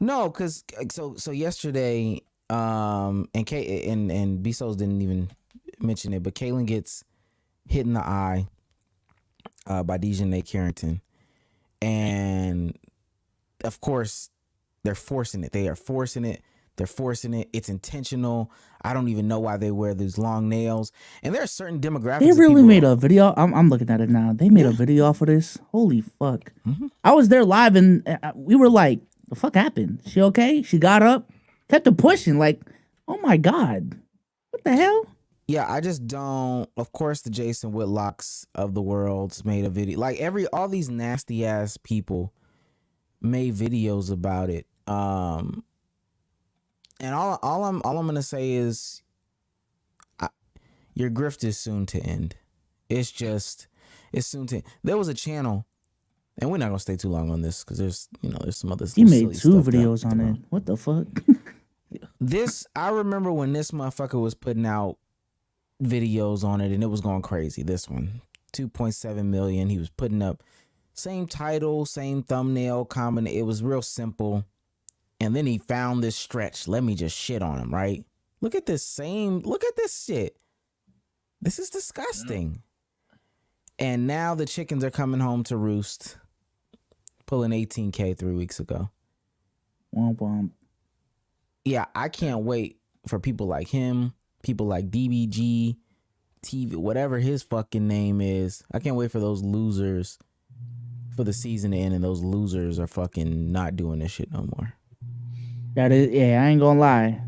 No, cause so yesterday, and Bsolz didn't even mention it, but Caitlin gets hit in the eye by Dejanay Carrington, and of course they're forcing it. They are forcing it. They're forcing it. It's intentional. I don't even know why they wear these long nails. And there are certain demographics. They really made a video. I'm looking at it now. They made a video off of this. Holy fuck. Mm-hmm. I was there live and we were like, the fuck happened? She okay? She got up, kept it pushing. Like, oh my God. What the hell? Yeah, I just don't. Of course, the Jason Whitlocks of the world's made a video. Like all these nasty ass people made videos about it. And all I'm gonna say is, your grift is soon to end. It's soon to end. There was a channel, and we're not gonna stay too long on this because there's some other. He made 2 videos on it. What the fuck? I remember when this motherfucker was putting out videos on it, and it was going crazy. This one, 2.7 million. He was putting up same title, same thumbnail, it was real simple. And then he found this stretch. Let me just shit on him, right? Look at this shit. This is disgusting. And now the chickens are coming home to roost, pulling 18K 3 weeks ago. Womp womp. Yeah, I can't wait for people like him, people like DBG, TV, whatever his fucking name is. I can't wait for those losers for the season to end, and those losers are fucking not doing this shit no more. That is, yeah, I ain't gonna lie.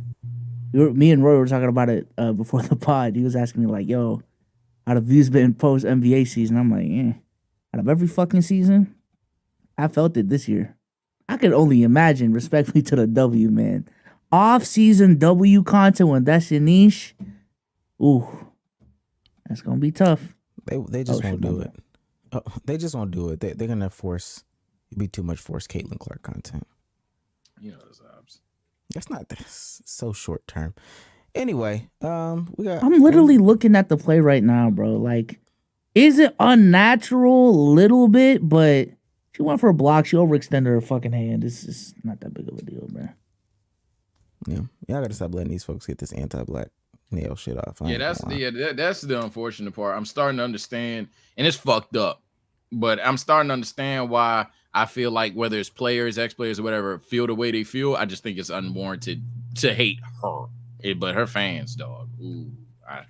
Me and Roy were talking about it before the pod. He was asking me like, yo, how the views been post NBA season? I'm like, out of every fucking season, I felt it this year. I could only imagine, respectfully to the W, man. Off-season W content when that's your niche. Ooh, that's gonna be tough. They just won't do it. Oh, they just won't do it. They're gonna force. It'd be too much forced Caitlin Clark content. You know those abs. That's so short term. Anyway, we got. I'm literally looking at the play right now, bro. Like, is it unnatural a little bit? But she went for a block. She overextended her fucking hand. It's just not that big of a deal, man. Yeah, y'all gotta stop letting these folks get this anti-black nail shit off. Yeah, that's the unfortunate part. I'm starting to understand, and it's fucked up, but I'm starting to understand why I feel like whether it's players, ex-players, or whatever, feel the way they feel. I just think it's unwarranted to hate her, but her fans, dog. Ooh, I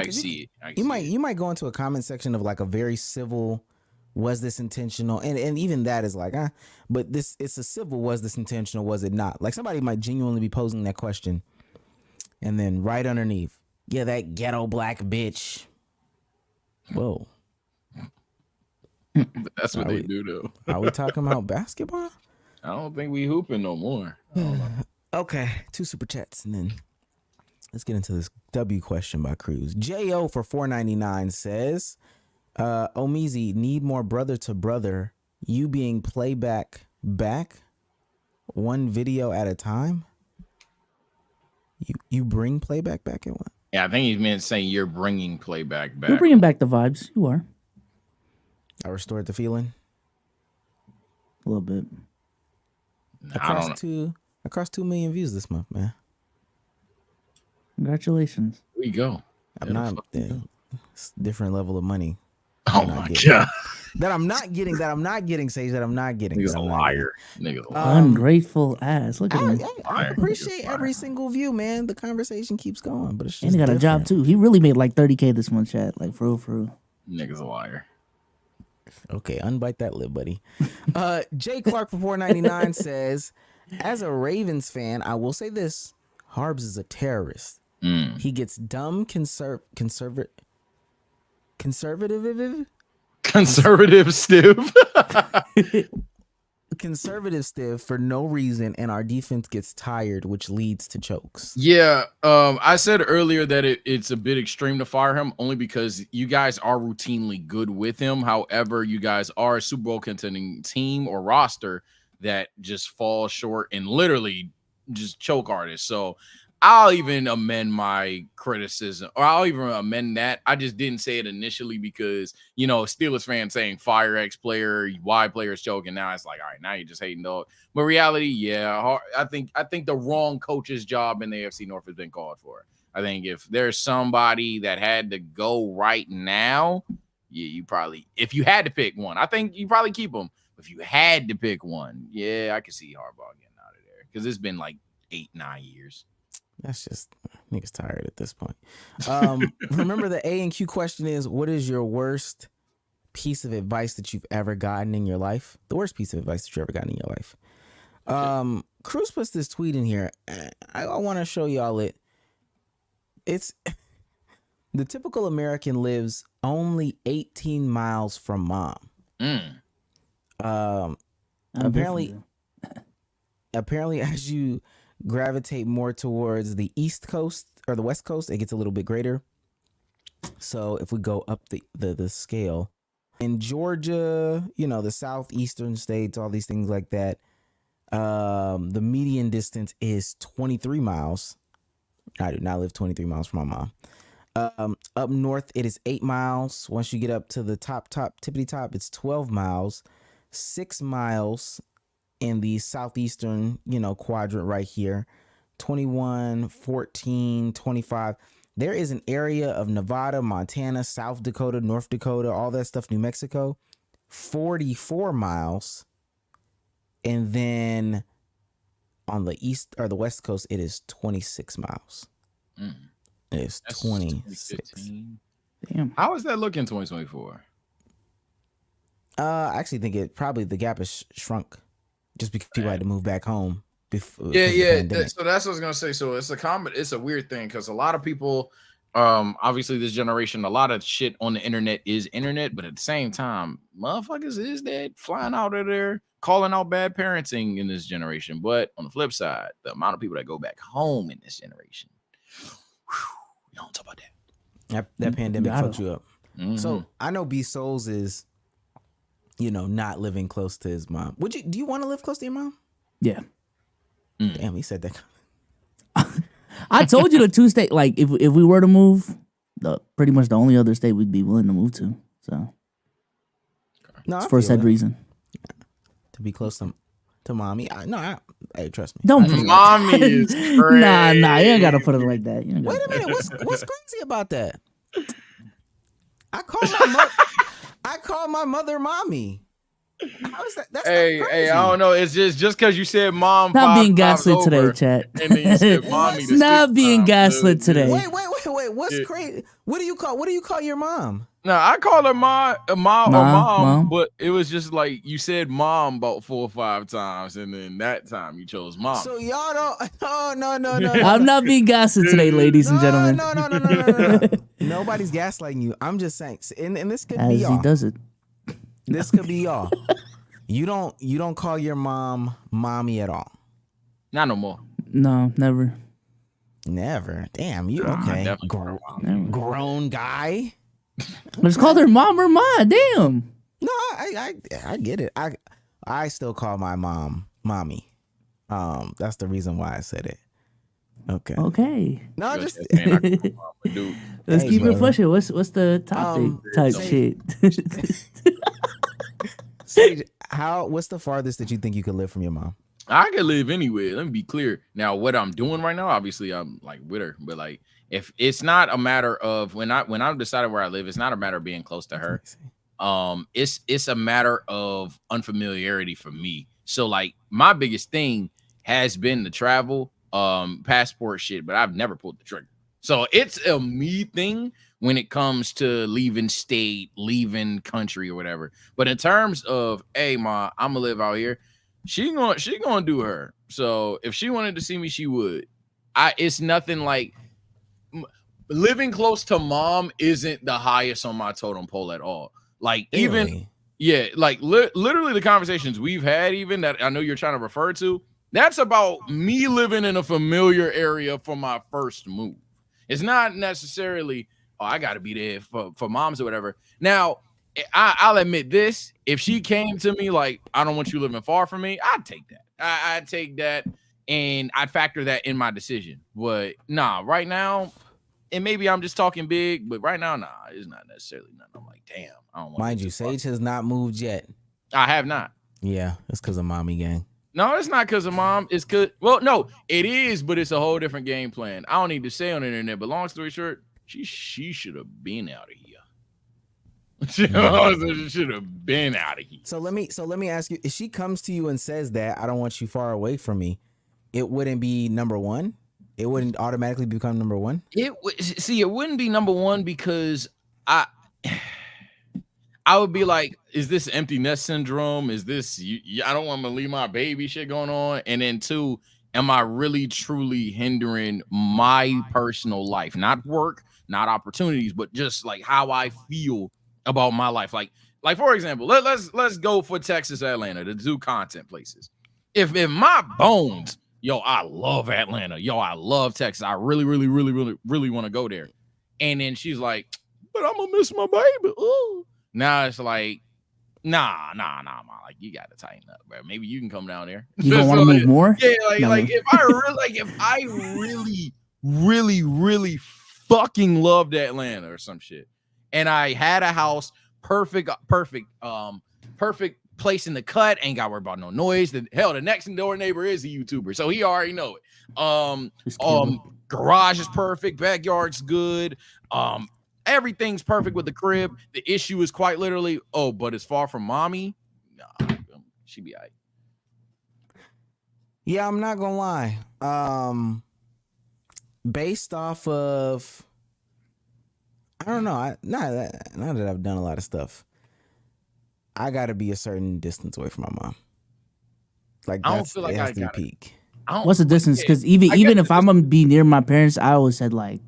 see it. You might go into a comment section of like a very civil, was this intentional? And even that is like, but it's a civil, was this intentional? Was it not? Like somebody might genuinely be posing that question, and then right underneath, yeah, that ghetto black bitch. Whoa. That's what they do, though. Are we talking about basketball? I don't think we hooping no more. Okay, 2 super chats, and then let's get into this W question by Cruz. Jo for $4.99 says, Omizi, need more brother to brother. You being playback back, one video at a time. You bring playback back at what? Yeah, I think he meant saying you're bringing playback back. You're bringing back the vibes. You are. I restored the feeling. A little bit. Across 2 million views this month, man. Congratulations. There you go. It's a different level of money. Oh my God. That I'm not getting, Sage, that I'm not getting. Nigga's a liar. Nigga's a liar. Ungrateful ass. Look at him. I appreciate every single view, man. The conversation keeps going, but it's just And he got a job too. He really made like 30K this month, chat. Like for real. Nigga's a liar. Okay, unbite that lip, buddy. Jay Clark for $4.99 says, as a Ravens fan, I will say this: Harbs is a terrorist. He gets dumb, conservative, Conservative stiff. conservative stiff for no reason, and our defense gets tired, which leads to chokes. Yeah, I said earlier that it's a bit extreme to fire him only because you guys are routinely good with him. However, you guys are a Super Bowl contending team or roster that just falls short and literally just choke artists. So I'll even amend my criticism, or I'll even amend that. I just didn't say it initially because, you know, Steelers fans saying fire X player, Y players choking. Now it's like, all right, now you're just hating dog. But reality, yeah, I think the wrong coach's job in the AFC North has been called for. I think if there's somebody that had to go right now, yeah, you probably, if you had to pick one, I think you probably keep them. If you had to pick one, yeah, I could see Harbaugh getting out of there because it's been like 8-9 years. That's just niggas tired at this point. Remember, the A and Q question is, what is your worst piece of advice that you've ever gotten in your life? The worst piece of advice that you've ever gotten in your life. Cruz puts this tweet in here. I want to show y'all it. It's the typical American lives only 18 miles from mom. Apparently, as you gravitate more towards the East Coast or the West Coast, it gets a little bit greater. So if we go up the scale in Georgia, you know, the southeastern states, all these things like that, the median distance is 23 miles. I do not live 23 miles from my mom. Up north, it is 8 miles. Once you get up to the tippity top, it's 12 miles. 6 miles in the southeastern, you know, quadrant right here. 21, 14, 25. There is an area of Nevada, Montana, South Dakota, North Dakota, all that stuff, New Mexico, 44 miles. And then on the east or the west coast, it is 26 miles. It's 26. Damn. How is that looking 2024? I actually think the gap has shrunk just because people had to move back home. So that's what I was gonna say. So it's a weird thing because a lot of people, obviously this generation, a lot of shit on the internet is internet, but at the same time, motherfuckers is that flying out of there calling out bad parenting in this generation. But on the flip side, the amount of people that go back home in this generation, we don't talk about that. That pandemic fucked you up. Mm-hmm. So I know Bsolz is, you know, not living close to his mom. Do you want to live close to your mom? Yeah. Damn, he said that. I told you the 2 state, like if we were to move, pretty much the only other state we'd be willing to move to. So No, it's for said reason. To be close to mommy. Hey, trust me. Don't put it Mommy is crazy. Nah, you ain't gotta put it like that. Wait a minute, what's crazy about that? I call my mother mommy. How is that? That's Hey, I don't know. It's just because you said mom. Not being 5 times gaslit today, over, chat. And then you said mommy. the Not 6 being times, gaslit dude. today. Wait. What's crazy? What do you call your mom? No, I call her mom, Mom. but it was just like you said mom about 4 or 5 times, and then that time you chose mom. So y'all don't. Oh no. I'm not being gaslit today, ladies and gentlemen. No. Nobody's gaslighting you. I'm just saying, and this could be As y'all. he does it. This could be y'all. You don't call your mom mommy at all. Not no more. No, never. Never. Damn, you okay? Definitely. Never. Grown guy. I just called her mom or ma. Damn. No, I get it. I still call my mom mommy. That's the reason why I said it. Okay. No, just Dude. let's Hey, keep brother. it pushing. What's the topic type shit? Sage, what's the farthest that you think you could live from your mom? I could live anywhere. Let me be clear. Now, what I'm doing right now, obviously, I'm like with her, but like, if it's not a matter of when I'm deciding where I live, it's not a matter of being close to her. It's a matter of unfamiliarity for me. So like, my biggest thing has been the travel, passport shit, but I've never pulled the trigger. So it's a me thing when it comes to leaving state, leaving country or whatever. But in terms of, hey, ma, I'm gonna live out here. She gonna do her. So if she wanted to see me, she would. It's nothing like living close to mom isn't the highest on my totem pole at all. Like even Really? yeah, like literally the conversations we've had, even that I know you're trying to refer to, that's about me living in a familiar area for my first move. It's not necessarily, oh, I got to be there for moms or whatever. Now, I'll admit this. If she came to me like, I don't want you living far from me, I'd take that. I'd take that, and I'd factor that in my decision. But nah, right now, and maybe I'm just talking big, but right now, nah, it's not necessarily nothing. I'm like, damn, I don't want. Mind you, Sage has not moved yet. I have not. Yeah, it's because of mommy gang. No, it's not because of mom. It's because, well, no, it is, but it's a whole different game plan. I don't need to say on the internet, but long story short, she should have been out of here. She should have been out of here. So let me ask you: if she comes to you and says that I don't want you far away from me, it wouldn't be number one. It wouldn't automatically become number one. It wouldn't be number one because I would be like, is this empty nest syndrome? Is this I don't want to leave my baby shit going on? And then two, am I really truly hindering my personal life? Not work, not opportunities, but just like how I feel about my life. Like for example, let's go for Texas, Atlanta, to do content places. If my bones, yo, I love Atlanta, yo, I love Texas, I really want to go there. And then she's like, but I'm gonna miss my baby. Ooh. Now it's like, nah, man. Like, you gotta tighten up, bro. Maybe you can come down there. You don't want to move more? Yeah, like if I really fucking loved Atlanta or some shit, and I had a house, perfect place in the cut, ain't got to worry about no noise. The next door neighbor is a YouTuber, so he already know it. Garage is perfect, backyard's good. Everything's perfect with the crib. The issue is quite literally, but it's far from mommy. Nah, she be all right. Yeah, I'm not gonna lie. Based off of, I don't know. Now that I've done a lot of stuff, I gotta be a certain distance away from my mom. Like, I don't feel like I got to gotta. peak. What's the distance? Because even if I'm gonna be near my parents, I always said like,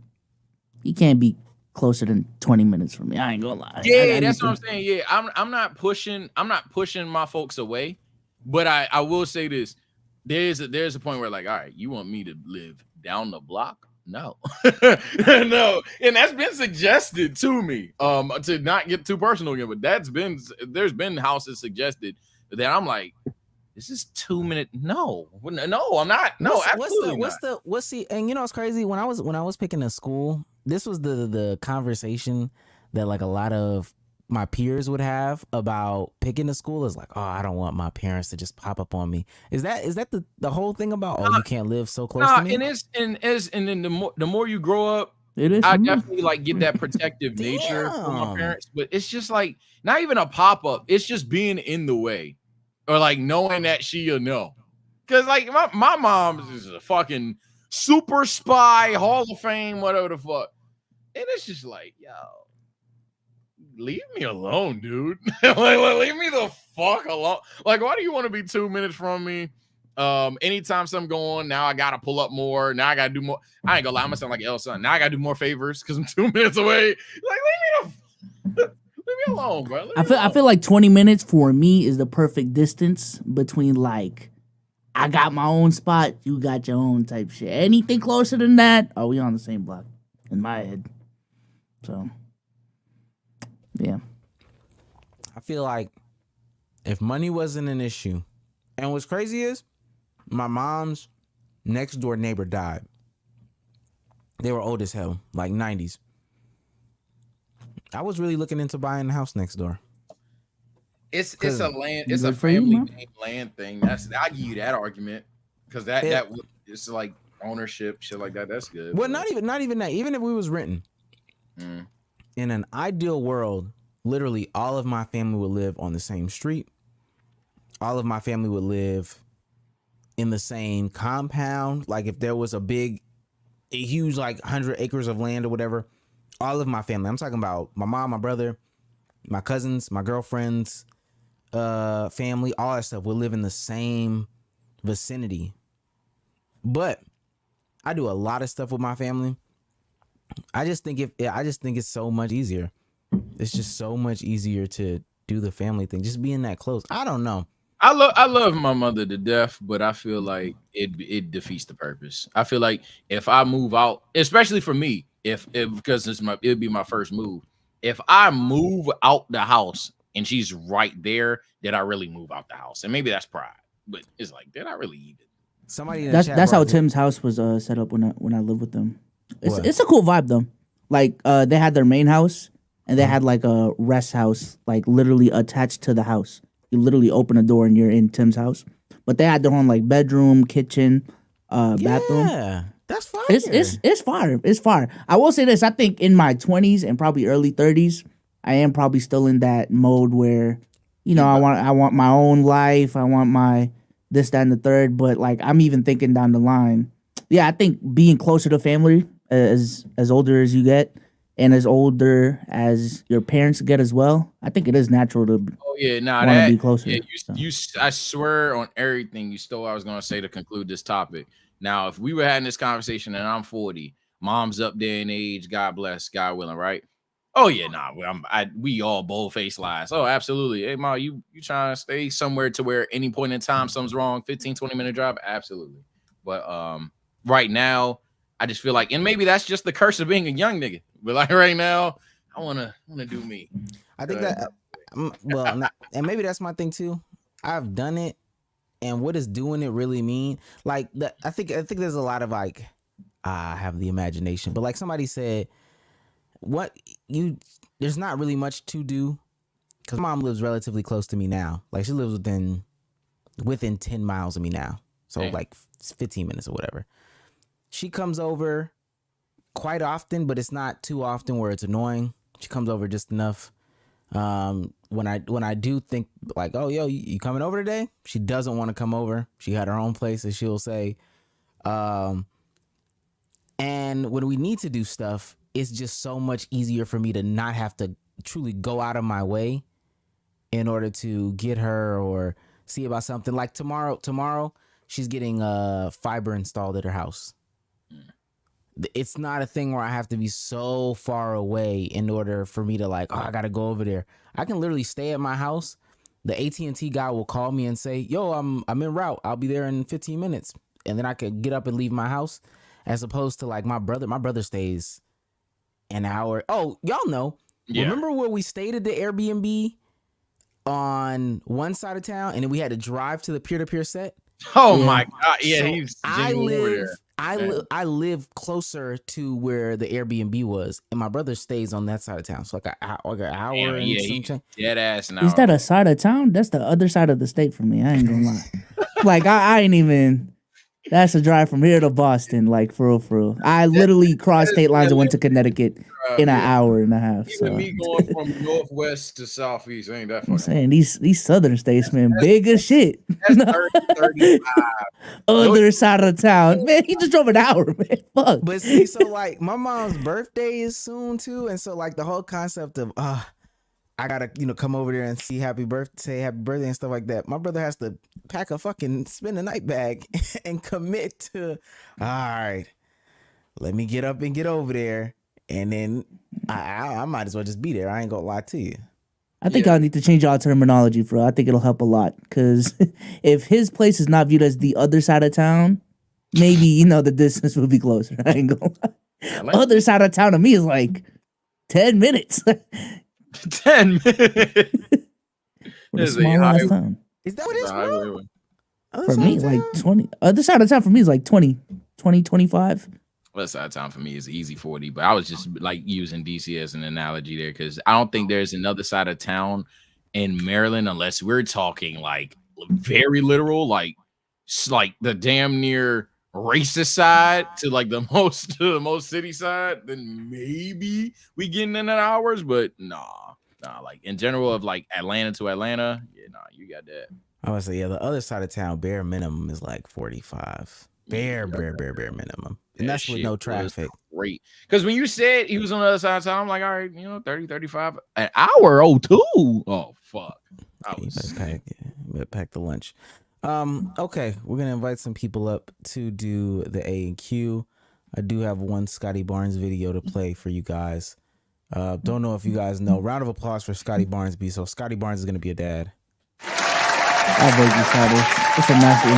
you can't be closer than 20 minutes from me. I ain't gonna lie. Yeah, that's what I'm saying. Yeah, I'm not pushing my folks away, but I will say this. There's a point where like, all right, you want me to live down the block? No. No. And that's been suggested to me. To not get too personal again, but there's been houses suggested that I'm like, this is 2 minutes. No, I'm not. No, absolutely not. What's the and you know what's crazy? When I was picking a school, this was the conversation that like a lot of my peers would have about picking a school. Is like, oh, I don't want my parents to just pop up on me. Is that the whole thing about you can't live so close to me? And then the more you grow up, It is. I definitely like get that protective nature from my parents, but it's just like not even a pop up. It's just being in the way, or like knowing that she'll know. Because like my mom is a fucking super spy, Hall of Fame, whatever the fuck, and it's just like, yo, leave me alone, dude. Like, leave me the fuck alone. Like, why do you want to be 2 minutes from me? Anytime something go on, now I gotta pull up more. Now I gotta do more. I ain't gonna lie, I'm gonna sound like El Son. Now I gotta do more favors because I'm 2 minutes away. Like, leave me alone, bro. I feel like 20 minutes for me is the perfect distance between like, I got my own spot, you got your own type shit. Anything closer than that, we on the same block in my head. So, yeah. I feel like if money wasn't an issue, and what's crazy is my mom's next door neighbor died. They were old as hell, like 90s. I was really looking into buying a house next door. It's a family name land thing. I give you that argument because that it's like ownership, shit like that. That's good. Well, not even that. Even if we was renting, in an ideal world, literally all of my family would live on the same street. All of my family would live in the same compound. Like if there was a huge like 100 acres of land or whatever, all of my family, I'm talking about my mom, my brother, my cousins, my girlfriends, family, all that stuff will live in the same vicinity. But I do a lot of stuff with my family I just think it's so much easier. It's just so much easier to do the family thing. Just being that close. I don't know. I love my mother to death, but I feel like it defeats the purpose. I feel like if I move out, especially for me, if because it'd be my first move. If I move out the house and she's right there, then I really move out the house. And maybe that's pride, but it's like, did I really even? Somebody in the chat That's how brought up- Tim's house was set up when I lived with them. What? It's a cool vibe though. Like they had their main house and they had like a rest house like literally attached to the house. You literally open a door and you're in Tim's house. But they had their own like bedroom, kitchen, bathroom. Yeah, that's fine. It's fire. It's fire. I will say this. I think in my 20s and probably early 30s, I am probably still in that mode where, you know, I want my own life. I want my this, that, and the third. But like I'm even thinking down the line. Yeah, I think being closer to family as older as you get and as older as your parents get as well, I think it is natural to Oh yeah, want to be closer. Yeah, so. I swear on everything you stole. I was gonna say to conclude this topic. Now, if we were having this conversation and I'm 40, mom's up there in age, God bless, God willing, right? Oh yeah, nah, we all bold-faced lies. Oh, absolutely. Hey, Ma, you trying to stay somewhere to where any point in time something's wrong, 15, 20-minute drive? Absolutely. But right now, I just feel like, and maybe that's just the curse of being a young nigga. But like right now, I wanna do me. I think that and maybe that's my thing too. I've done it, and what does doing it really mean? Like I think there's a lot of like I have the imagination, but like somebody said, there's not really much to do because mom lives relatively close to me now. Like she lives within 10 miles of me now, so like 15 minutes or whatever. She comes over quite often, but it's not too often where it's annoying. She comes over just enough. When I do think like, oh, yo, you coming over today? She doesn't want to come over. She had her own place, and she'll say, and when we need to do stuff, it's just so much easier for me to not have to truly go out of my way in order to get her or see about something. Like tomorrow, she's getting fiber installed at her house. It's not a thing where I have to be so far away in order for me to like, oh, I got to go over there. I can literally stay at my house. The AT&T guy will call me and say, yo, I'm en route. I'll be there in 15 minutes. And then I could get up and leave my house, as opposed to like my brother stays an hour. Oh, y'all know. Yeah. Remember where we stayed at the Airbnb on one side of town and then we had to drive to the peer-to-peer set? Oh my God. Yeah, so I live closer to where the Airbnb was, and my brother stays on that side of town. So like an hour and some change. Dead ass now. Is that a side of town? That's the other side of the state for me. I ain't gonna lie. Like I ain't even. That's a drive from here to Boston, like for real. I literally crossed state lines and went to Connecticut in an hour and a half. Even me going from northwest to southeast ain't that funny. I'm saying these southern states, man, big as shit. That's 35. Other side of town, man. He just drove an hour, man. Fuck. But see, so like my mom's birthday is soon too, and so like the whole concept of I gotta come over there and say happy birthday and stuff like that. My brother has to pack a fucking spend the night bag and commit to, all right, let me get up and get over there, and then I might as well just be there. I ain't gonna lie to you. I think I need to change our terminology, bro. I think it'll help a lot, because if his place is not viewed as the other side of town, maybe the distance will be closer. I ain't gonna lie. Other side of town to me is like 10 minutes. 10 minutes. What a small ass town. Is that what it is, bro? For me, like 20. Other side of town for me is like 20, 25. West side of town for me is easy 40, but I was just like using DC as an analogy there because I don't think there's another side of town in Maryland unless we're talking like very literal, like the damn near racist side to like the most city side. Then maybe we getting in hours, but nah. Like in general of like Atlanta to Atlanta, you got that. I would say the other side of town bare minimum is like 45. Bare minimum. And that's with no traffic. Great. Because when you said he was on the other side of town, I'm like, all right, 30, 35, an hour, oh, fuck. You better pack the lunch. Okay, we're going to invite some people up to do the A and Q. I do have one Scottie Barnes video to play for you guys. Don't know if you guys know. Round of applause for Scottie Barnes, Bsolz. Scottie Barnes is gonna be a dad. I bet you saw this. It's a massive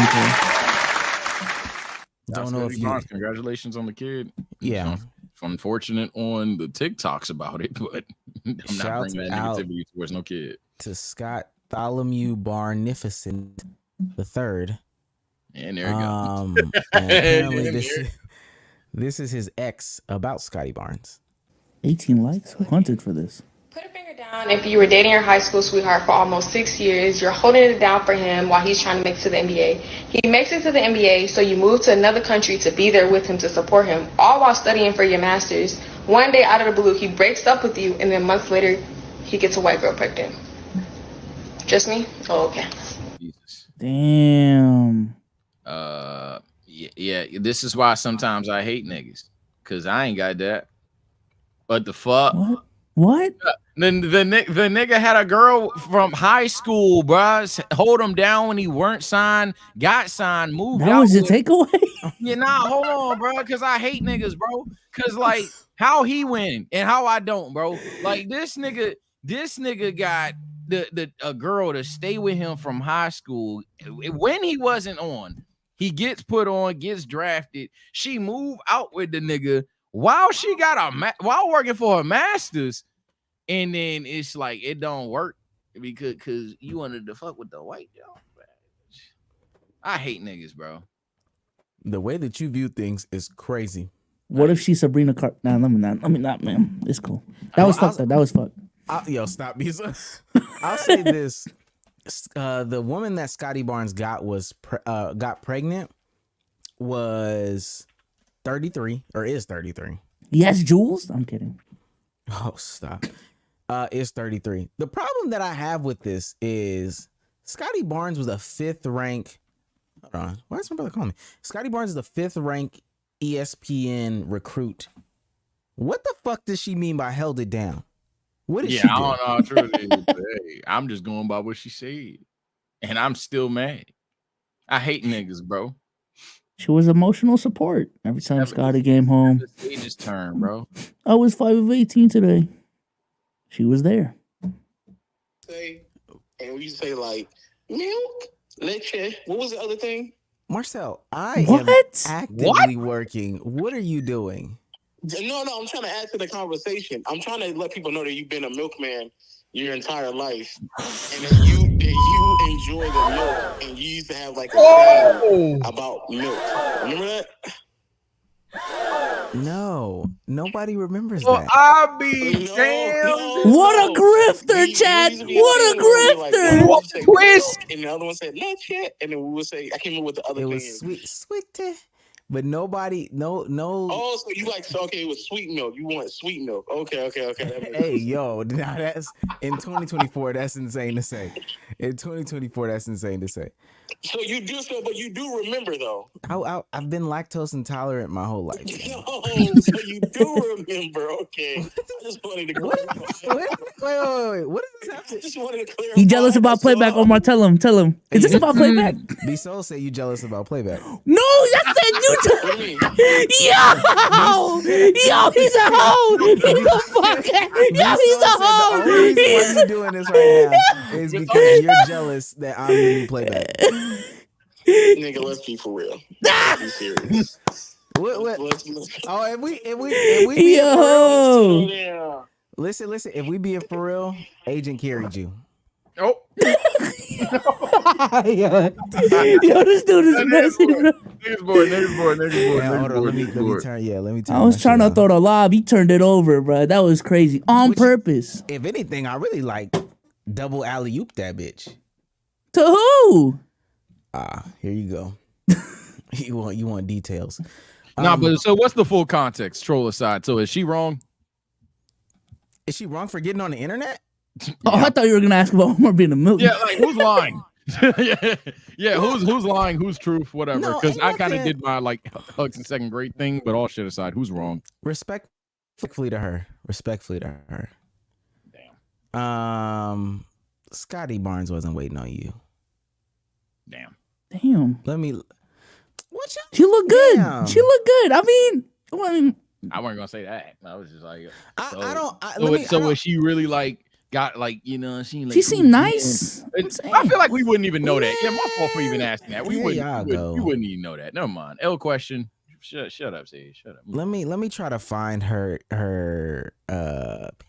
intro. Don't know if you. Congratulations on the kid. Yeah. It's unfortunate on the TikToks about it, but I'm not Shouts bringing that out negativity towards no kid. to Scott Tholomew Barnificent the third. And there you go. And apparently this is his ex about Scottie Barnes. 18 likes? Who hunted for this? Put a finger down if you were dating your high school sweetheart for almost 6 years. You're holding it down for him while he's trying to make it to the NBA. He makes it to the NBA, so you move to another country to be there with him to support him, all while studying for your master's. One day out of the blue, he breaks up with you, and then months later, he gets a white girl pregnant. Just me? Oh, okay. Jesus. Damn. Yeah. This is why sometimes I hate niggas, cause I ain't got that. But the fuck? What? The nigga had a girl from high school, bruh. Hold him down when he weren't signed, got signed, moved out. That was your takeaway? Yeah, hold on, bro. Cause I hate niggas, bro. Cause like how he win and how I don't, bro. Like this nigga got a girl to stay with him from high school when he wasn't on. He gets put on, gets drafted. She moved out with the nigga while she got while working for her masters, and then it's like it don't work because you wanted to fuck with the white girl. I hate niggas, bro. The way that you view things is crazy. What if she's Sabrina Nah, let me not, man. It's cool. That was fucked up. That was fucked. Yo, stop me. I'll say this. The woman that Scottie Barnes got pregnant was 33 or is 33. Yes, Jules? I'm kidding. Oh, stop. Is 33. The problem that I have with this is Scottie Barnes was a 5th rank. Hold on. Why is my brother calling me? Scottie Barnes is a 5th rank ESPN recruit. What the fuck does she mean by held it down? What did she do? I don't know how true it is, but hey, I'm just going by what she said. And I'm still mad. I hate niggas, bro. She was emotional support every time Scottie came home. They just turn, bro. I was 5 of 18 today. She was there. And we say like milk, leche. What was the other thing? Marcel, I am actively working. What are you doing? No, I'm trying to add to the conversation. I'm trying to let people know that you've been a milkman your entire life, and that you enjoy the milk, and you used to have like a saying about milk. Remember that? No, nobody remembers Well, that. I'll be damned. What a grifter, Chad! What a grifter! What a twist! And the other one said leche, and then we would say, I can't remember what the other It thing was is. sweet, but nobody, no. Oh, so you like, okay, it was sweet milk. You want sweet milk. Okay. That makes Hey, yo, now that's in 2024. That's insane to say. In 2024, that's insane to say. So you do so, but you do remember though. I've been lactose intolerant my whole life. No, so you do remember. Okay, I just wanted to clarify. Wait. What does this have I to? just wanted to clarify. He jealous about playback, Omar. Tell him. Is this about playback? Bsolz say you jealous about playback. No, I said you. What do you mean? Yo, he's a hoe. He's a fucking. Yo, he's a hoe. The only reason why you doing this right now is because you're jealous that I'm the new playback. Nigga, let's be for real. Let's be serious. What? Let's Oh, if we be Yo. yeah. listen. If we being for real, Agent carried you. Oh, Yo, this dude is messy, bro. niggas boy. Yeah, hold on, let me turn. Yeah, let me turn. I was my trying shit to throw the lob. He turned it over, bro. That was crazy. On purpose. If anything, I really like double alley oop that bitch. To who? Here you go. you want details? but so what's the full context? Troll aside. So is she wrong? Is she wrong for getting on the internet? Oh, I thought you were gonna ask about Omar being a milk. Yeah, like who's lying? yeah. Who's lying? Who's truth? Whatever. No, Because ain't I kind of nothing- did my like hugs in second grade thing, but all shit aside, who's wrong? Respectfully to her. Damn. Scottie Barnes wasn't waiting on you. Damn. Damn. Let me. What you? She look good. Damn. She look good. I mean, Well, I mean, I wasn't gonna say that. I was just like, I was she really like got like you know she like she seemed nice. I feel like we wouldn't even know that. Yeah, my fault for even asking that. We Here y'all go. we wouldn't even know that. Never mind. L question. Shut up, Sage. Shut up. Let me try to find her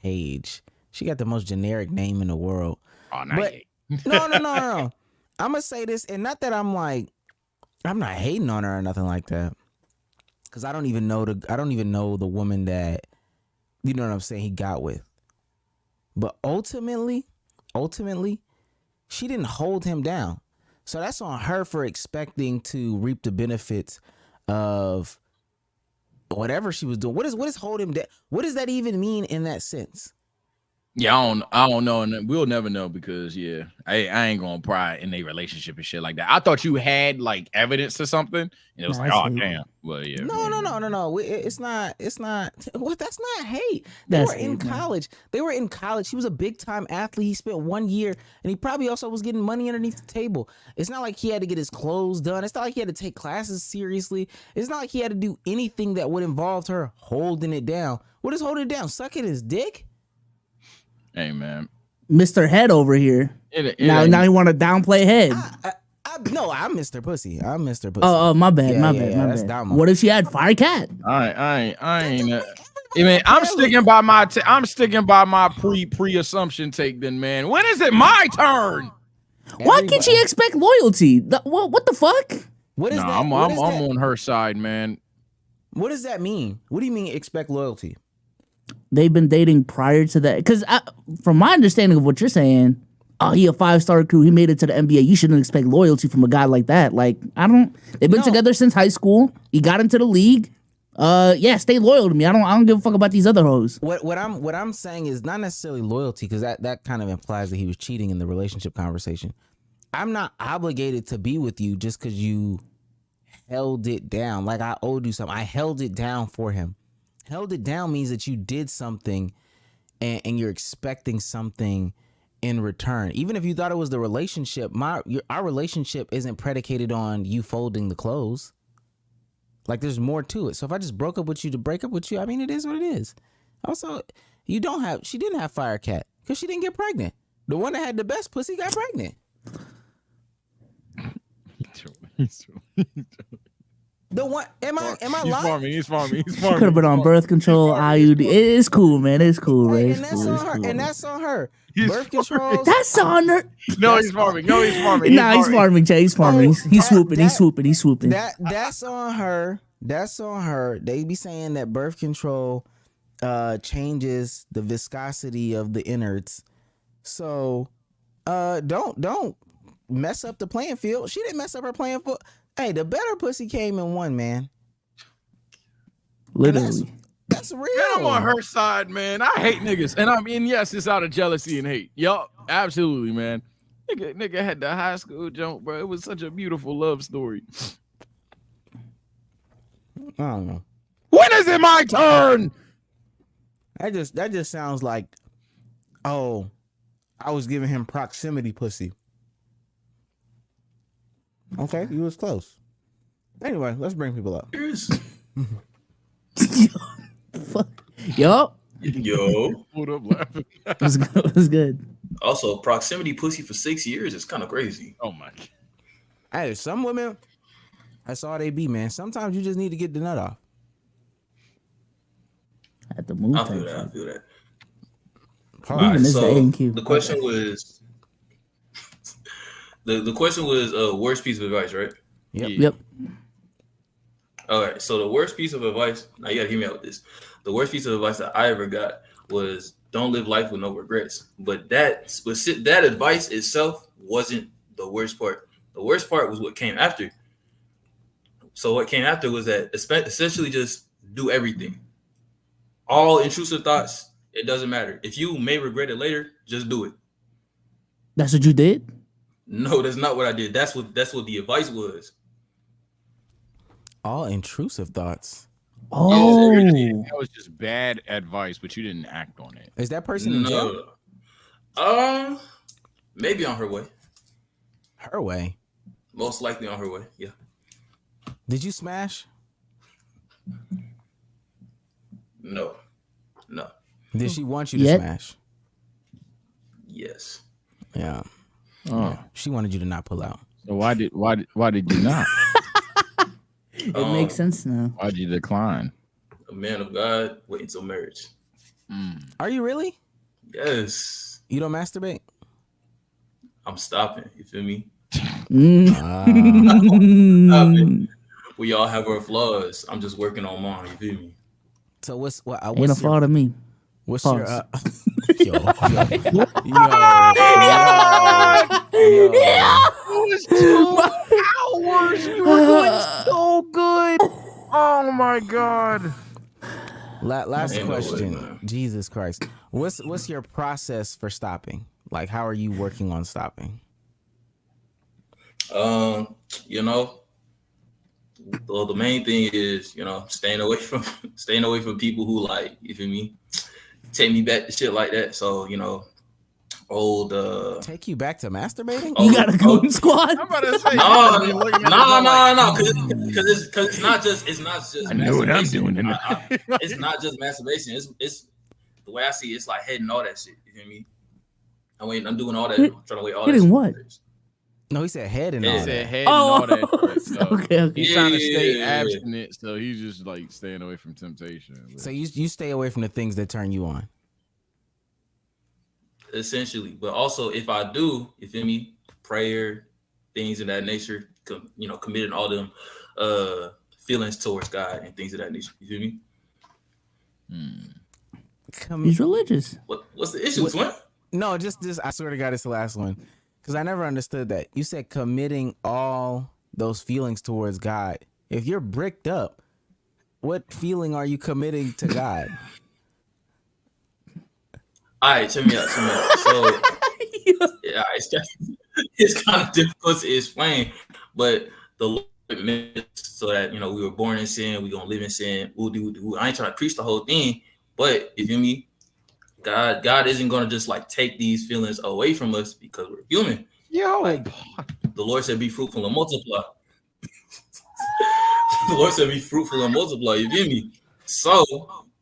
page. She got the most generic name in the world. Oh, But no. I'm gonna say this, and not that I'm not hating on her or nothing like that, because I don't even know the woman that, you know what I'm saying, he got with. But ultimately, she didn't hold him down. So that's on her for expecting to reap the benefits of whatever she was doing. What is hold him down? What does that even mean in that sense? Yeah, I don't know, and we'll never know because I ain't gonna pry in a relationship and shit like that. I thought you had like evidence to something, and it was like, oh damn. Well, yeah. No. It's not. What? That's not hate. They That's were in hate, man. college. They were in college. He was a big time athlete. He spent 1 year, and he probably also was getting money underneath the table. It's not like he had to get his clothes done. It's not like he had to take classes seriously. It's not like he had to do anything that would involve her holding it down. What is holding it down? Sucking his dick? Hey man, Mr. Head over here. Now you want to downplay Head. No, I'm Mr. Pussy. Oh, my bad, my that's bad. Damo. What if she had Fire Cat? I ain't. I mean, I'm sticking by my pre-assumption take. Then, man, when is it my turn? Why can't she expect loyalty? What the fuck? What is that? I'm on her side, man. What does that mean? What do you mean expect loyalty? They've been dating prior to that. Because from my understanding of what you're saying, he a 5-star recruit. He made it to the NBA. You shouldn't expect loyalty from a guy like that. Like, they've been together since high school. He got into the league. Stay loyal to me. I don't give a fuck about these other hoes. What I'm saying is not necessarily loyalty, because that kind of implies that he was cheating in the relationship conversation. I'm not obligated to be with you just because you held it down. Like I owed you something. I held it down for him. Held it down means that you did something and you're expecting something in return. Even if you thought it was the relationship, our relationship isn't predicated on you folding the clothes. Like there's more to it. So if I just broke up with you to break up with you, I mean, it is what it is. Also, she didn't have Fire Cat because she didn't get pregnant. The one that had the best pussy got pregnant. The one, am I lying? He's farming. She could have been on birth control, IUD. It's cool, man. It's cool, right? And that's on her. Birth control. That's on her. No, he's farming. Nah, he's farming, Jay. He's farming. He's swooping. He's swooping. That's on her. That's on her. They be saying that birth control changes the viscosity of the innards. So don't mess up the playing field. She didn't mess up her playing field. Hey, the better pussy came in one, man. Literally. That's real. I'm on her side, man. I hate niggas. And I mean, yes, it's out of jealousy and hate. Yup, absolutely, man. Nigga had the high school jump, bro. It was such a beautiful love story. I don't know. When is it my turn? That just sounds like, oh, I was giving him proximity pussy. Okay, you was close. Anyway, let's bring people up. Fuck. Yo. Hold up, laughing. It was good. Also, proximity pussy for 6 years is kind of crazy. Oh my God. Hey, some women, that's all they be, man. Sometimes you just need to get the nut off. At the move. I feel that. All Even right, this so the A&Q. the question was, the question was worst piece of advice, right? Yep. All right, so the worst piece of advice, now you gotta hear me out with this. The worst piece of advice that I ever got was don't live life with no regrets. But that advice itself wasn't the worst part. The worst part was what came after. So what came after was that essentially just do everything. All intrusive thoughts, it doesn't matter. If you may regret it later, just do it. That's what you did? No, that's not what I did. That's what the advice was. All intrusive thoughts. Oh. That was just bad advice, but you didn't act on it. Is that person in jail? Maybe on her way. Her way. Most likely on her way. Yeah. Did you smash? No. Did she want you to Yet? smash? Yes. Yeah. Oh. Yeah. She wanted you to not pull out. So why did you not? It makes sense now. Why'd you decline? A man of God waiting till marriage. Are you really? Yes. You don't masturbate? I'm stopping. You feel me? Mm. We all have our flaws. I'm just working on mine. You feel me? So what's Ain't a fault of me. What's Pause. your yo. It was 2 hours. We were doing so good. Oh my god. Last Ain't no way, question. man. Jesus Christ. What's your process for stopping? Like, how are you working on stopping? You know, well, the main thing is, you know, staying away from people who, like, you feel me, take me back to shit like that. So, you know, take you back to masturbating? You got a goon squad? I'm about to say no, because it's not just I know what I'm masturbation. doing. It's not just masturbation. It's the way I see it, it's like heading all that shit. You feel me? I'm doing all that. I'm trying to wait all that. Hitting what? No, he said head and He all said that. head and all that. Shit, so okay. he's trying to stay Yeah. abstinent, so he's just like staying away from temptation. So you stay away from the things that turn you on. Essentially, but also if I do, you feel me, prayer, things of that nature, you know, committing all them feelings towards God and things of that nature. You feel me? He's religious. What's the issue, Twin? No, just I swear to God, it's the last one. Because I never understood that. You said committing all those feelings towards God. If you're bricked up, what feeling are you committing to God? All right, check me out. So, yeah, it's kind of difficult to explain, but the Lord meant so that, you know, we were born in sin, we're gonna live in sin. I ain't trying to preach the whole thing, but you feel me? God isn't gonna just like take these feelings away from us because we're human. Yo, like the Lord said, "Be fruitful and multiply." The Lord said, "Be fruitful and multiply." You feel me? So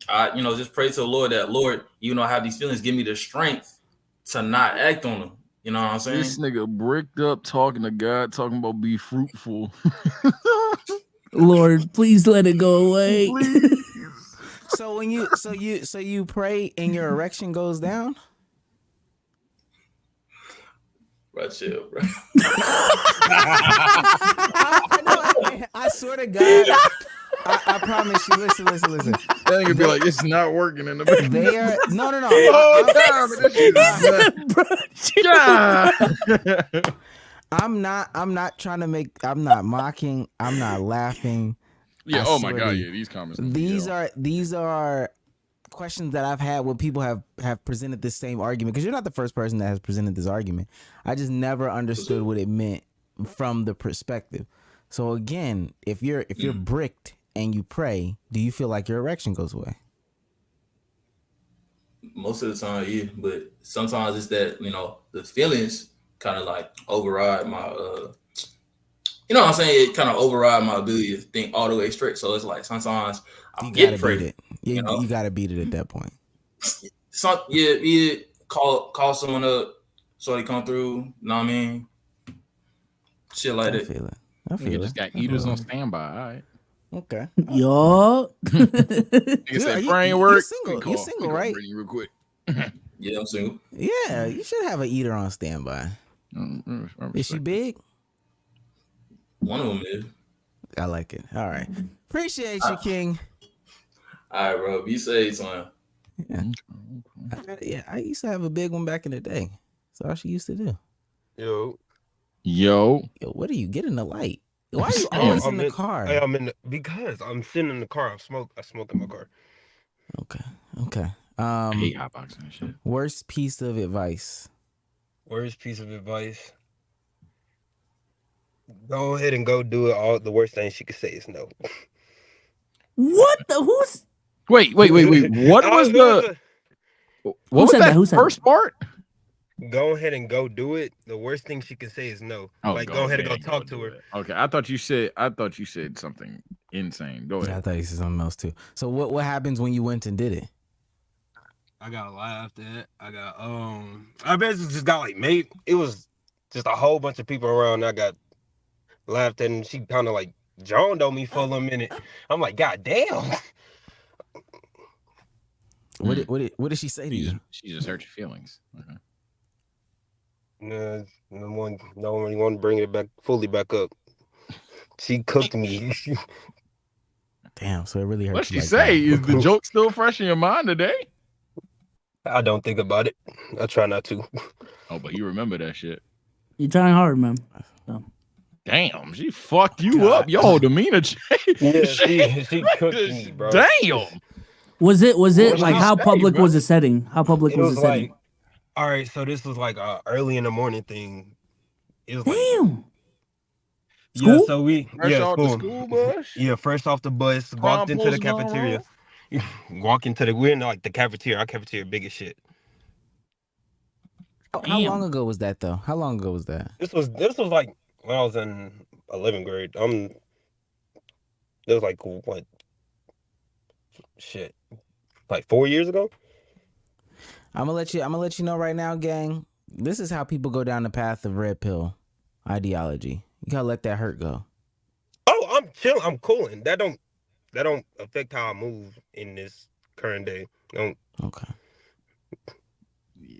I, you know, just pray to the Lord that, Lord, even though I have these feelings, give me the strength to not act on them. You know what I'm saying? this nigga bricked up talking to God, talking about be fruitful. Lord, please let it go away. So when you pray and your erection goes down? Right, chill, bro. I swear to God, I promise you. Listen. That nigga be like, it's not working in the back. They are no. I'm not trying to make. I'm not mocking. I'm not laughing. Yeah. I Oh my swear god. to you. Yeah. These comments. These are questions that I've had when people have presented this same argument. Because you're not the first person that has presented this argument. I just never understood what it meant from the perspective. So again, if you're bricked and you pray, do you feel like your erection goes away? Most of the time, yeah, but sometimes it's that, you know, the feelings kind of like override my you know what I'm saying? It kind of override my ability to think all the way straight. So it's like sometimes I get free. You gotta beat it at that point. Call someone up so they come through. You know what I mean? Shit like that. I feel it. Just got eaters on standby. All right. Okay. Yo. Nigga said brain work. You're single, right? Bring you real quick. Yeah, I'm single. Yeah, you should have an eater on standby. Is she big? One of them is. I like it. All right. Appreciate you, King. All right, bro. Be safe, son. Yeah. I used to have a big one back in the day. That's all she used to do. Yo, what are you getting the light? Why are you always in the car? Because I'm sitting in the car. I smoke in my car. Okay. I hate hotboxing and shit. Worst piece of advice. Worst piece of advice. Go ahead and go do it. All the worst thing she could say is no. What the? Who's? Wait. What was the? What was that? Who said first part? Go ahead and go do it. The worst thing she could say is no. Oh, like go ahead and go talk to her. Okay, I thought you said something insane. Go Yeah, I ahead. thought you said something else too. So what happens when you went and did it? I got laughed at. I basically just got like made. It was just a whole bunch of people around. I got laughed at, and she kind of like joned on me for a little minute. I'm like, God damn. What did she say to you? She just hurt your feelings. Okay. No one really want to bring it back fully back up. She cooked me. Damn, so it really hurt. What'd you she like say? that. Is the joke still fresh in your mind today? I don't think about it. I try not to. Oh, but you remember that shit. You're trying hard, man. So. Damn, she fucked you up. Yo, demeanor change. Yeah, she cooked me, bro. Damn. Was it What like did how you say, public bro? was the setting? How public It was was the setting? like, all right, so this was like early in the morning thing. It was like, Damn. yeah, School? so we Fresh off the school bus? Yeah, fresh off the bus, Prom walked into the pose gone cafeteria. We're in like the cafeteria. Our cafeteria big as shit. How long ago was that though? How long ago was that? This was like when I was in 11th grade. It was like what? Shit, like 4 years ago. I'm gonna let you know right now, gang. This is how people go down the path of red pill ideology. You gotta let that hurt go. Oh, I'm chilling. I'm cooling. That don't affect how I move in this current day. Don't. Okay.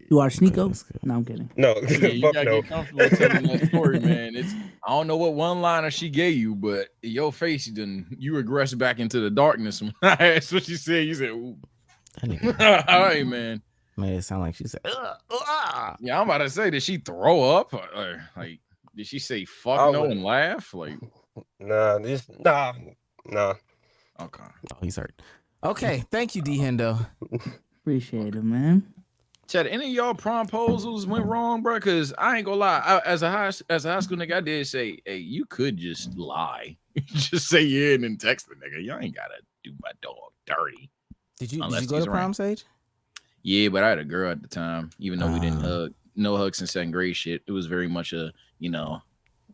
You watch Sneako? No, I'm kidding. No, Yeah, you fuck gotta no. get comfortable telling that story, man. I don't know what one liner she gave you, but in your face, you regressed back into the darkness. When I asked what she said, you said, "Ooh." All right, man. Made it sound like she said, Yeah, I'm about to say, did she throw up? Or, like, did she say fuck I no wouldn't. and laugh? Like, Nah. okay. Oh, he's hurt. Okay, thank you, D Hendo. Appreciate it, man. Chad, any of y'all proposals went wrong, bro? Because I ain't gonna lie. As a high school nigga, I did say, hey, you could just lie. Just say yeah and then text the nigga. Y'all ain't gotta do my dog dirty. Did you Unless go he's to prom, around. Sage? Yeah, but I had a girl at the time, even though we didn't hug. No hugs in second grade shit. It was very much a,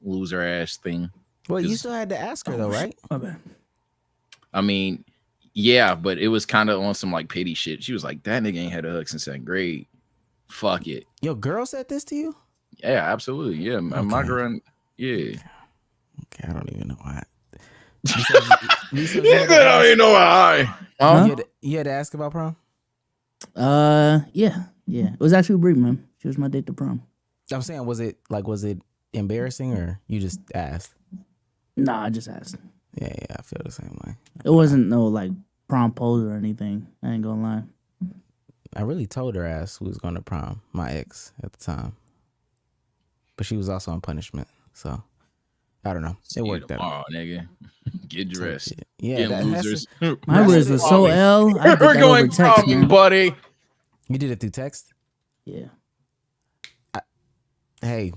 loser ass thing. Well, you still had to ask her though, right? My bad. I mean, yeah, but it was kind of on some like pity shit. She was like, that nigga ain't had a hug since second grade. Fuck it. Your girl said this to you? Yeah, absolutely. Yeah, my Okay. girl. Yeah. Okay, I don't even know why. You said I don't even know why. Huh? You had to ask about prom? Yeah. It was actually Brie, man. She was my date to prom. I'm saying, was it embarrassing or you just asked? Nah, I just asked. Yeah, I feel the same way. It wasn't no like prom pose or anything. I ain't gonna lie. I really told her ass who was going to prom, my ex at the time. But she was also on punishment, so I don't know. It worked out. Oh, nigga. Get dressed. Yeah, Get losers. My words was so L. I did We're that going over text, man. buddy. You did it through text? Yeah. Hey,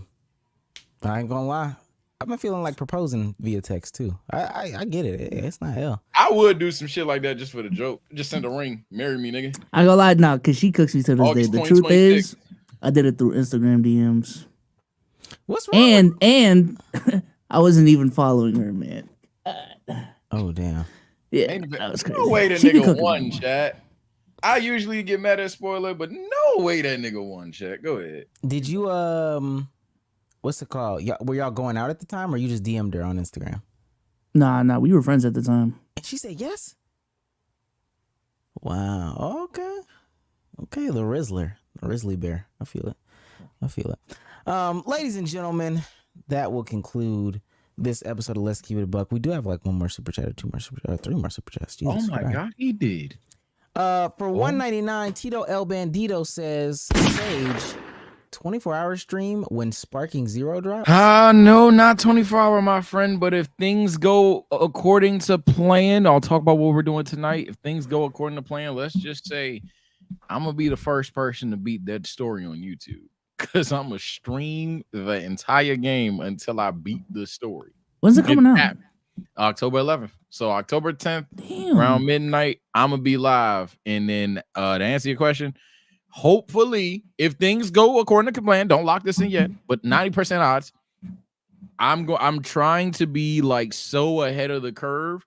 I ain't gonna lie. I've been feeling like proposing via text too. I get it. It's not hell. I would do some shit like that just for the joke. Just send a ring. Marry me, nigga. I ain't gonna lie, nah, cause she cooks me to this August day. The truth 2026. is, I did it through Instagram DMs. What's wrong? And I wasn't even following her, man. Oh damn. Yeah, that was crazy. No way that She be nigga cooking won, me. chat. I usually get mad at spoiler, but no way that nigga won, chat. Go ahead. Did you what's it called? Were y'all going out at the time or you just DM'd her on Instagram? Nah, we were friends at the time. And she said yes? Wow. Okay, the Rizzler. The Rizzly Bear. I feel it. Ladies and gentlemen, that will conclude this episode of Let's Keep It a Buck. We do have like one more super chat or two more super chat or three more super chats. Jesus Oh my Christ. God, he did. For $1.99, Tito El Bandito says, Sage, 24-hour stream when Sparking Zero drops? No, not 24-hour, my friend. But if things go according to plan, I'll talk about what we're doing tonight. If things go according to plan, let's just say I'm gonna be the first person to beat that story on YouTube because I'm gonna stream the entire game until I beat the story. When's it coming out? October 11th. So October 10th, Damn. around midnight, I'm gonna be live. And then to answer your question, hopefully, if things go according to plan, don't lock this in yet, but 90% odds, I'm trying to be like so ahead of the curve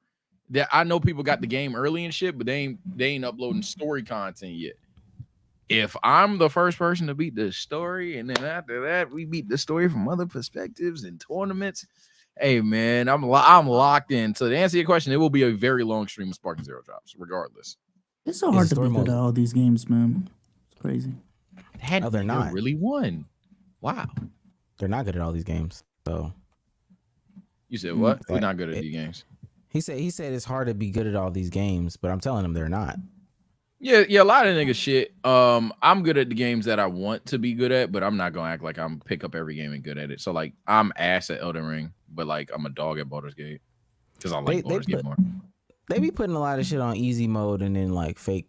that I know people got the game early and shit, but they ain't uploading story content yet. If I'm the first person to beat the story, and then after that we beat the story from other perspectives and tournaments, hey man, I'm locked in. So to answer your question, it will be a very long stream of Sparking Zero drops, regardless. It's so hard to be good at all these games, man. It's crazy. They're not really won. Wow, they're not good at all these games. So you said what? They're not good at these games. He said it's hard to be good at all these games, but I'm telling him they're not. Yeah, a lot of niggas shit. I'm good at the games that I want to be good at, but I'm not gonna act like I'm pick up every game and good at it. So like I'm ass at Elden Ring, but like I'm a dog at Baldur's Gate because I like Baldur's Gate more. They be putting a lot of shit on easy mode and then like fake,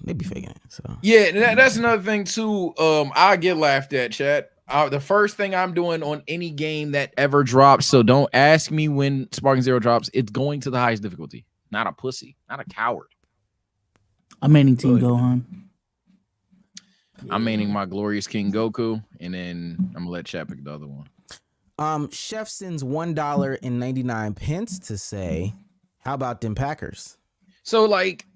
they be faking it. So yeah, that's another thing too. I get laughed at, chat. The first thing I'm doing on any game that ever drops, so don't ask me when Sparking Zero drops. It's going to the highest difficulty. Not a pussy, not a coward. I'm maining Team Gohan. I'm maining my glorious King Goku, and then I'm gonna let chat pick the other one. Chef sends $1.99 to say, how about them Packers? So like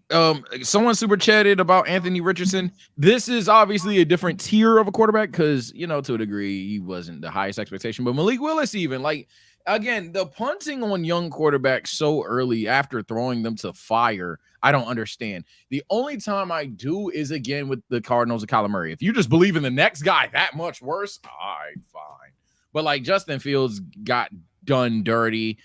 someone super chatted about Anthony Richardson. This is obviously a different tier of a quarterback because to a degree he wasn't the highest expectation, but Malik Willis even like again the punting on young quarterbacks so early after throwing them to fire, I don't understand. The only time I do is again with the Cardinals of Kyler Murray. If you just believe in the next guy that much worse, all right, fine. But like Justin Fields got done dirty.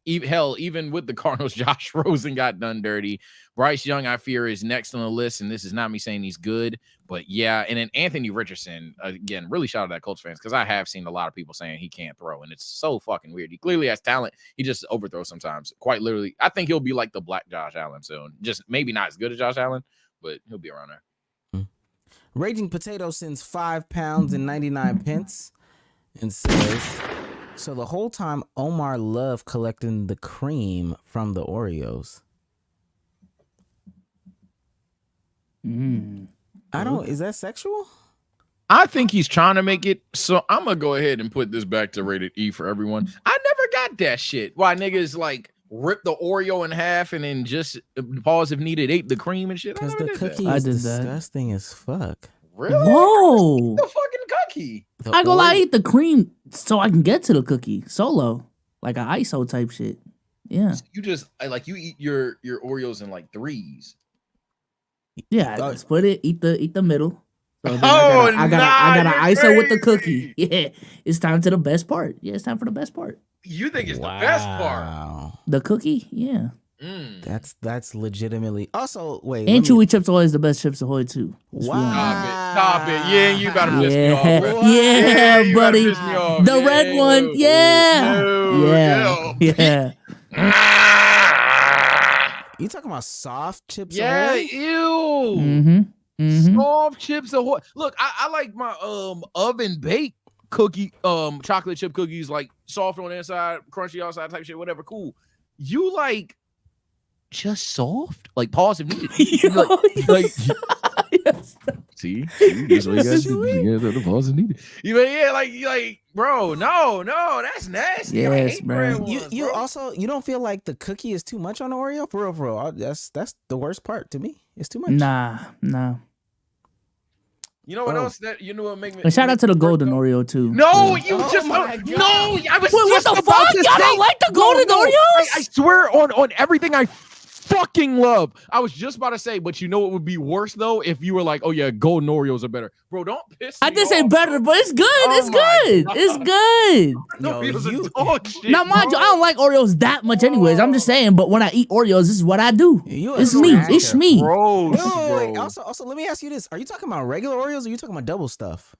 Even with the Cardinals, Josh Rosen got done dirty. Bryce Young, I fear, is next on the list, and this is not me saying he's good, but yeah. And then Anthony Richardson, again, really shout out at Colts fans because I have seen a lot of people saying he can't throw, and it's so fucking weird. He clearly has talent. He just overthrows sometimes. Quite literally, I think he'll be like the black Josh Allen soon. Just maybe not as good as Josh Allen, but he'll be around there. Raging Potato sends £5.99 and says, so the whole time Omar loved collecting the cream from the Oreos. I don't. Is that sexual? I think he's trying to make it. So I'm gonna go ahead and put this back to rated E for everyone. I never got that shit. Why niggas like rip the Oreo in half and then just pause if needed, ate the cream and shit. Because the cookie is disgusting as fuck. Really? Whoa! The fucking cookie. I go lie, eat the cream so I can get to the cookie solo, like an ISO type shit. Yeah. So you just like you eat your Oreos in like threes. Yeah, I split it. Eat the middle. So I got an ISO with the cookie. Yeah, it's time to the best part. Yeah, it's time for the best part. You think it's the best part? The cookie? Yeah. That's legitimately. Also, wait. And Chewy Chips Ahoy is the best Chips Ahoy too. Wow. Stop it. Yeah, you about to piss me off. Bro. Yeah, buddy. The red one. Yeah. You talking about soft Chips Yeah, Ahoy? ew. Soft Chips Ahoy. Look, I like my oven baked cookie, chocolate chip cookies, like soft on the inside, crunchy outside type shit, whatever. Cool. You like just soft? Like pause if needed. Yes. See, that's what you guys do. The pause if needed. Like, bro, no, that's nasty. Yes, bro. You also don't feel like the cookie is too much on the Oreo? For real. That's the worst part to me. It's too much. Nah. You know what else what make me? And shout out to the golden Oreo too. No, you I was what the fuck? Y'all don't like the golden Oreos? I swear on everything I fucking love. I was just about to say, but you know what would be worse though if you were like, oh yeah, golden Oreos are better, bro. Don't piss. I did say better, but it's good. It's good. It's good. Now, mind you, I don't like Oreos that much, anyways. I'm just saying. But when I eat Oreos, this is what I do. It's me. It's me. Wait. Also, let me ask you this: are you talking about regular Oreos or are you talking about double stuff?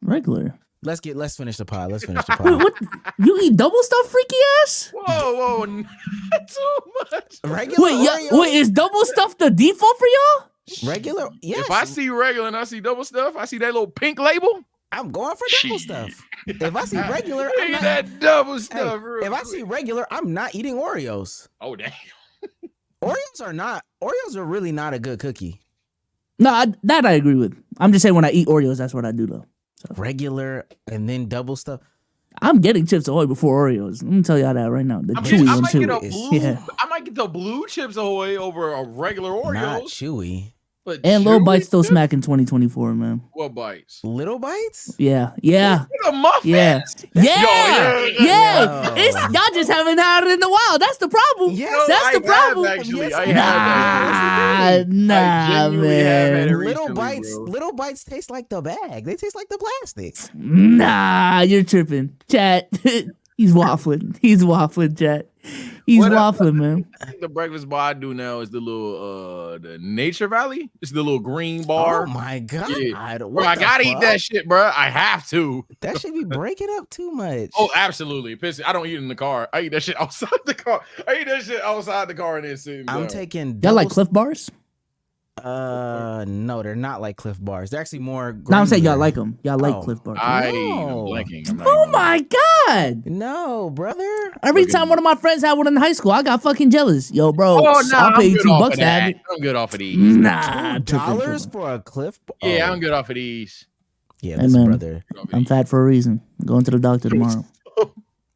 Regular. Let's finish the pod. Wait, what? You eat double stuff, freaky ass? Whoa, not too much. Regular Oreos? Wait, is double stuff the default for y'all? Regular? Yes. If I see regular and I see double stuff, I see that little pink label. I'm going for double stuff. If I see regular, I'm not that double stuff. Hey, if I see regular, I'm not eating Oreos. Oh damn. Oreos are really not a good cookie. No, that I agree with. I'm just saying when I eat Oreos, that's what I do though. So. Regular and then double stuff. I'm getting Chips Ahoy before Oreos. Let me tell y'all that right now. The I chewy one might too. get a blue. Yeah. I might get the blue Chips Ahoy over a regular Oreos. Not chewy. But And Little chewy Bites still chips? smack in 2024, man. What bites? Little bites? Yeah. Yeah. The muffin. Yeah. Yeah. Yeah. Yo. It's y'all just haven't had it in a while. That's the problem. Yes, That's I the have problem. actually. Yes, I you have. Nah, I genuinely have had man. it Little recently, bites, bro. little bites taste like the bag. They taste like the plastic. Nah, you're tripping. Chat. He's waffling. He's waffling, chat. He's What waffling, man. The breakfast bar I do now is the little the Nature Valley. It's the little green bar. Oh my god! Yeah. What Bro, I the gotta eat fuck? that shit, bro. I have to. That should be breaking up too much. Oh, absolutely. Pissy. I don't eat it in the car. I eat that shit outside the car. I eat that shit outside the car and then sit I'm down. taking. Y'all like double- Cliff Bars? No, they're not like Cliff Bars. They're actually more. No, I'm saying y'all granular. like them. Y'all like Oh. Cliff Bars. I'm No. blanking. I'm not Oh even- my god! No, brother. Every Look at time you. one of my friends had one in high school, I got fucking jealous. Yo, bro, Oh, I'll nah, pay I'm you good off $2 of to have that. it. I'm good off of these. Nah, $2 for a Cliff. Yeah, Oh. I'm good off of these. Yeah, Hey, listen, man. brother. Good off of I'm these. fat for a reason. I'm going to the doctor tomorrow.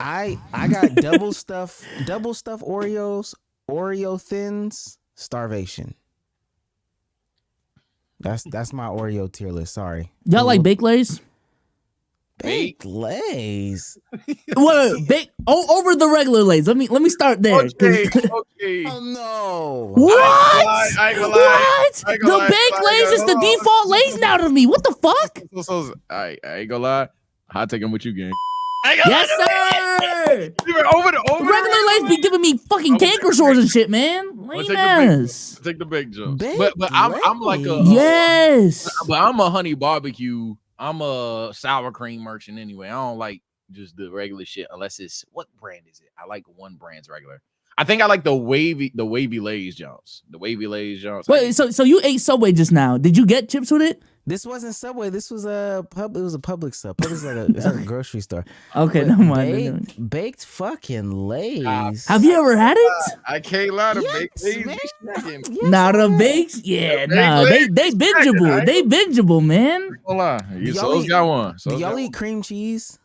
I got double stuff Oreos, Oreo thins, starvation. That's my Oreo tier list. Sorry. Y'all like baked lays? baked lays? What bake? Oh, over the regular lays. Let me start there. 'cause- Okay, okay. Oh no! What? I ain't gonna lie. What? I ain't gonna The lie. baked lays is the Hold on. default lays now to me. What the fuck? I ain't gonna lie. I'll take them with you, gang. Yes, sir. Over the Regular lays be giving me fucking canker sores and shit, man. I'll Lame take ass. Take the baked jumps. Baked But I'm like a Yes. but I'm a honey barbecue. I'm a sour cream merchant anyway. I don't like just the regular shit unless it's what brand is it? I like one brand's regular. I think I like the wavy Lay's jumps. The wavy Lay's jumps. Wait, so you ate Subway just now? Did you get chips with it? This wasn't Subway. This was a pub. It was a public sub. Publix is it's like a grocery store. Okay, But never mind. Baked fucking lays. Have you ever had it? I can't lie to baked Yes, Lay's. man. be smacking. Yes, Nah, the man. bakes, yeah, The nah, baked they lays be bingeable, smacking, they bingeable, man. Don't lie. Do y'all So's eat- got one. Do So's y'all got eat cream cheese?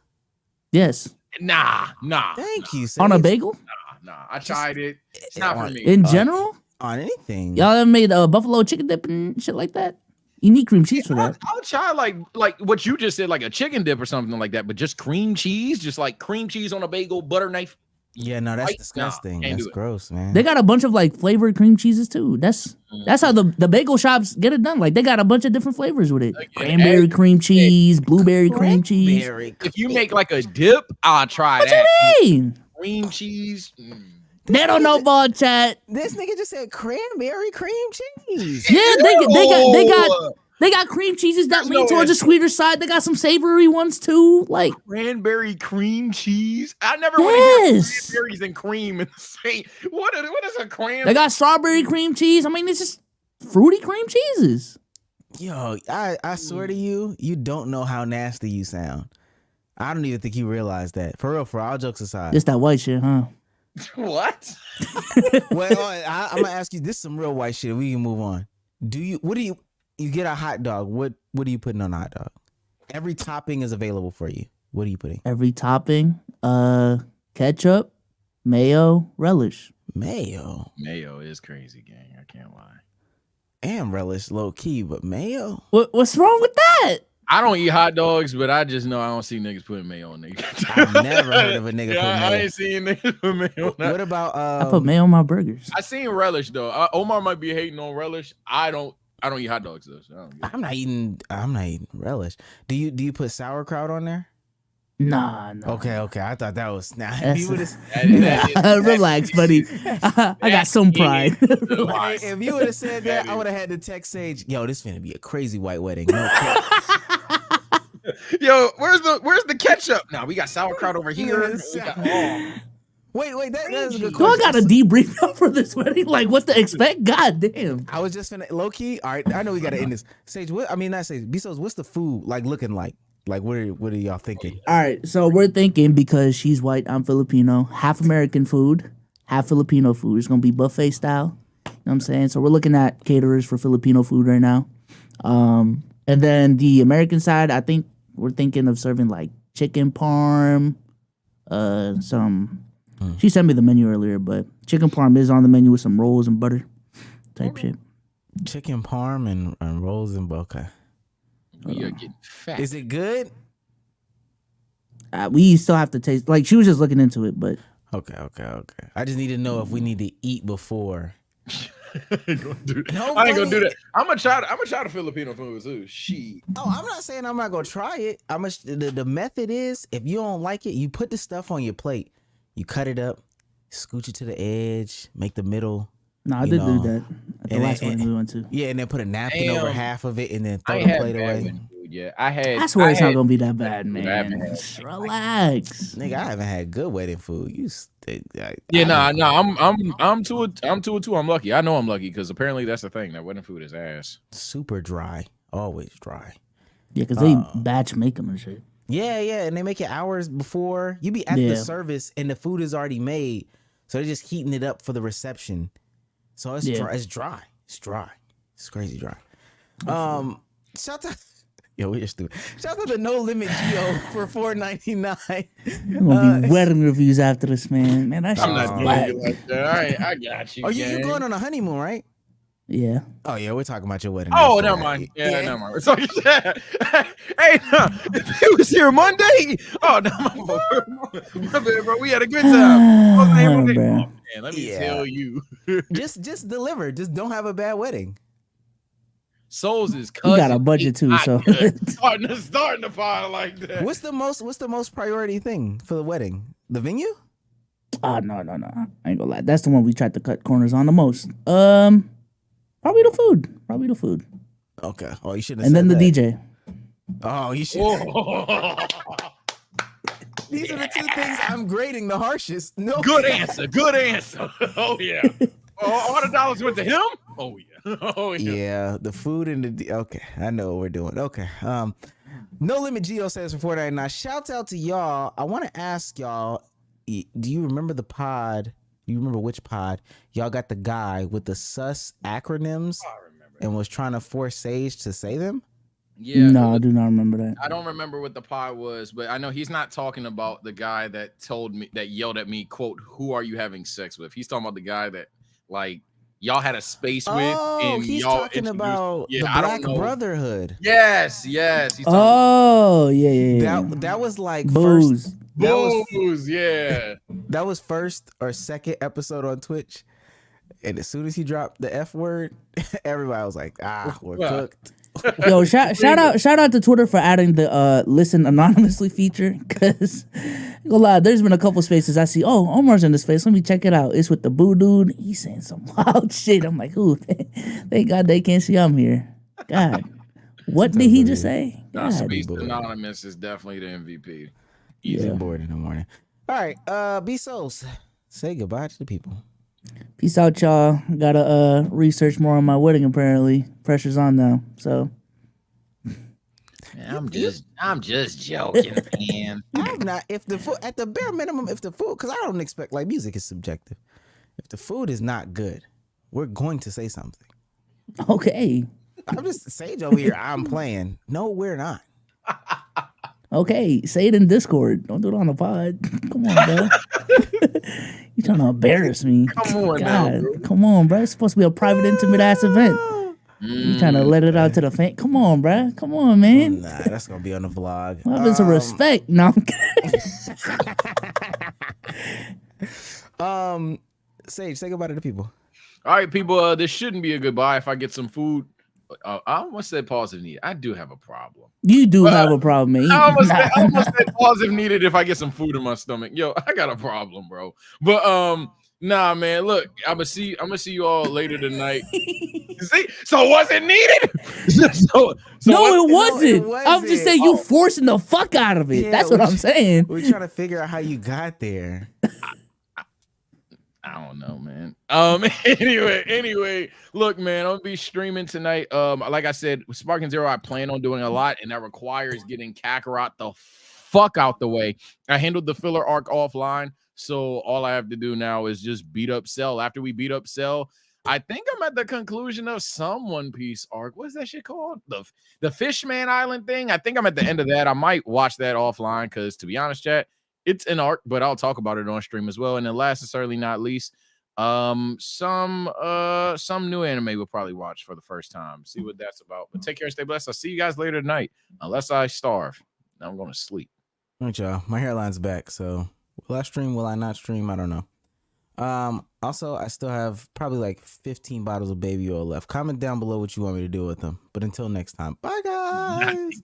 Yes, one. Nah. Thank you. on a Sage. bagel Nah. I tried it. It's not for me. in general. On anything. Y'all ever made a buffalo chicken dip and shit like that? You need cream cheese for that. I'll try like what you just said, like a chicken dip or something like that, but just cream cheese, just like cream cheese on a bagel, butter knife. Yeah, no, that's Like, nah, disgusting. can't That's do it. gross, man. They got a bunch of like flavored cream cheeses too. That's how the bagel shops get it done. Like they got a bunch of different flavors with it. Like, Cranberry cream cheese, blueberry cream cheese. Cranberry If you make like a dip, I'll try What that. you mean? Cream cheese. They don't know ball chat. This nigga just said cranberry cream cheese. Yeah, Oh, they got cream cheeses that There's lean no towards the answer. sweeter side. They got some savory ones too. Like cranberry cream cheese. I never want to hear yes, cranberries and cream in the same. What is a cranberry? they got strawberry cream cheese. I mean, it's just fruity cream cheeses. Yo, I swear to you, you don't know how nasty you sound. I don't even think you realize that. For real, for all jokes aside. Just that white shit, huh? What? Well, I'm gonna ask you. This is some real white shit. We can move on. What do you get a hot dog? What are you putting on a hot dog? Every topping is available for you. What are you putting? Every topping, ketchup, mayo, relish. Mayo Mayo is crazy, gang. I can't lie. and relish, low key, but mayo. What's wrong with that? I don't eat hot dogs, but I just know I don't see niggas putting mayo on niggas. I've never heard of a nigga Yeah, put I mayo. ain't seen niggas put mayo on that. What about I put mayo on my burgers. I seen relish though. Omar might be hating on relish. I don't eat hot dogs though. So I don't get it. I'm not eating relish. Do you put sauerkraut on there? Nah. Okay. I thought that was That's- you would've- Relax, buddy. I got some pride. Hey, if you would have said that, I would have had to text Sage, yo, this finna be a crazy white wedding. No cap. Yo, where's the ketchup? Now we got sauerkraut over here. We got, Wait, that is a good Do I question. got a debrief up for this wedding? Like, what to expect? God damn. I was just finna low key. All right, I know we gotta end this. Sage, not Sage. Bsolz, what's the food like looking like? Like, what are y'all thinking? All right, so we're thinking because she's white, I'm Filipino, half American food, half Filipino food. It's gonna be buffet style. You know what I'm saying? So we're looking at caterers for Filipino food right now. And then the American side, I think we're thinking of serving like chicken parm, some. She sent me the menu earlier, but chicken parm is on the menu with some rolls and butter type shit. Chicken parm and rolls and okay. We are getting fat. Is it good? We still have to taste. Like she was just looking into it, but Okay. I just need to know if we need to eat before. I ain't gonna do that. I'm gonna try the Filipino food too. She. Oh, I'm not saying I'm not gonna try it. The method is if you don't like it, you put the stuff on your plate. You cut it up, scooch it to the edge, make the middle. No, I did do that at the last one we went to. Yeah, and then put a napkin over half of it and then throw I the had plate bad away. wedding food, yeah, I had. I swear it's not had- gonna be that bad, man. Relax. Nigga, I haven't had good wedding food. I'm 2 or 2. I'm lucky. I know I'm lucky because apparently that's the thing. That wedding food is ass. Super dry, always dry. Yeah, because they batch make them and shit. Yeah, and they make it hours before. You be at the service and the food is already made, so they're just heating it up for the reception. So it's dry. It's dry. It's dry. It's crazy dry. Shout out. Yo, we're stupid. Shout out to No Limit Geo for $4.99. I'm gonna be wedding reviews after this, man. Man, that shit I'm was not doing whack. it like that. All right, I got you. Oh, you going on a honeymoon, right? Yeah. Oh yeah, we're talking about your wedding. Oh, never mind. Yeah, never mind. We're talking. Hey, no, it was here Monday. Oh, no, my bad, bro. We had a good time. Bro. Man, let me tell you. just deliver. Just don't have a bad wedding. Bsolz is cousin. We got a budget too, so starting to find like that. What's the most priority thing for the wedding? The venue? Oh no. I ain't gonna lie. That's the one we tried to cut corners on the most. Probably the food. Okay. Oh, you should have. And then the that. DJ. Oh, you should. These are the two things I'm grading the harshest. No. Good answer. Oh yeah. All the dollars went to him. Oh yeah. Oh yeah. Yeah, the food and the okay. I know what we're doing. Okay. No Limit Geo says for $4.99. Shout out to y'all. I want to ask y'all. Do you remember the pod? You remember which pod? Y'all got the guy with the sus acronyms and was trying to force Sage to say them? Yeah. No, I do not remember that. I don't remember what the pod was, but I know he's not talking about the guy that yelled at me, quote, "Who are you having sex with?" He's talking about the guy that like y'all had a space with. And he's y'all talking about the I Black don't know. Brotherhood. Yes. He's Yeah. That was like Booze. first. That was first or second episode on Twitch, and as soon as he dropped the F word, everybody was like, we're cooked. Yo, shout out to Twitter for adding the listen anonymously feature, because go lie, there's been a couple spaces I see, oh, Omar's in the space, let me check it out. It's with the Boo dude. He's saying some wild shit. I'm like, ooh, thank God they can't see I'm here. God, what did he just say? Space Anonymous is definitely the MVP. Easy bored in the morning. All right, Bsolz, say goodbye to the people. Peace out, y'all. Gotta research more on my wedding. Apparently, pressure's on now. So, I'm just joking, man. I'm not. If the food, at the bare minimum, if the food, because I don't expect, like, music is subjective. If the food is not good, we're going to say something. Okay. I'm just Sage over here. I'm playing. No, we're not. Okay, say it in Discord. Don't do it on the pod. Come on, bro. You trying to embarrass me? Come on, God, now, bro. Come on, bro. It's supposed to be a private, intimate ass event. You trying to let it out to the fan? Come on, bro. Come on, man. Nah, that's gonna be on the vlog. What happens to respect? No. I'm kidding. Sage, say goodbye to the people. All right, people. This shouldn't be a goodbye if I get some food. I almost said pause if needed. I do have a problem. You do have a problem, man. I almost said pause if needed if I get some food in my stomach. Yo, I got a problem, bro. But nah, man. Look, I'm gonna see you all later tonight. See? So was it needed? No, it wasn't. I'm just saying you forcing the fuck out of it. Yeah, that's what I'm saying. We're trying to figure out how you got there. I don't know, man. Anyway, look, man, I'm gonna be streaming tonight. Like I said, with Sparking Zero, I plan on doing a lot, and that requires getting Kakarot the fuck out the way. I handled the filler arc offline, so all I have to do now is just beat up Cell. After we beat up Cell, I think I'm at the conclusion of some One Piece arc. What's that shit called? The Fishman Island thing. I think I'm at the end of that. I might watch that offline because, to be honest, chat, it's an arc, but I'll talk about it on stream as well. And then last and certainly not least, some new anime we'll probably watch for the first time. See what that's about. But take care and stay blessed. I'll see you guys later tonight, unless I starve. Now I'm going to sleep. All right, y'all. My hairline's back, so will I stream? Will I not stream? I don't know. Also, I still have probably like 15 bottles of baby oil left. Comment down below what you want me to do with them. But until next time, bye guys.